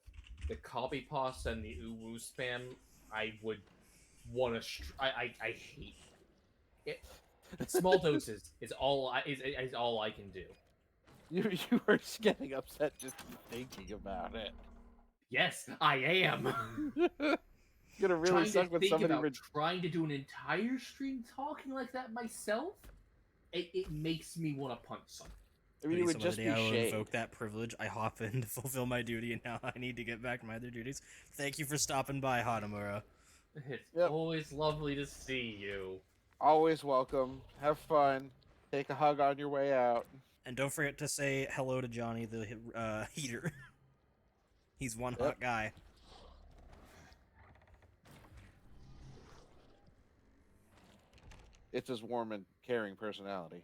the copy pasta and the uwu spam, I would want to. I hate it. Small doses is all I can do. You are just getting upset just thinking about it. Yes, I am. It's gonna really Trying suck to when think somebody. about trying to do an entire stream talking like that myself. It makes me want to punch something. I mean, it Maybe would some other just be day I will shade. invoke that privilege. I hop in to fulfill my duty, and now I need to get back to my other duties. Thank you for stopping by, Hanamura. It's Yep. always lovely to see you. Always welcome. Have fun. Take a hug on your way out. And don't forget to say hello to Johnny, the heater. He's one Yep. hot guy. It's his warm and caring personality.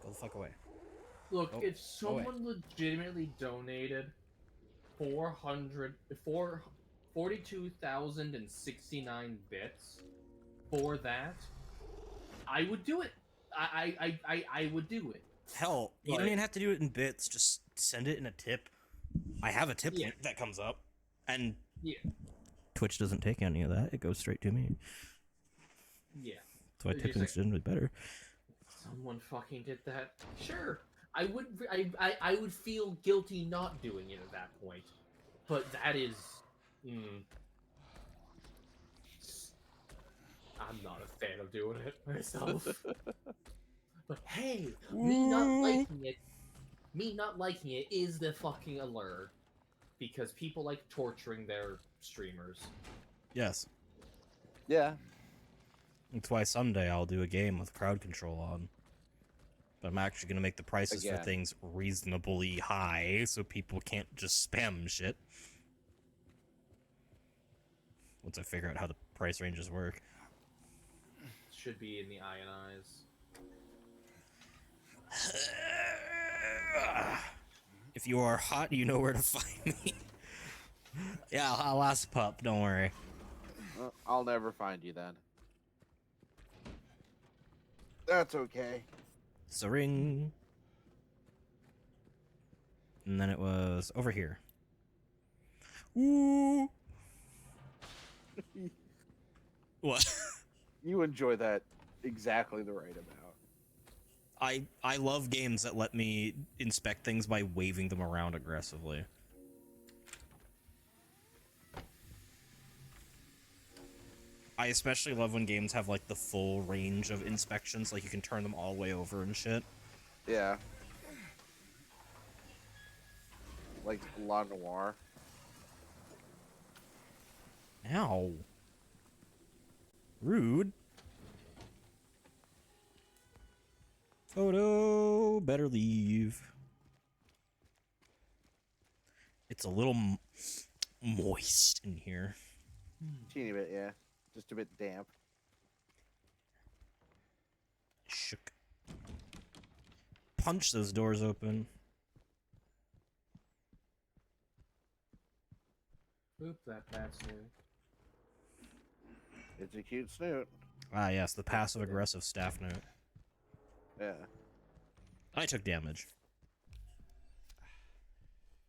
Go the fuck away. Look, Oh, if go away. someone legitimately donated 42,069 bits for that, I would do it. I would do it. Hell, you don't Like- even have to do it in bits. Just send it in a tip. I have a tip Yeah. link that comes up, and Yeah. Twitch doesn't take any of that. It goes straight to me. Yeah. So I It's tipping's just generally better. Someone fucking did that. Sure. I would feel guilty not doing it at that point. But that is I'm not a fan of doing it myself. But hey, me not liking it is the fucking alert. Because people like torturing their streamers. Yes. Yeah. That's why someday I'll do a game with crowd control on. But I'm actually going to make the prices for Again. things reasonably high so people can't just spam shit. Once I figure out how the price ranges work. Should be in the ionize. If you are hot, you know where to find me. Yeah, I'll ask Pup, don't worry. Well, I'll never find you then. That's okay. Ring. And then it was over here. Ooh. What? You enjoy that exactly the right amount. I love games that let me inspect things by waving them around aggressively. I especially love when games have like the full range of inspections, like you can turn them all the way over and shit. Yeah. Like La Noire. Ow. Rude. Photo, better leave. It's a little moist in here. Teeny bit, yeah. Just a bit damp. Shook. Punch those doors open. Oop, that bat's new. It's a cute snoot. Ah, yes, the passive aggressive staff note. Yeah. I took damage.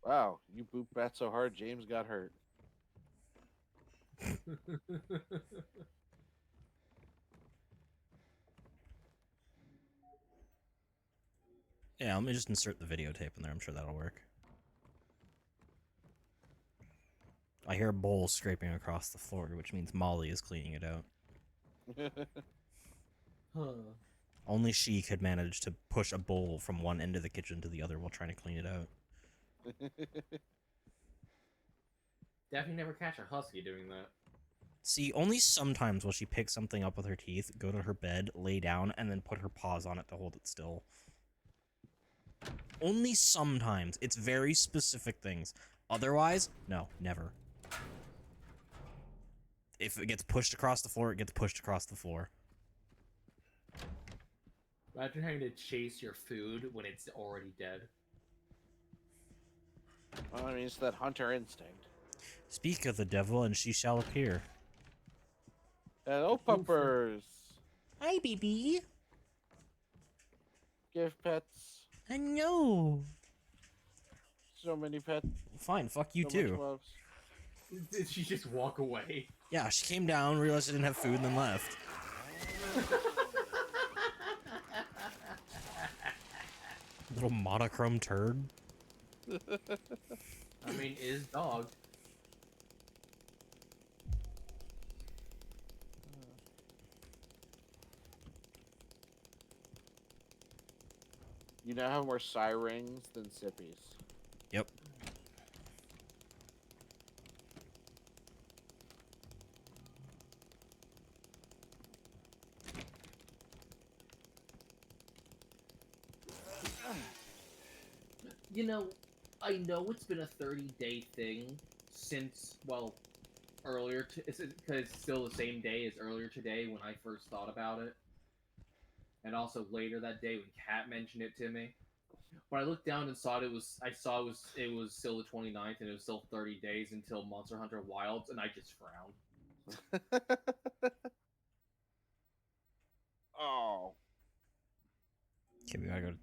Wow, you boop bat so hard, James got hurt. Yeah, let me just insert the videotape in there. I'm sure that'll work. I hear a bowl scraping across the floor, which means Molly is cleaning it out. Huh. Only she could manage to push a bowl from one end of the kitchen to the other while trying to clean it out. Definitely never catch a husky doing that. See, only sometimes will she pick something up with her teeth, go to her bed, lay down, and then put her paws on it to hold it still. Only sometimes. It's very specific things. Otherwise, no, never. If it gets pushed across the floor, it gets pushed across the floor. Imagine having to chase your food when it's already dead. Well, I mean, it's that hunter instinct. Speak of the devil, and she shall appear. Hello, puppers. Hi, baby. Give pets. I know. So many pets. Fine, fuck you so too. much loves. Did she just walk away? Yeah, she came down, realized she didn't have food, and then left. Little monochrome turd. I mean, is dog. You now have more sirens than sippies. Yep. You know, I know it's been a 30-day thing since, well, earlier, because it's still the same day as earlier today when I first thought about it. And also later that day when Kat mentioned it to me. When I looked down and saw it, I saw it was still the 29th and it was still 30 days until Monster Hunter Wilds, and I just frowned. Oh. Okay, we gotta go to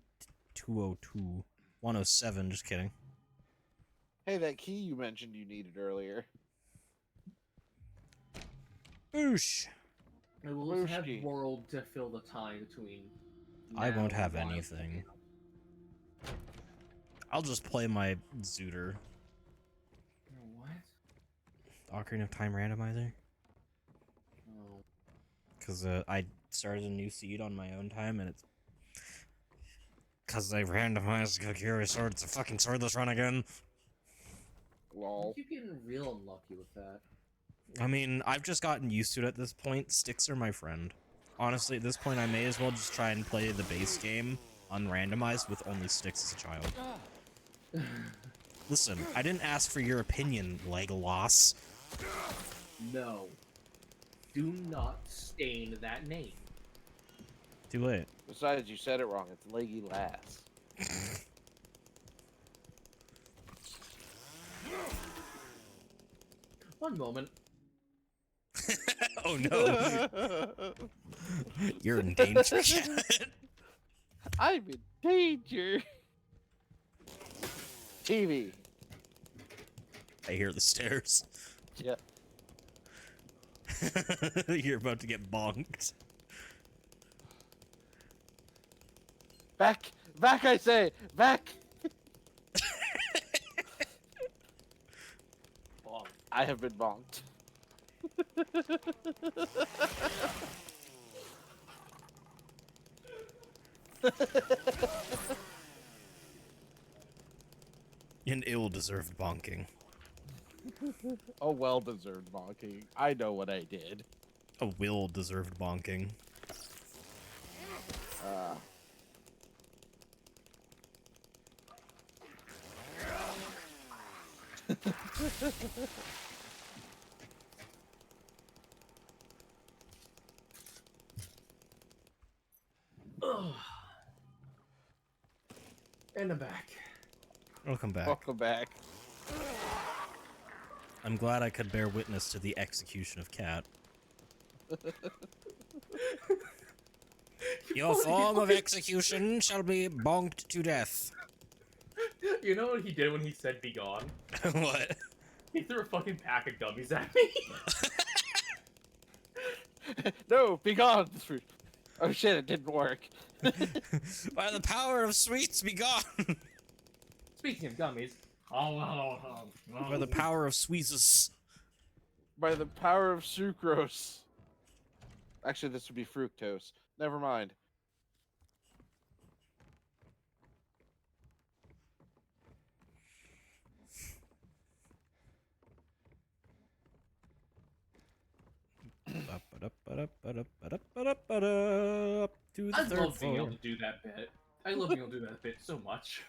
202. 107, just kidding. Hey, that key you mentioned you needed earlier. Oosh. I will also have Wooshki. World to fill the time between. I now won't and have Wilds. anything. I'll just play my Zooter. What? Ocarina of Time randomizer. Oh. Because I started a new seed on my own time, and it's... Because they randomized Kakiri sword. It's a fucking swordless run again. Lol. You're getting real unlucky with that. I mean, I've just gotten used to it at this point. Sticks are my friend. Honestly, at this point, I may as well just try and play the base game unrandomized with only sticks as a child. Listen, I didn't ask for your opinion, Legolas. No. Do not stain that name. Too late. Besides, you said it wrong. It's Leggy Lass. One moment. Oh no. You're in danger, Cat. I'm in danger. TV. I hear the stairs. Yep. You're about to get bonked. Back! Back, I say! Back! Bonk. I have been bonked. An ill-deserved bonking. A well-deserved bonking. I know what I did. A will-deserved bonking. And I'm back. Welcome back. Welcome back. I'm glad I could bear witness to the execution of Cat. Your form of execution shall be bonked to death. You know what he did when he said "be gone"? What? He threw a fucking pack of gummies at me. No, be gone! Oh shit! It didn't work. By the power of sweets, be gone. Speaking of gummies, By the power of sweezes. By the power of sucrose. Actually, this would be fructose. Never mind. To the I third love being able floor. to do that bit. I love being able to do that bit so much.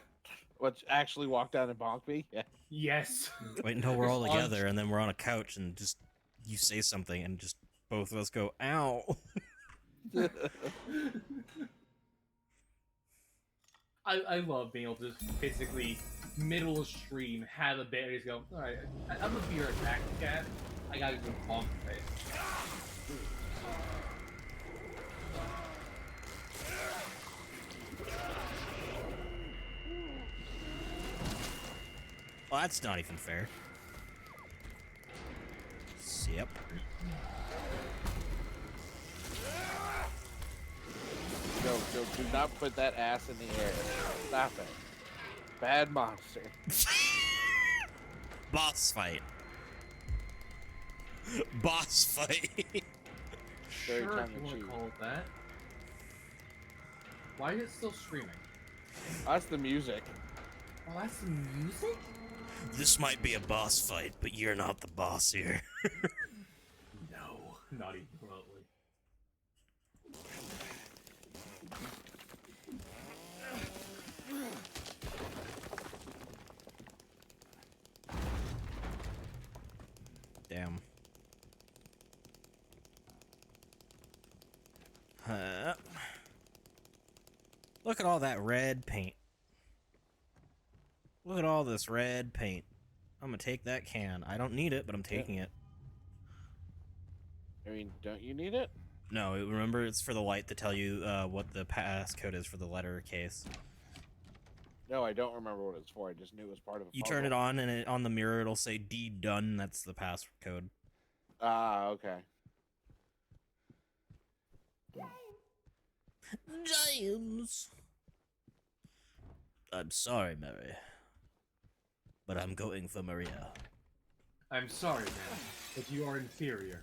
What? Actually, walk down and bonk me? Yeah. Yes. Wait until we're all Just on- together, and then we're on a couch, and just you say something, and just both of us go, "Ow!" I love being able to just basically middle of stream have a bit and just go, alright, I'm a beer attack cat. I gotta go bonk the face. Well, that's not even fair. Yep. Joe, do not put that ass in the air. Stop it. Bad monster. Boss fight. Boss fight. Very Sure, if tongue you in want to cheek. call it that. Why is it still streaming? That's the music. Oh, that's the music? This might be a boss fight, but you're not the boss here. No, not even remotely. Damn. Look at all that red paint. Look at all this red paint. I'm gonna take that can. I don't need it, but I'm taking it. I mean, don't you need it? No, remember it's for the light to tell you what the passcode is for the letter case. No, I don't remember what it's for. I just knew it was part of a You turn it on, and on the mirror it'll say D done. That's the passcode. Ah, okay. James! I'm sorry, Mary. But I'm going for Maria. I'm sorry, man, but you are inferior.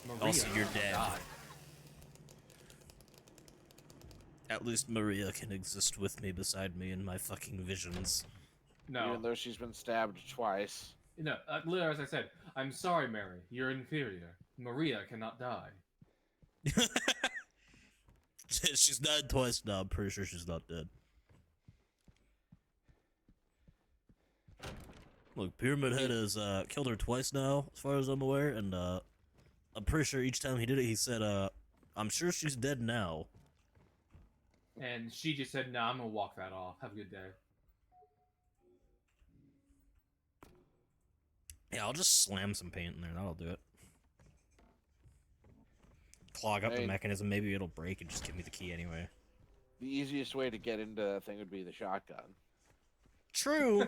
Maria Also, you're will dead. die. At least Maria can exist with me beside me in my fucking visions. No, Even though she's been stabbed twice. no. Literally, as I said, I'm sorry, Mary. You're inferior. Maria cannot die. She's died twice now. I'm pretty sure she's not dead. Look, Pyramid Head has killed her twice now, as far as I'm aware, and I'm pretty sure each time he did it, he said, I'm sure she's dead now. And she just said, "Nah, I'm gonna walk that off. Have a good day." Yeah, I'll just slam some paint in there. That'll do it. Clog up the Hey. mechanism. Maybe it'll break and just give me the key anyway. The easiest way to get into that thing would be the shotgun. True.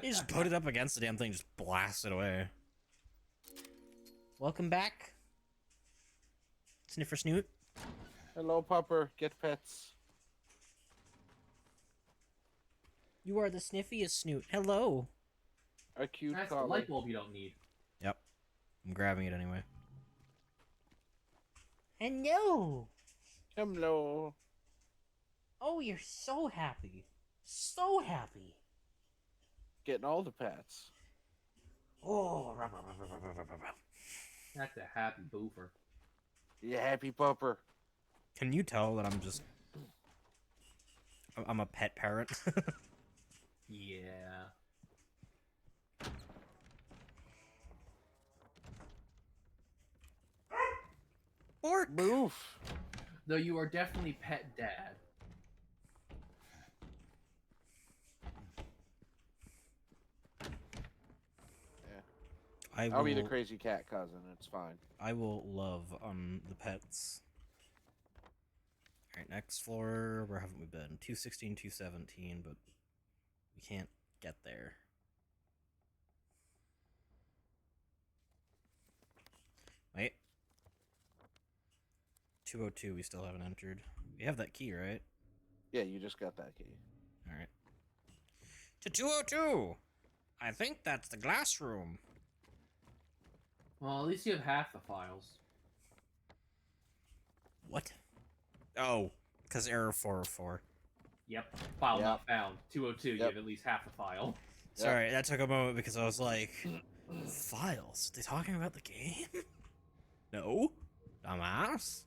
You just put it up against the damn thing, just blast it away. Welcome back, Sniffer Snoot. Hello, pupper. Get pets. You are the sniffiest Snoot. Hello. A cute That's the collar. light bulb you don't need. Yep. I'm grabbing it anyway. Hello. Hello. Oh, you're so happy. So happy. Getting all the pets. Oh. That's a happy boofer. You happy pupper? Can you tell that I'm a pet parent? Yeah. Bork. Move. Though you are definitely pet dad. I'll be the crazy cat cousin. It's fine. I will love the pets. Alright, next floor. Where haven't we been? 216, 217, but we can't get there. Wait. 202 we still haven't entered. We have that key, right? Yeah, you just got that key. Alright. To 202! I think that's the glass room. Well, at least you have half the files. What? Oh, because error 404. Yep. File Yep. not found. 202, you Yep. have at least half the file. Sorry, that took a moment because I was like, files? They talking about the game? No? Dumbass?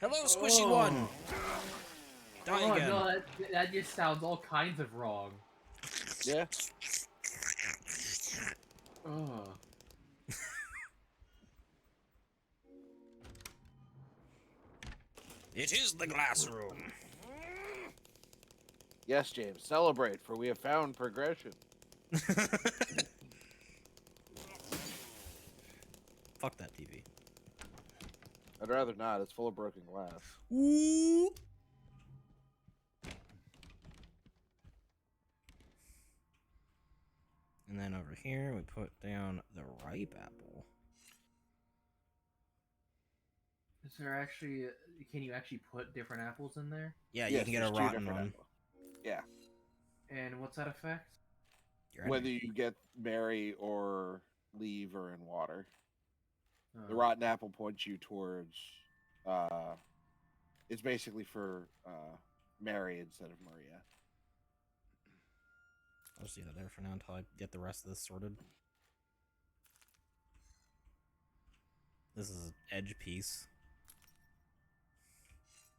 Hello, squishy Oh. one! Die Oh again. no, that just sounds all kinds of wrong. Yeah. Oh. It is the glass room. Yes, James. Celebrate, for we have found progression. Fuck that TV. I'd rather not. It's full of broken glass. Ooh. And then over here, we put down the ripe apple. Is there actually? Can you actually put different apples in there? Yeah, you Yes, can get a there's two rotten different one. apples. Yeah. And what's that effect? Your Whether enemy. you get Mary or leave or in water. The Oh. rotten apple points you towards. It's basically for Mary instead of Maria. I'll just leave that there for now until I get the rest of this sorted. This is an edge piece.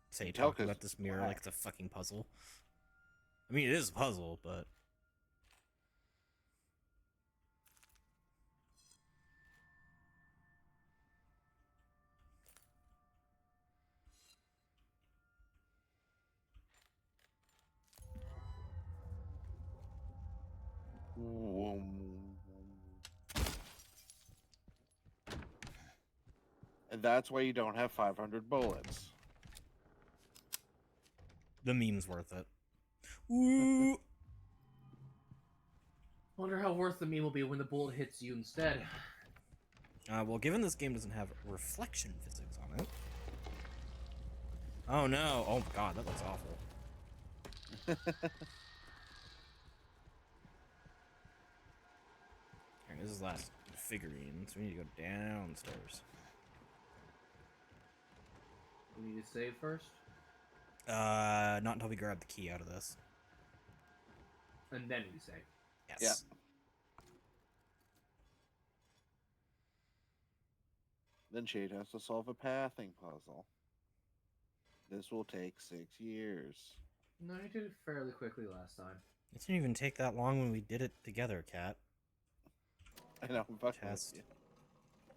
Say Tell talking 'cause about this mirror black. like it's a fucking puzzle. I mean, it is a puzzle, but And that's why you don't have 500 bullets. the meme's worth it. Woo! Wonder how worth the meme will be when the bullet hits you instead. Well, given this game doesn't have reflection physics on it. Oh no! Oh god, that looks awful. Alright, this is the last figurine, so we need to go downstairs. We need to save first, Not until we grab the key out of this. and then we save. Yes. Yeah. Then Shade has to solve a pathing puzzle. This will take 6 years. No, you did it fairly quickly last time. It didn't even take that long when we did it together, Kat. I know, I'm fucking with Test. you.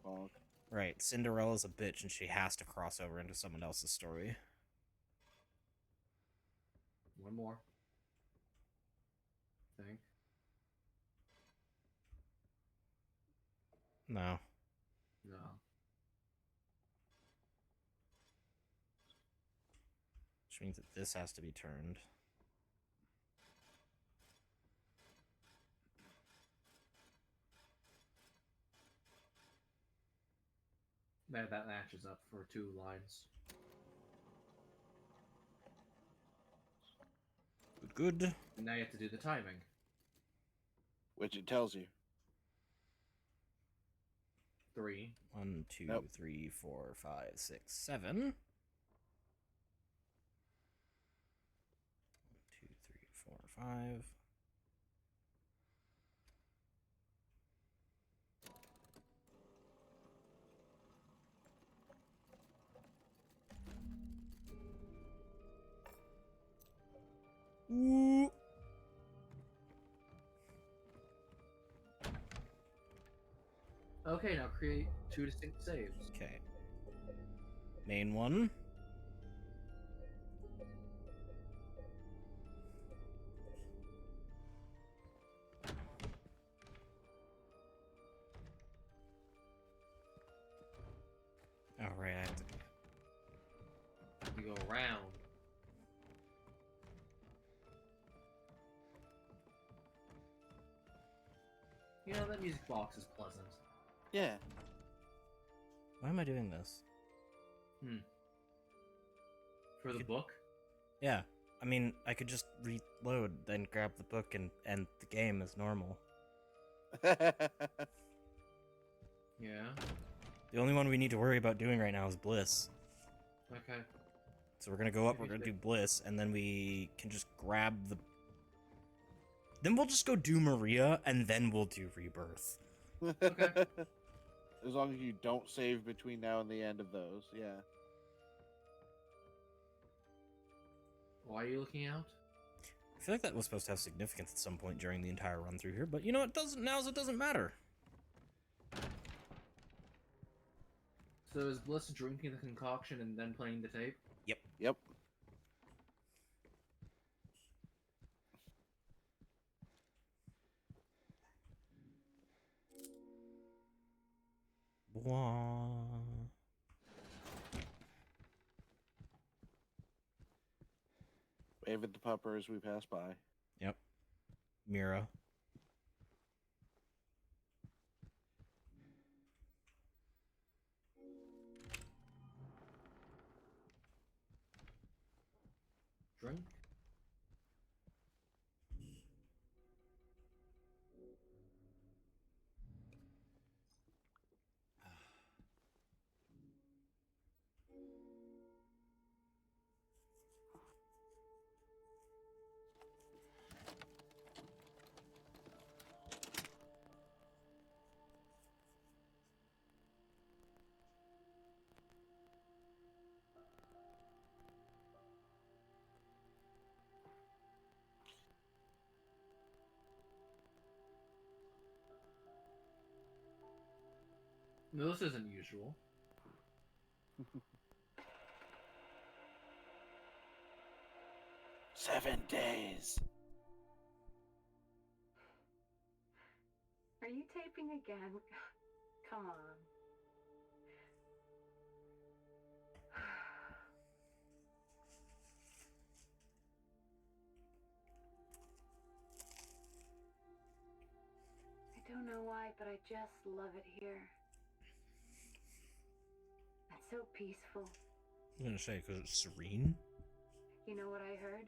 Bonk. Right, Cinderella's a bitch and she has to cross over into someone else's story. One more. Think. No. No. Which means that this has to be turned. That matches up for 2 lines. Good. Now you have to do the timing. Which it tells you. 3. 1, 2, Nope. 3, 4, 5, 6, 7. 1, 2, 3, 4, 5. Ooh. Okay, now create 2 distinct saves. Okay. Main one. Oh, right, I have to... You go around. You know, that music box is pleasant. Yeah. Why am I doing this? For the book? Yeah, I mean, I could just reload, then grab the book and end the game as normal. Yeah. The only one we need to worry about doing right now is Bliss. Okay. So we're gonna go up, Maybe we're gonna they- do Bliss, and then we can just grab the... Then we'll just go do Maria, and then we'll do Rebirth. Okay. As long as you don't save between now and the end of those, yeah. Why are you looking out? I feel like that was supposed to have significance at some point during the entire run through here, but you know, it doesn't now, so it doesn't matter. So is Bliss drinking the concoction and then playing the tape? Yep. Blah. Wave at the pupper as we pass by. Yep. Mira. Drink? No, this isn't usual. 7 days. Are you taping again? Come on. I don't know why, but I just love it here. It's so peaceful. I'm gonna say, because it's serene. You know what I heard?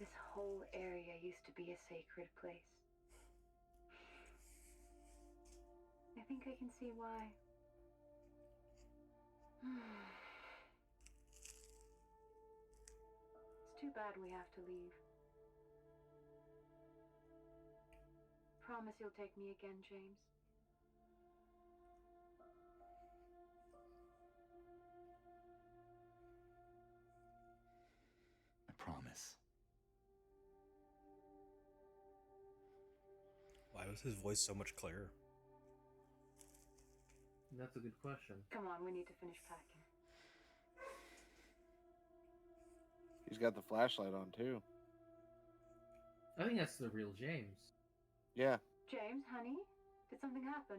This whole area used to be a sacred place. I think I can see why. It's too bad we have to leave. Promise you'll take me again, James. I promise. Why was his voice so much clearer? That's a good question. Come on, we need to finish packing. He's got the flashlight on too. I think that's the real James. Yeah. James, honey, did something happen?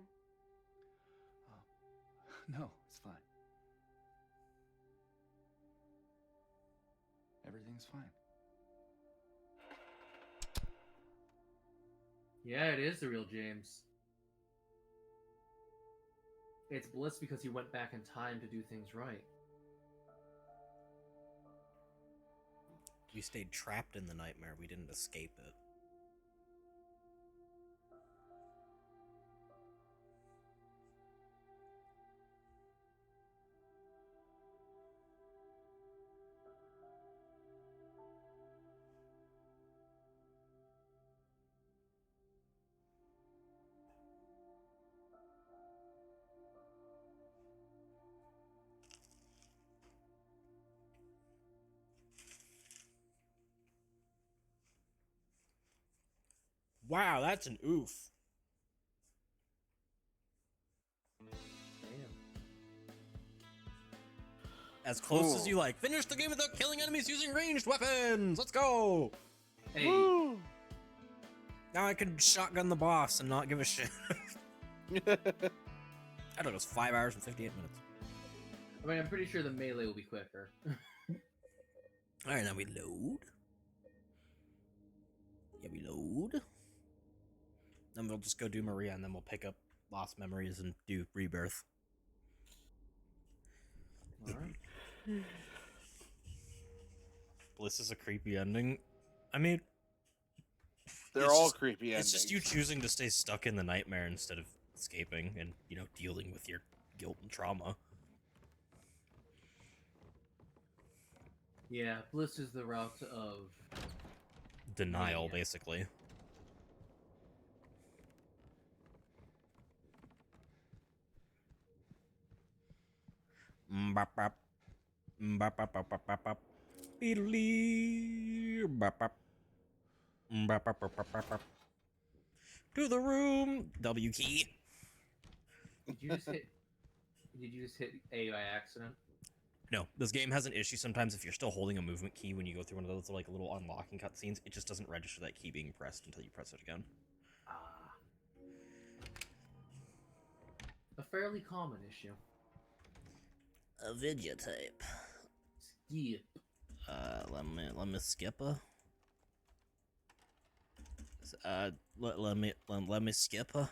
No, it's fine. Everything's fine. Yeah, it is the real James. It's Bliss because he went back in time to do things right. We stayed trapped in the nightmare, we didn't escape it. Wow, that's an oof. Damn. As close as Cool. you like. Finish the game without killing enemies using ranged weapons! Let's go! Hey, Woo! Now I can shotgun the boss and not give a shit. That took us 5 hours and 58 minutes. I mean, I'm pretty sure the melee will be quicker. Alright, now we load. Yeah, we load. Then we'll just go do Maria and then we'll pick up lost memories and do rebirth. Alright. Bliss is a creepy ending. I mean, They're it's all just- creepy endings. it's just you choosing to stay stuck in the nightmare instead of escaping and, you know, dealing with your guilt and trauma. Yeah, Bliss is the route of Denial, Yeah. basically. Bop, bop. Bop, bop, bop, bop, bop, bop. Beedly. Bop, bop. Bop, bop, bop, bop, bop, bop. To the room. W key. Did you just hit? Did you just hit A by accident? No, this game has an issue sometimes if you're still holding a movement key when you go through one of those like little unlocking cutscenes. It just doesn't register that key being pressed until you press it again. Ah. A fairly common issue. A videotape. Skip. Let me skip a. Let me skip a.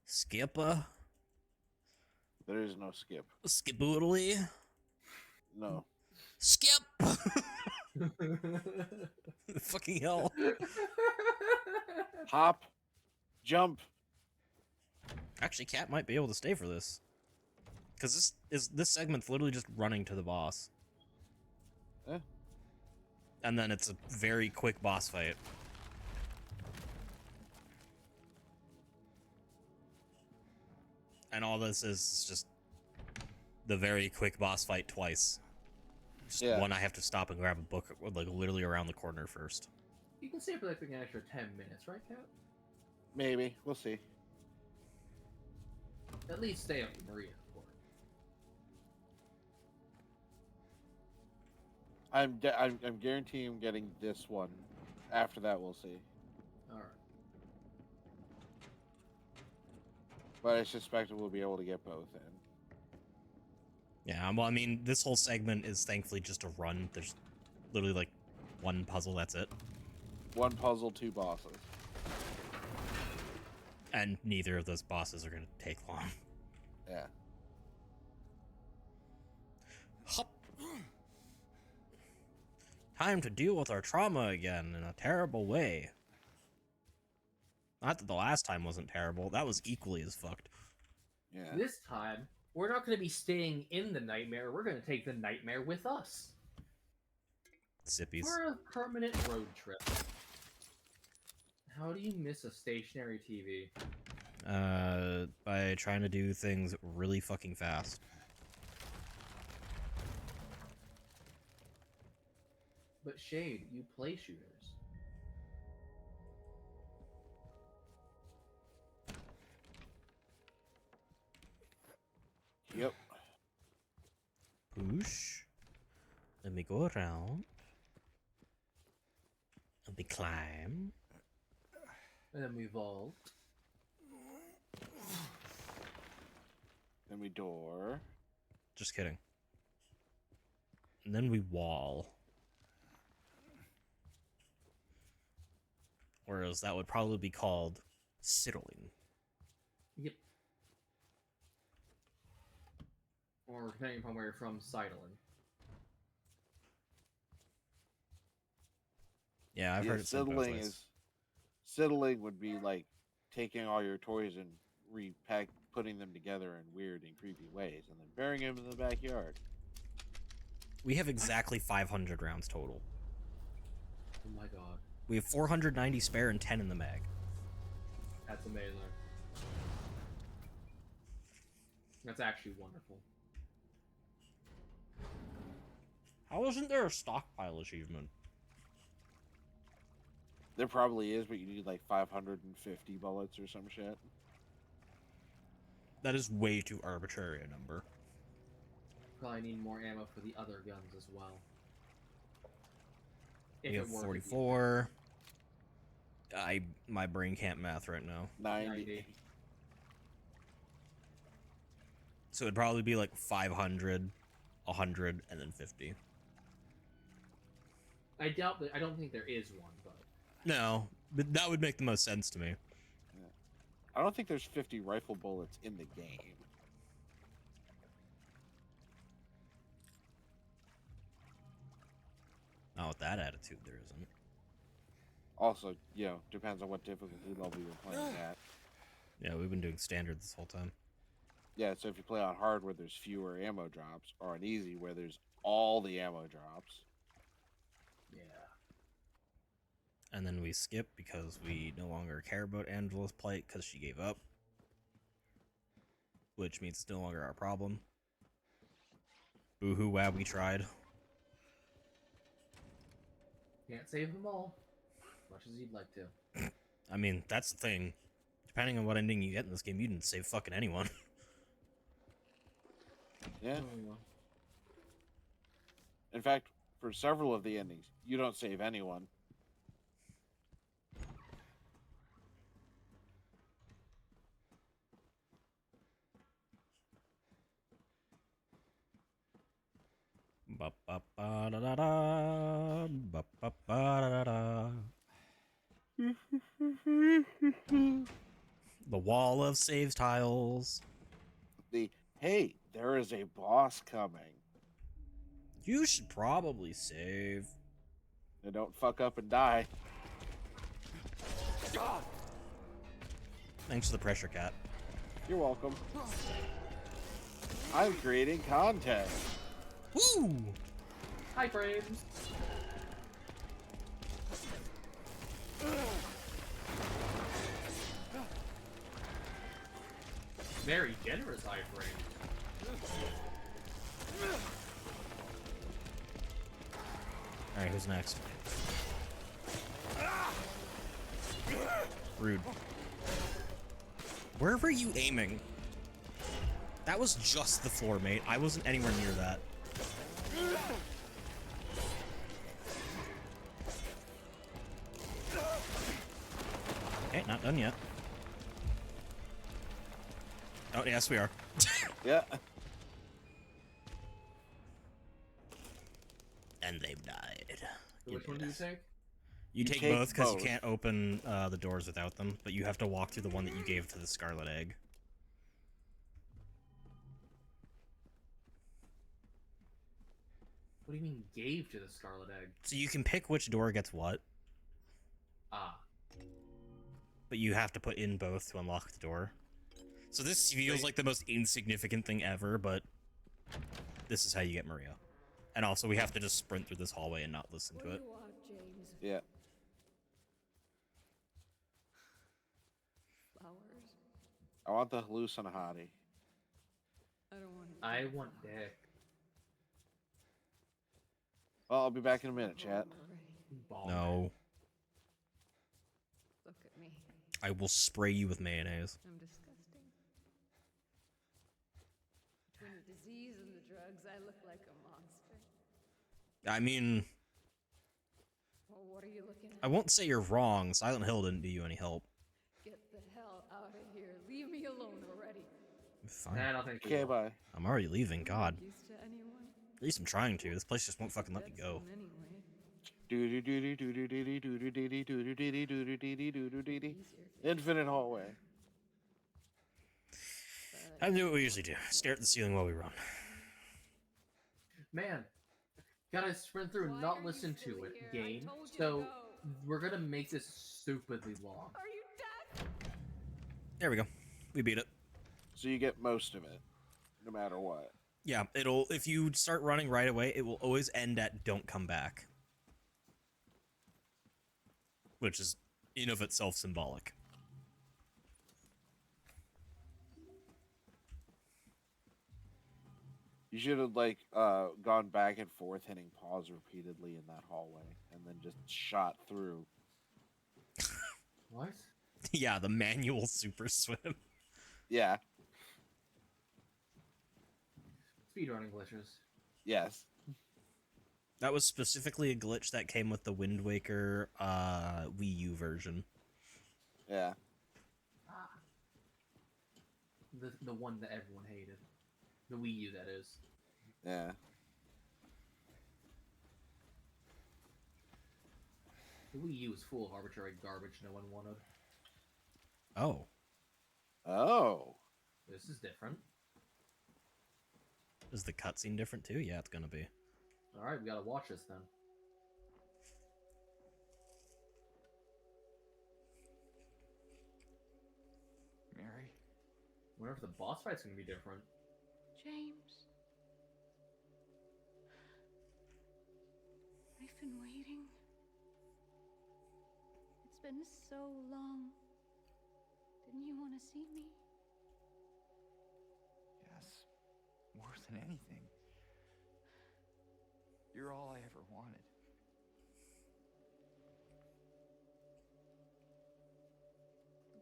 Skip a. There is no skip. Skiboodly. No. Skip. Fucking hell. Hop. Jump. Actually, Cat might be able to stay for this. Because this segment's literally just running to the boss. Eh. And then it's a very quick boss fight. And all this is just the very quick boss fight twice. Just Yeah. one I have to stop and grab a book, like literally around the corner first. You can stay for like an extra 10 minutes, right, Cat? Maybe. We'll see. At least stay up to Maria, of course. I'm guaranteeing getting this one. After that, we'll see. Alright. But I suspect we'll be able to get both in. Yeah, well, I mean, this whole segment is thankfully just a run. There's literally like one puzzle, that's it. One puzzle, two bosses. And neither of those bosses are going to take long. Yeah. Hop. Time to deal with our trauma again in a terrible way. Not that the last time wasn't terrible. That was equally as fucked. Yeah. This time, we're not going to be staying in the nightmare. We're going to take the nightmare with us. Zippies. For a permanent road trip. How do you miss a stationary TV? By trying to do things really fucking fast. But Shade, you play shooters. Yep. Push. Let me go around. Let me climb. And then we vault. Then we door. Just kidding. And then we wall. Whereas that would probably be called siddling. Yep. Or depending upon where you're from, sidling. Yeah, I've heard it said both Siddling ways. is siddling would be like taking all your toys and putting them together in weird and creepy ways, and then burying them in the backyard. We have exactly 500 rounds total. Oh my god. We have 490 spare and 10 in the mag. That's amazing. That's actually wonderful. How isn't there a stockpile achievement? There probably is, but you need like 550 bullets or some shit. That is way too arbitrary a number. Probably need more ammo for the other guns as well. If We it have were to be 44. My brain can't math right now. 90. 90. So it'd probably be like 500, 100, and then 50. I doubt that. I don't think there is one, but No, but that would make the most sense to me. I don't think there's 50 rifle bullets in the game. Not with that attitude, there isn't. Also, depends on what difficulty level you're playing at. Yeah, we've been doing standard this whole time. Yeah, so if you play on hard where there's fewer ammo drops, or on easy where there's all the ammo drops. Yeah. And then we skip because we no longer care about Angela's plight because she gave up. Which means it's no longer our problem. Boo-hoo, wow, we tried. Can't save them all. As much as you'd like to. I mean, that's the thing. Depending on what ending you get in this game, you didn't save fucking anyone. Yeah. In fact, for several of the endings, you don't save anyone. Ba-ba-ba-da-da-da, ba-ba-ba-da-da-da. The wall of save tiles. Hey, there is a boss coming. You should probably save. And don't fuck up and die. Thanks for the pressure, cat. You're welcome. I'm creating content. Woo! Hi, frames. Very generous iframe. Alright, who's next? Rude. Where were you aiming? That was just the floor, mate. I wasn't anywhere near that. Okay, not done yet. Oh, yes, we are. Yeah. And they've died. Which one do you take? You take take both because you both. can't open the doors without them, but you have to walk through the one that you gave to the Scarlet Egg. What do you mean gave to the Scarlet Egg? So you can pick which door gets what, Ah. but you have to put in both to unlock the door. So this feels like the most insignificant thing ever, but this is how you get Maria. And also, we have to just sprint through this hallway and not listen to it. Yeah. Flowers? I want the hallucinati. I don't want I want dick. Well, I'll be back in a minute, chat. Ball. No, Look at me. I will spray you with mayonnaise. I'm disgusting. Between the disease and the drugs, I look like a monster. I mean, Well, what are you looking at? I won't say you're wrong. Silent Hill didn't do you any help. Get the hell out of here. Leave me alone already. Fine. Nah, I don't think. Okay, bye. I'm already leaving. God. Used to anyone? At least I'm trying to. This place just won't fucking let me That's go. them anyway. Infinite hallway. I do what we usually do. Stare at the ceiling while we run. Man, gotta sprint through and Why not are you listen still to it, here? I game. told you to So go. we're gonna make this stupidly long. Are you dead? There we go. We beat it. So you get most of it, no matter what. Yeah, it'll, if you start running right away, it will always end at don't come back. Which is, in of itself, symbolic. You should have gone back and forth, hitting pause repeatedly in that hallway, and then just shot through. What? Yeah, the manual super swim. Yeah. Speedrunning glitches. Yes. That was specifically a glitch that came with the Wind Waker Wii U version. Yeah. The one that everyone hated. The Wii U, that is. Yeah. The Wii U is full of arbitrary garbage no one wanted. Oh. Oh. This is different. Is the cutscene different too? Yeah, it's gonna be. All right, we gotta watch this then. Mary? I wonder if the boss fight's gonna be different. James. I've been waiting. It's been so long. Didn't you want to see me? Yes. More than anything. You're all I ever wanted.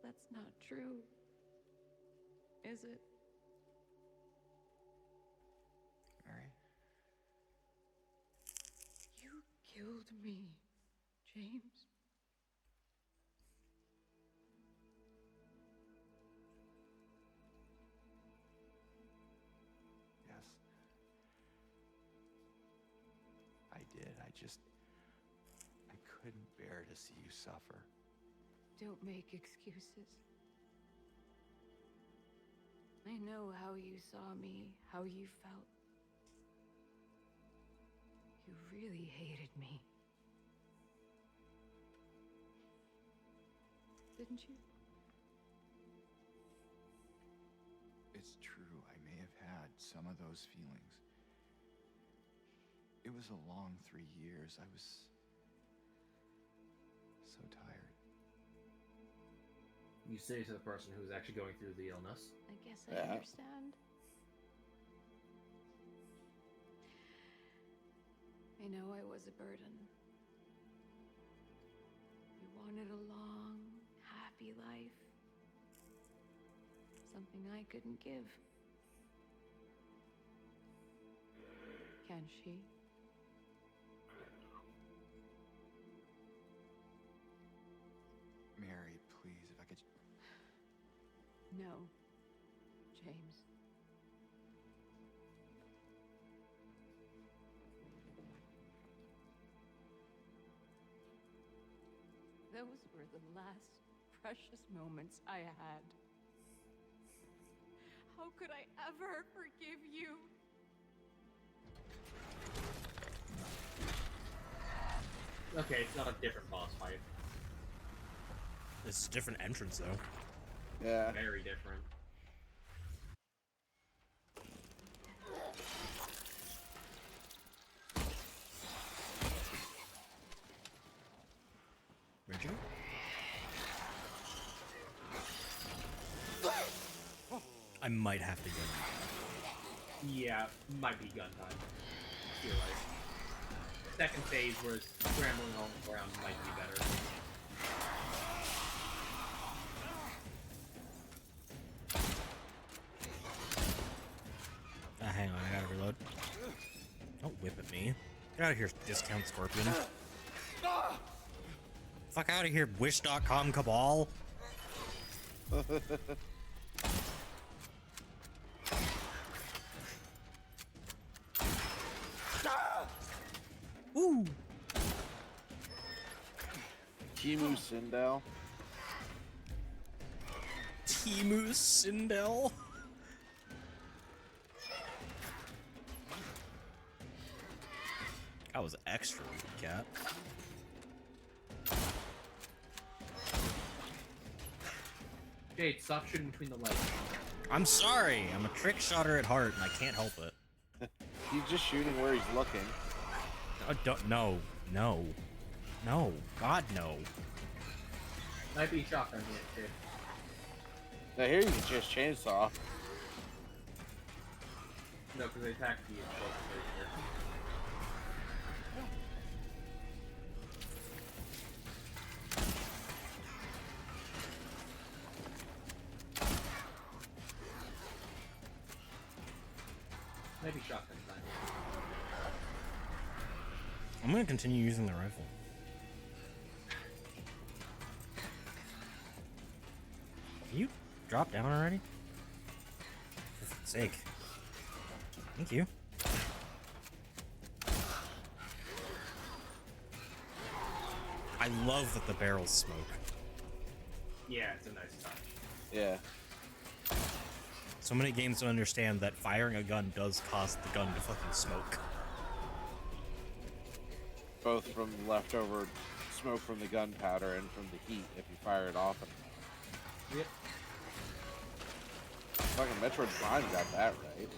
That's not true. Is it? Mary? You killed me, James. Yes. I did. I couldn't bear to see you suffer. Don't make excuses. I know how you saw me, how you felt. You really hated me. Didn't you? It's true, I may have had some of those feelings. It was a long 3 years. I was so tired. You say to the person who's actually going through the illness. I guess I Yeah. understand. I know I was a burden. You wanted a long, happy life. Something I couldn't give. Can she? Mary, please, if I could. No, James. Those were the last precious moments I had. How could I ever forgive you? Okay, it's not a different boss fight. It's a different entrance though. Yeah. Very different. Richard? I might have to go. Yeah, might be gun time. You're right. Second phase where it's scrambling on the ground might be better. Hang on, I gotta reload. Don't whip at me. Get out of here, discount scorpion. Fuck out of here, wish.com cabal. Woo! Timu Sindel. Timu Sindel. That was extra weak, cat. Jade, stop shooting between the legs. I'm sorry. I'm a trick shotter at heart, and I can't help it. He's just shooting where he's looking. No. God, no. Might be shotgun hit, Jade. Now here you can just chainsaw. No, because they attacked you. Maybe shotgun time. I'm gonna continue using the rifle. Can you drop down already? For fuck's sake. Thank you. I love that the barrels smoke. Yeah, it's a nice touch. Yeah. So many games don't understand that firing a gun does cause the gun to fucking smoke. Both from leftover smoke from the gunpowder and from the heat if you fire it often. Yep. Fucking Metroid Prime got that right.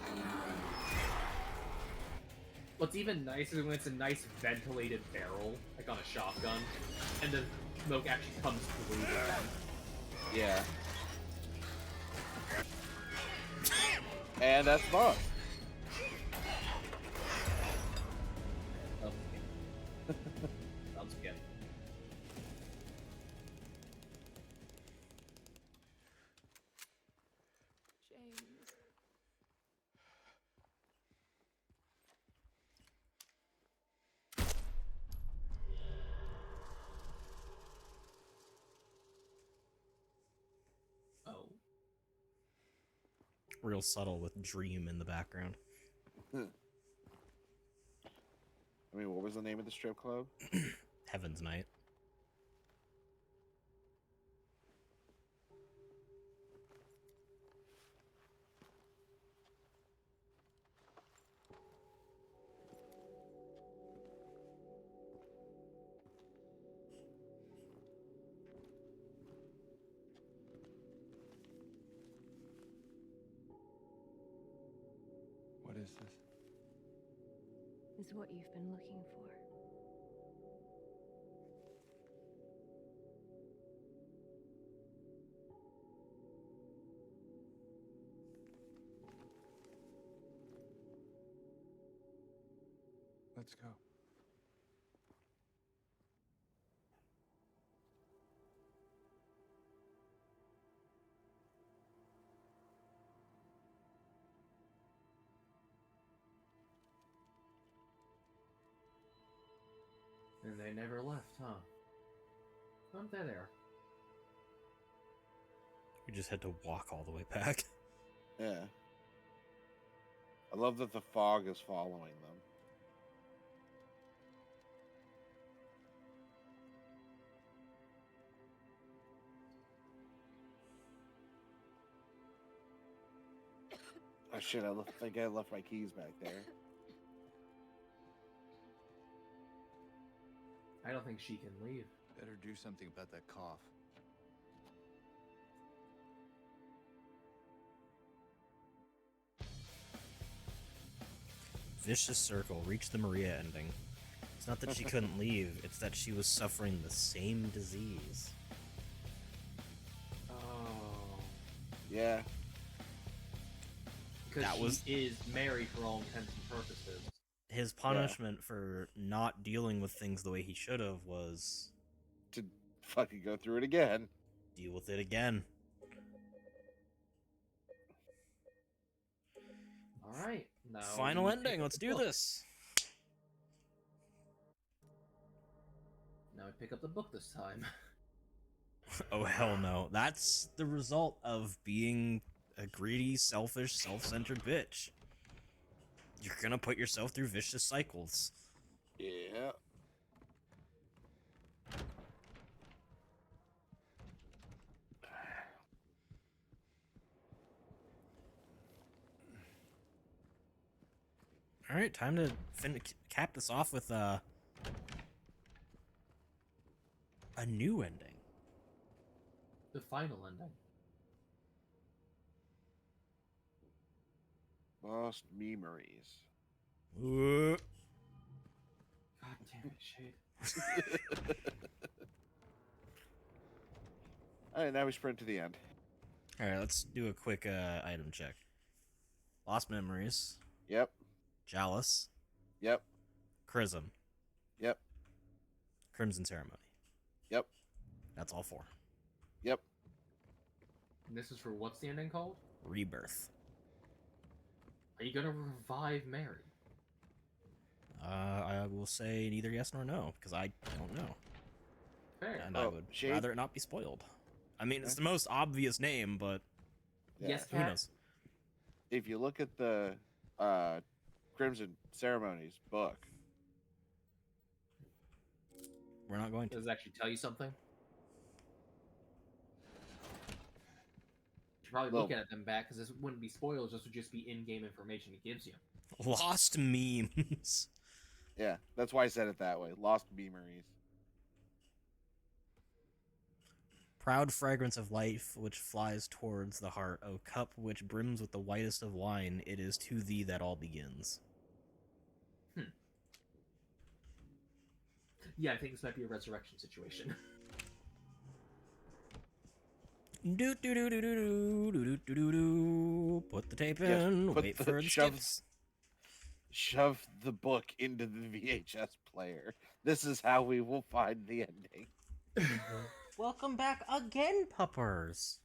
What's even nicer is when it's a nice ventilated barrel, like on a shotgun, and the smoke actually comes through the vent. Yeah. And that's boss. Sounds good. James. Oh. Real subtle with Dream in the background. I mean, what was the name of the strip club? Heaven's Night. What is this? Is what you've been looking for. Let's go. And they never left, huh? Aren't they there? We just had to walk all the way back. Yeah. I love that the fog is following them. Oh shit, think I left my keys back there. I don't think she can leave. Better do something about that cough. Vicious Circle. Reach the Maria ending. It's not that she couldn't leave, it's that she was suffering the same disease. Oh. Yeah. Because That she was- is married for all intents and purposes. His punishment for not dealing with things the way he should have was To fucking go through it again. deal with it again. Alright. Now Final we ending. pick up Let's the do book. this. Now we pick up the book this time. Oh, hell no. That's the result of being a greedy, selfish, self-centered bitch. You're gonna put yourself through vicious cycles. Yeah. All right, time to cap this off with a new ending. The final ending. Lost memories. Ooh. God damn it, Shade. Alright, now we sprint to the end. All right, let's do a quick item check. Lost Memories, Yep. Chalice, Yep. Chrism, Yep. Crimson Ceremony. Yep. That's all 4. Yep. And this is for what's the ending called? Rebirth. Are you gonna revive Mary? I will say neither yes nor no, because I don't know. Fair. And I Oh, would Shade? rather it not be spoiled. I mean, it's Okay. the most obvious name, but Yeah. Yes, who Cat? knows? If you look at the Crimson Ceremonies book, We're not going to. Does it actually tell you something? probably Well- looking at them back because this wouldn't be spoilers. This would just be in-game information it gives you. Lost memes. Yeah, that's why I said it that way. Lost memories. Proud fragrance of life which flies towards the heart, O cup which brims with the whitest of wine, it is to thee that all begins. Yeah, I think this might be a resurrection situation. Do do do do do do do do do do. Put the tape Yes, in. put Wait the- for the shove- skips. Shove the book into the VHS player. This is how we will find the ending. Welcome back again, puppers.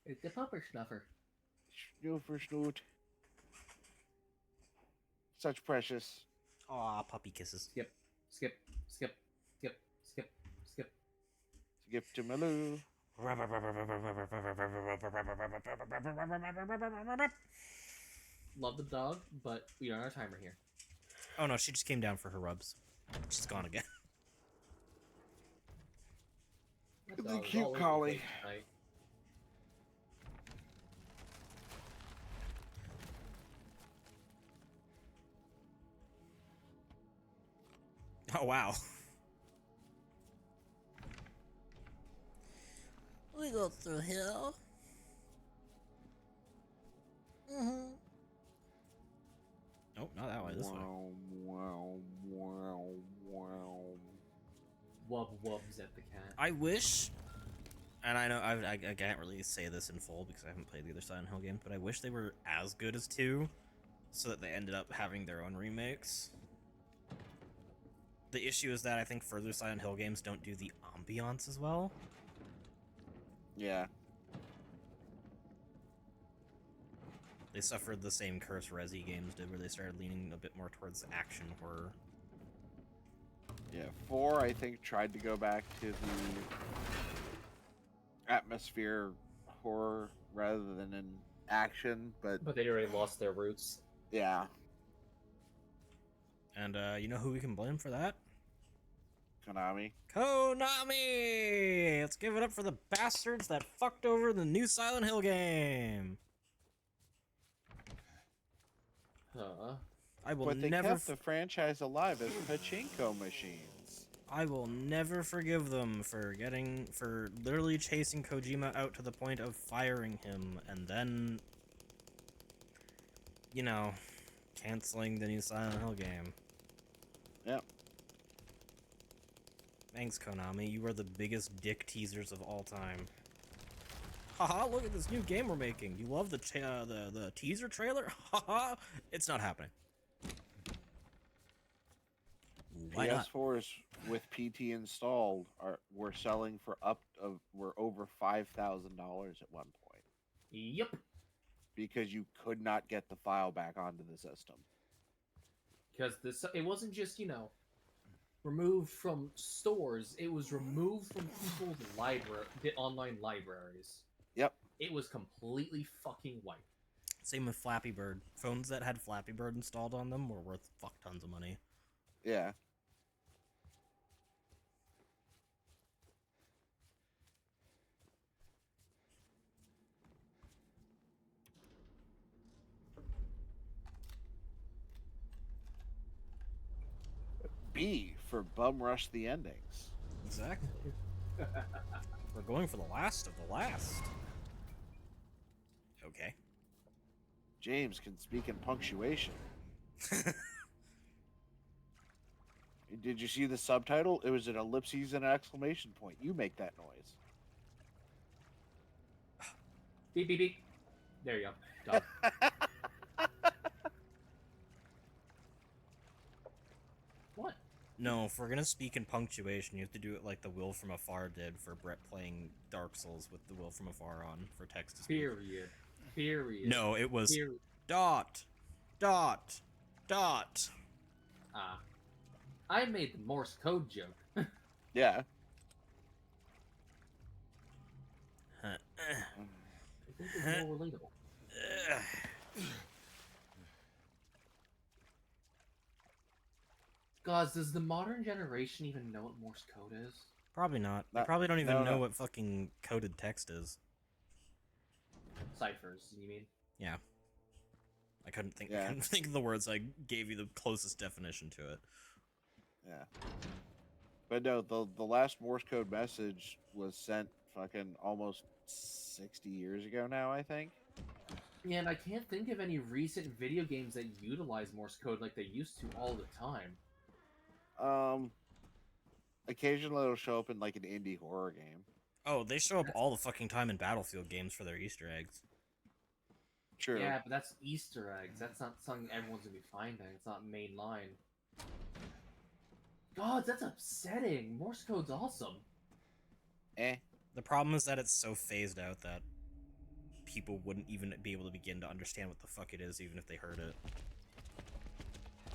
It's the pupper snuffer. Snoofer snoot. Such precious. Aw, puppy kisses. Skip, skip, skip, skip, skip, skip. Skip to Maloo. Love the dog, but we are on our timer here. Oh no, she just came down for her rubs. She's gone again. That The dog is cute all over the collie. place tonight. Oh wow. We go through here. Mm-hmm. Nope, not that way. This way. Wow, wow, wow, wow. Wub wubs at the cat. I wish, and I know I can't really say this in full because I haven't played the other Silent Hill games, but I wish they were as good as 2, so that they ended up having their own remakes. The issue is that I think further Silent Hill games don't do the ambiance as well. Yeah. They suffered the same curse Resi games did, where they started leaning a bit more towards action horror. Yeah, 4, I think, tried to go back to the atmosphere horror rather than in action, but But they already lost their roots. yeah, And you know who we can blame for that? Konami. Konami! Let's give it up for the bastards that fucked over the new Silent Hill game. Huh. I will But they never kept the franchise alive as pachinko machines. I will never forgive them for literally chasing Kojima out to the point of firing him and then, you know, canceling the new Silent Hill game. Yep. Thanks, Konami. You are the biggest dick teasers of all time. Haha, look at this new game we're making. You love the teaser trailer? Haha, it's not happening. Why not? PS4s with PT installed were selling for were over $5,000 at one point Yep. because you could not get the file back onto the system. Because it wasn't just, removed from stores. It was removed from people's online libraries. Yep. It was completely fucking wiped. Same with Flappy Bird. Phones that had Flappy Bird installed on them were worth fuck tons of money. Yeah. B for bum rush the endings. Exactly. We're going for the last of the last. Okay. James can speak in punctuation. Did you see the subtitle? It was an ellipses and an exclamation point. You make that noise. Beep, beep, beep. There you go. Done. What? No, if we're gonna speak in punctuation, you have to do it like the Will from Afar did for Brett playing Dark Souls with the Will from Afar on for text to speech. Period. Period. No, it was Period. dot, dot, dot. Ah. I made the Morse code joke. Yeah. Huh. I think it's more relatable. Guys, does the modern generation even know what Morse code is? Probably not. They No, probably don't even no, know no. what fucking coded text is. ciphers, you mean? Yeah. I couldn't think. I Yeah. couldn't think of the words. I gave you the closest definition to it. Yeah. But no, the last Morse code message was sent fucking almost 60 years ago now, I think. Yeah, and I can't think of any recent video games that utilize Morse code like they used to all the time. Occasionally it'll show up in like an indie horror game. Oh, they show up all the fucking time in Battlefield games for their Easter eggs. True. Yeah, but that's Easter eggs. That's not something everyone's gonna be finding. It's not mainline. God, that's upsetting. Morse code's awesome. Eh. The problem is that it's so phased out that people wouldn't even be able to begin to understand what the fuck it is, even if they heard it.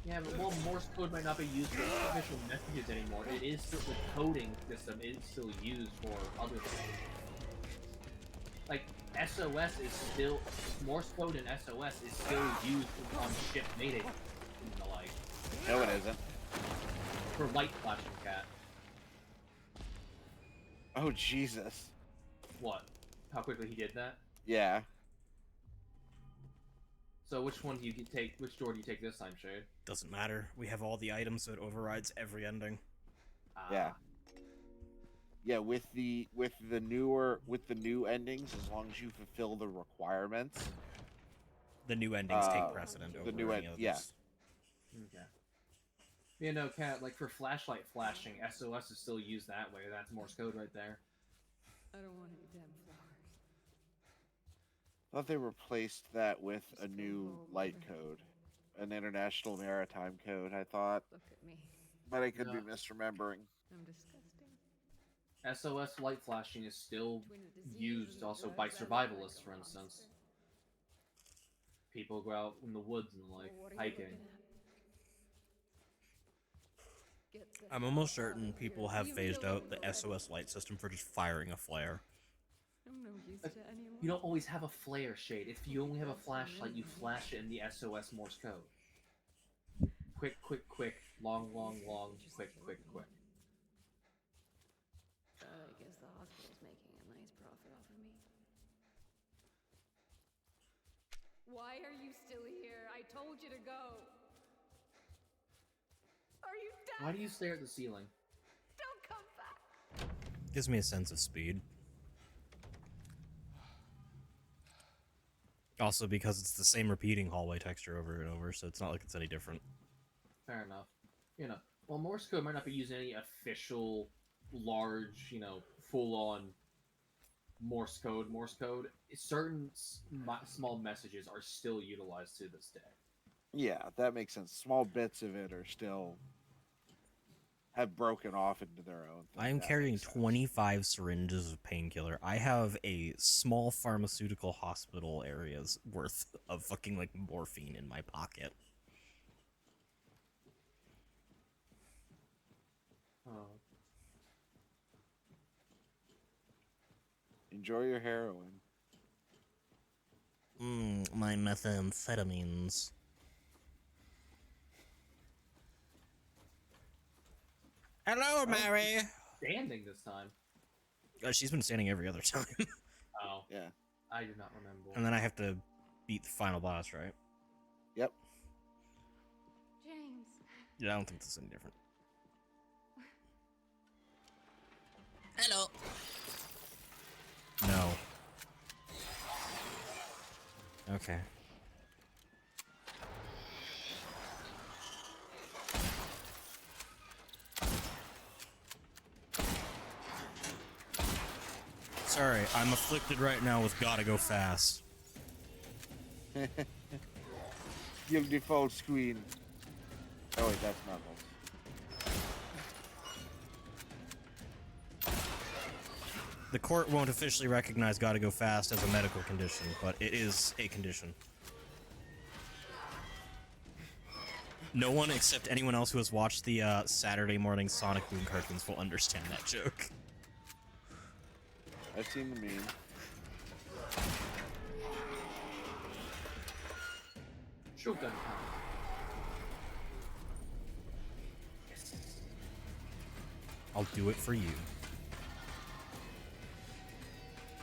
Yeah, but while Morse code might not be used for official messages anymore, it is still the coding system is still used for other things. Like SOS is still Morse code and SOS is still used on ship mayday and the like. No, it isn't. For light flashing, cat. Oh Jesus. What? How quickly he did that? Yeah. So which one do you take? Which door do you take this time, Shade? Doesn't matter. We have all the items, so it overrides every ending. Yeah. Yeah, with the new endings, as long as you fulfill the requirements. The new endings take precedent over the new any others. yeah. Okay. You know, cat, like for flashlight flashing, SOS is still used that way. That's Morse code right there. I don't want any damn flowers. I thought they replaced that with a new light code, an international maritime code. I thought, Look at me. but I could be No. misremembering. I'm disgusting. SOS light flashing is still Between the disease used and the also drugs, by I look survivalists, like for a instance. monster. People go out in the woods and like What are you hiking. looking at? Get the I'm almost hell out certain of people here. have You phased know out it the already. SOS light system for just firing a flare. I'm no use Like, to anyone. You don't always have a flare, Shade. If you only have a flashlight, you flash it in the SOS Morse code. Quick, quick, quick. Long, long, long. Quick, quick, quick. I guess the hospital's making a nice profit off of me. Why are you still here? I told you to go. Are you dead? Why do you stare at the ceiling? Don't come back. Gives me a sense of speed. Also because it's the same repeating hallway texture over and over, so it's not like it's any different. Fair enough. You know, while Morse code might not be using any official, large, full-on Morse code, certain small messages are still utilized to this day. Yeah, that makes sense. Small bits of it are still have broken off into their own thing. I am That carrying makes sense. 25 syringes of painkiller. I have a small pharmaceutical hospital area's worth of fucking like morphine in my pocket. Oh. Enjoy your heroin. My methamphetamines. Hello, Mary. Standing this time. She's been standing every other time. Oh, Yeah. I do not remember. And then I have to beat the final boss, right? Yep. James. Yeah, I don't think this is any different. Hello. No. Okay. Sorry, I'm afflicted right now with gotta go fast. Give default screen. Oh wait, that's Knuckles. The court won't officially recognize gotta go fast as a medical condition, but it is a condition. No one except anyone else who has watched the Saturday morning Sonic Boom cartoons will understand that joke. I've seen the meme. Shotgun time. Yes. I'll do it for you.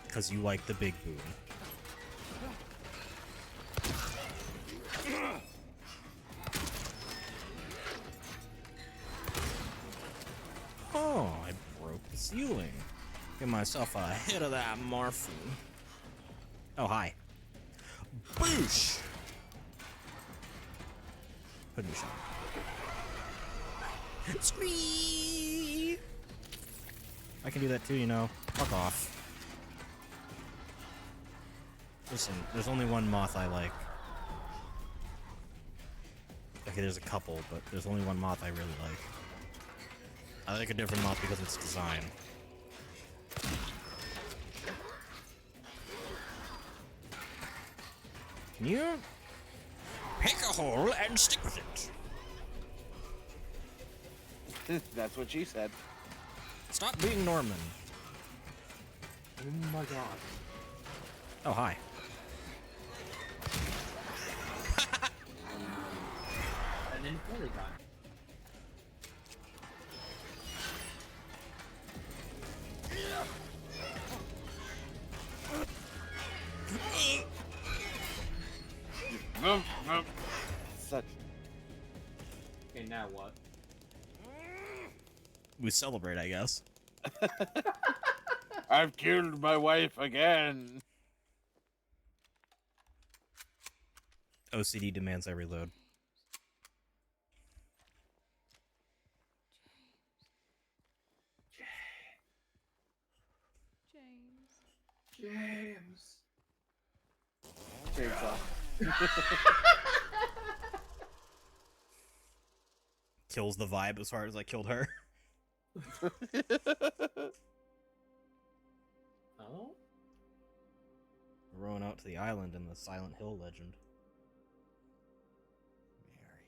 Because you like the big boom. Give myself a hit of that morphine. Oh, hi. Boosh! Put me shot. Squee! I can do that too, you know. Fuck off. Listen, there's only one moth I like. Okay, there's a couple, but there's only one moth I really like. I like a different moth because of its design. Can you pick a hole and stick with it? That's what she said. Stop being Norman. Oh my god. Oh, hi. And then Polygon. Such. Okay, now what? We celebrate, I guess. I've killed my wife again. OCD demands I reload. James. Chainsaw. Kills the vibe as hard as I killed her. Oh? We're rowing out to the island in the Silent Hill legend. Mary.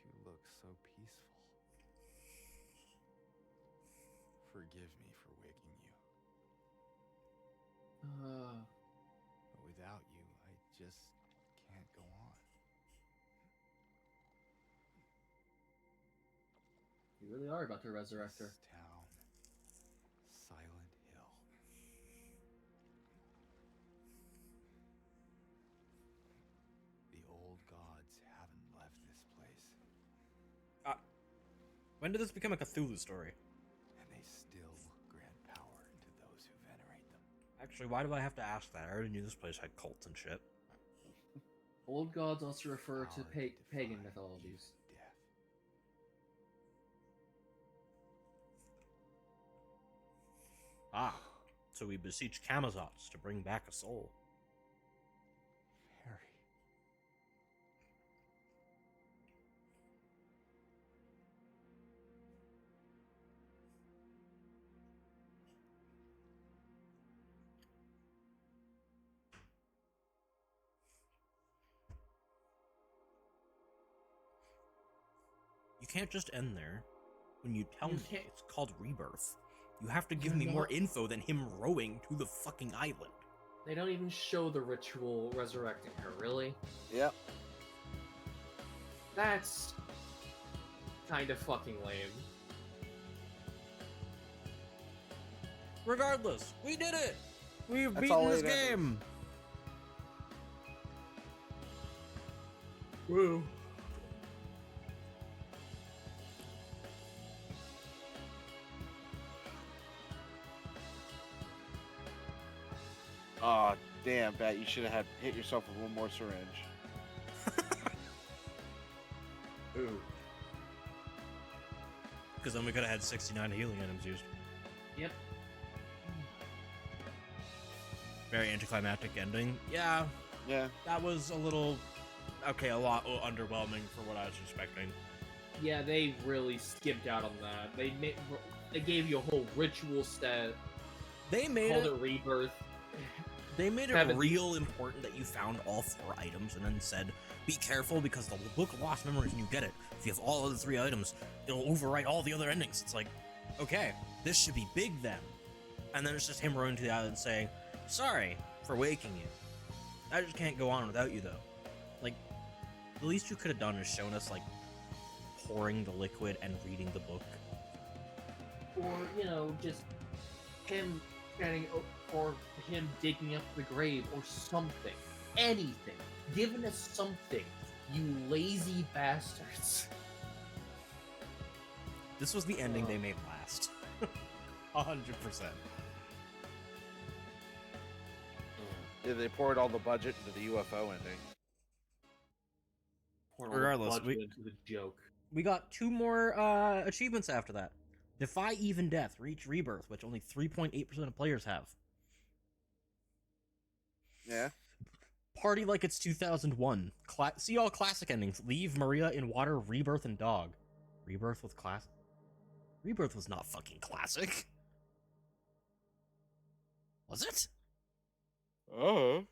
You look so peaceful. Forgive me for waking you. But without you, I just can't go on. You really are about to resurrect her. This town, Silent Hill. The old gods haven't left this place, When did this become a Cthulhu story? and they still grant power to those who venerate them. Actually, why do I have to ask that? I already knew this place had cults and shit. Old gods also refer to Power to pagan defy mythologies. death. Ah, so we beseech Camazotz to bring back a soul. Harry. You can't just end there. When you tell You me can't- it's called rebirth, you have to give You're me more not- info than him rowing to the fucking island. They don't even show the ritual resurrecting her, really? Yep. That's kind of fucking lame. Regardless, we did it! We've That's all beaten this it ever- game! Woo. Oh, damn, Bat, you should have had hit yourself with one more syringe. Ooh. Because then we could have had 69 healing items used. Yep. Very anticlimactic ending. Yeah, Yeah. that was a little... Okay, a lot underwhelming for what I was expecting. Yeah, they really skipped out on that. They gave you a whole ritual set, They made called it... it rebirth. They made it Haven't- real important that you found all 4 items and then said, be careful because the book of lost memories when you get it, if you have all of the 3 items, it'll overwrite all the other endings. It's like, okay, this should be big then. And then it's just him running to the island saying, sorry for waking you. I just can't go on without you though. Like, the least you could have done is shown us like pouring the liquid and reading the book. Or, just him standing or him digging up the grave or something. Anything. Giving us something. You lazy bastards. This was the ending they made last. 100%. Yeah, they poured all the budget into the UFO ending. Poured all the Regardless, budget into the joke. We got 2 more achievements after that. Defy Even Death, reach Rebirth, which only 3.8% of players have. Yeah. Party like it's 2001. See all classic endings. Leave Maria in water, Rebirth, and dog. Rebirth with class. Rebirth was not fucking classic. Was it? Oh.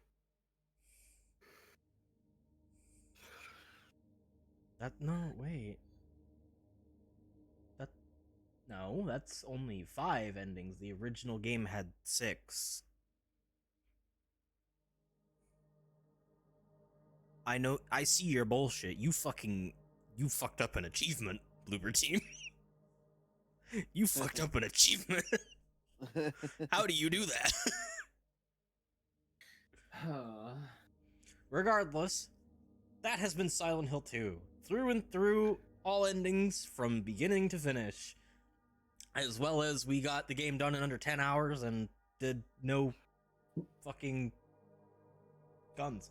Wait. No, that's only 5 endings. The original game had 6. I know. I see your bullshit. You fucked up an achievement, Bloober Team. You fucked up an achievement. How do you do that? Regardless, that has been Silent Hill 2. Through and through, all endings from beginning to finish. As well as we got the game done in under 10 hours and did no fucking guns.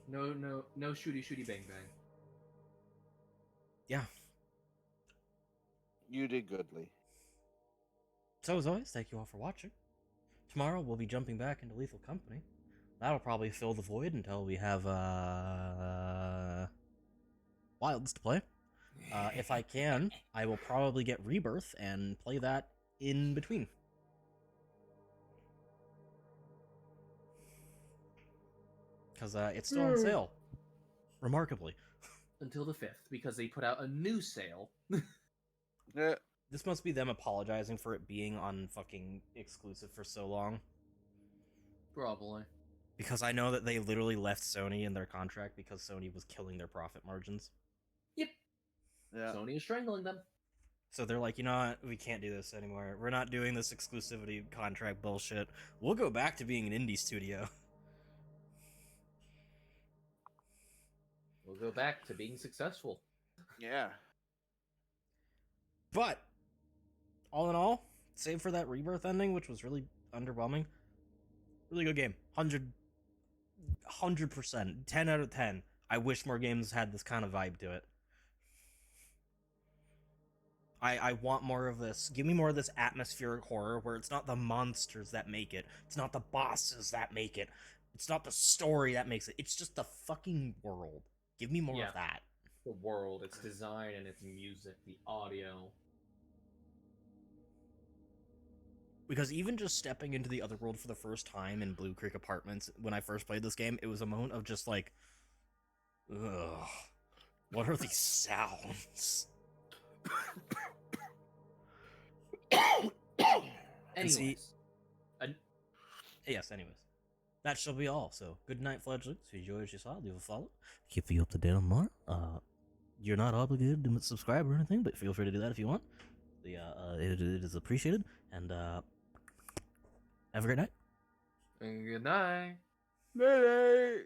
No shooty bang bang. Yeah. You did goodly. So as always, thank you all for watching. Tomorrow we'll be jumping back into Lethal Company. That'll probably fill the void until we have Wilds to play. If I can, I will probably get Rebirth and play that in between. Because it's still on sale. Remarkably. Until the 5th, because they put out a new sale. Yeah. This must be them apologizing for it being on fucking exclusive for so long. Probably. Because I know that they literally left Sony in their contract because Sony was killing their profit margins. Yep. Yeah. Sony is strangling them. So they're like, you know what? We can't do this anymore. We're not doing this exclusivity contract bullshit. We'll go back to being an indie studio. We'll go back to being successful. Yeah. But, all in all, save for that Rebirth ending, which was really underwhelming, really good game. 100%. 10 out of 10. I wish more games had this kind of vibe to it. I want more of this. Give me more of this atmospheric horror where it's not the monsters that make it. It's not the bosses that make it. It's not the story that makes it. It's just the fucking world. Give me more of that. The world, its design, and its music, the audio. Because even just stepping into the other world for the first time in Blue Creek Apartments, when I first played this game, it was a moment of just like, ugh, what are these sounds? Anyways. Yes, anyways. That shall be all. So, good night, fledglings. If you enjoyed what you saw, leave a follow. Keep you up to date on more. You're not obligated to subscribe or anything, but feel free to do that if you want. It is appreciated. And have a great night. Good night. Night.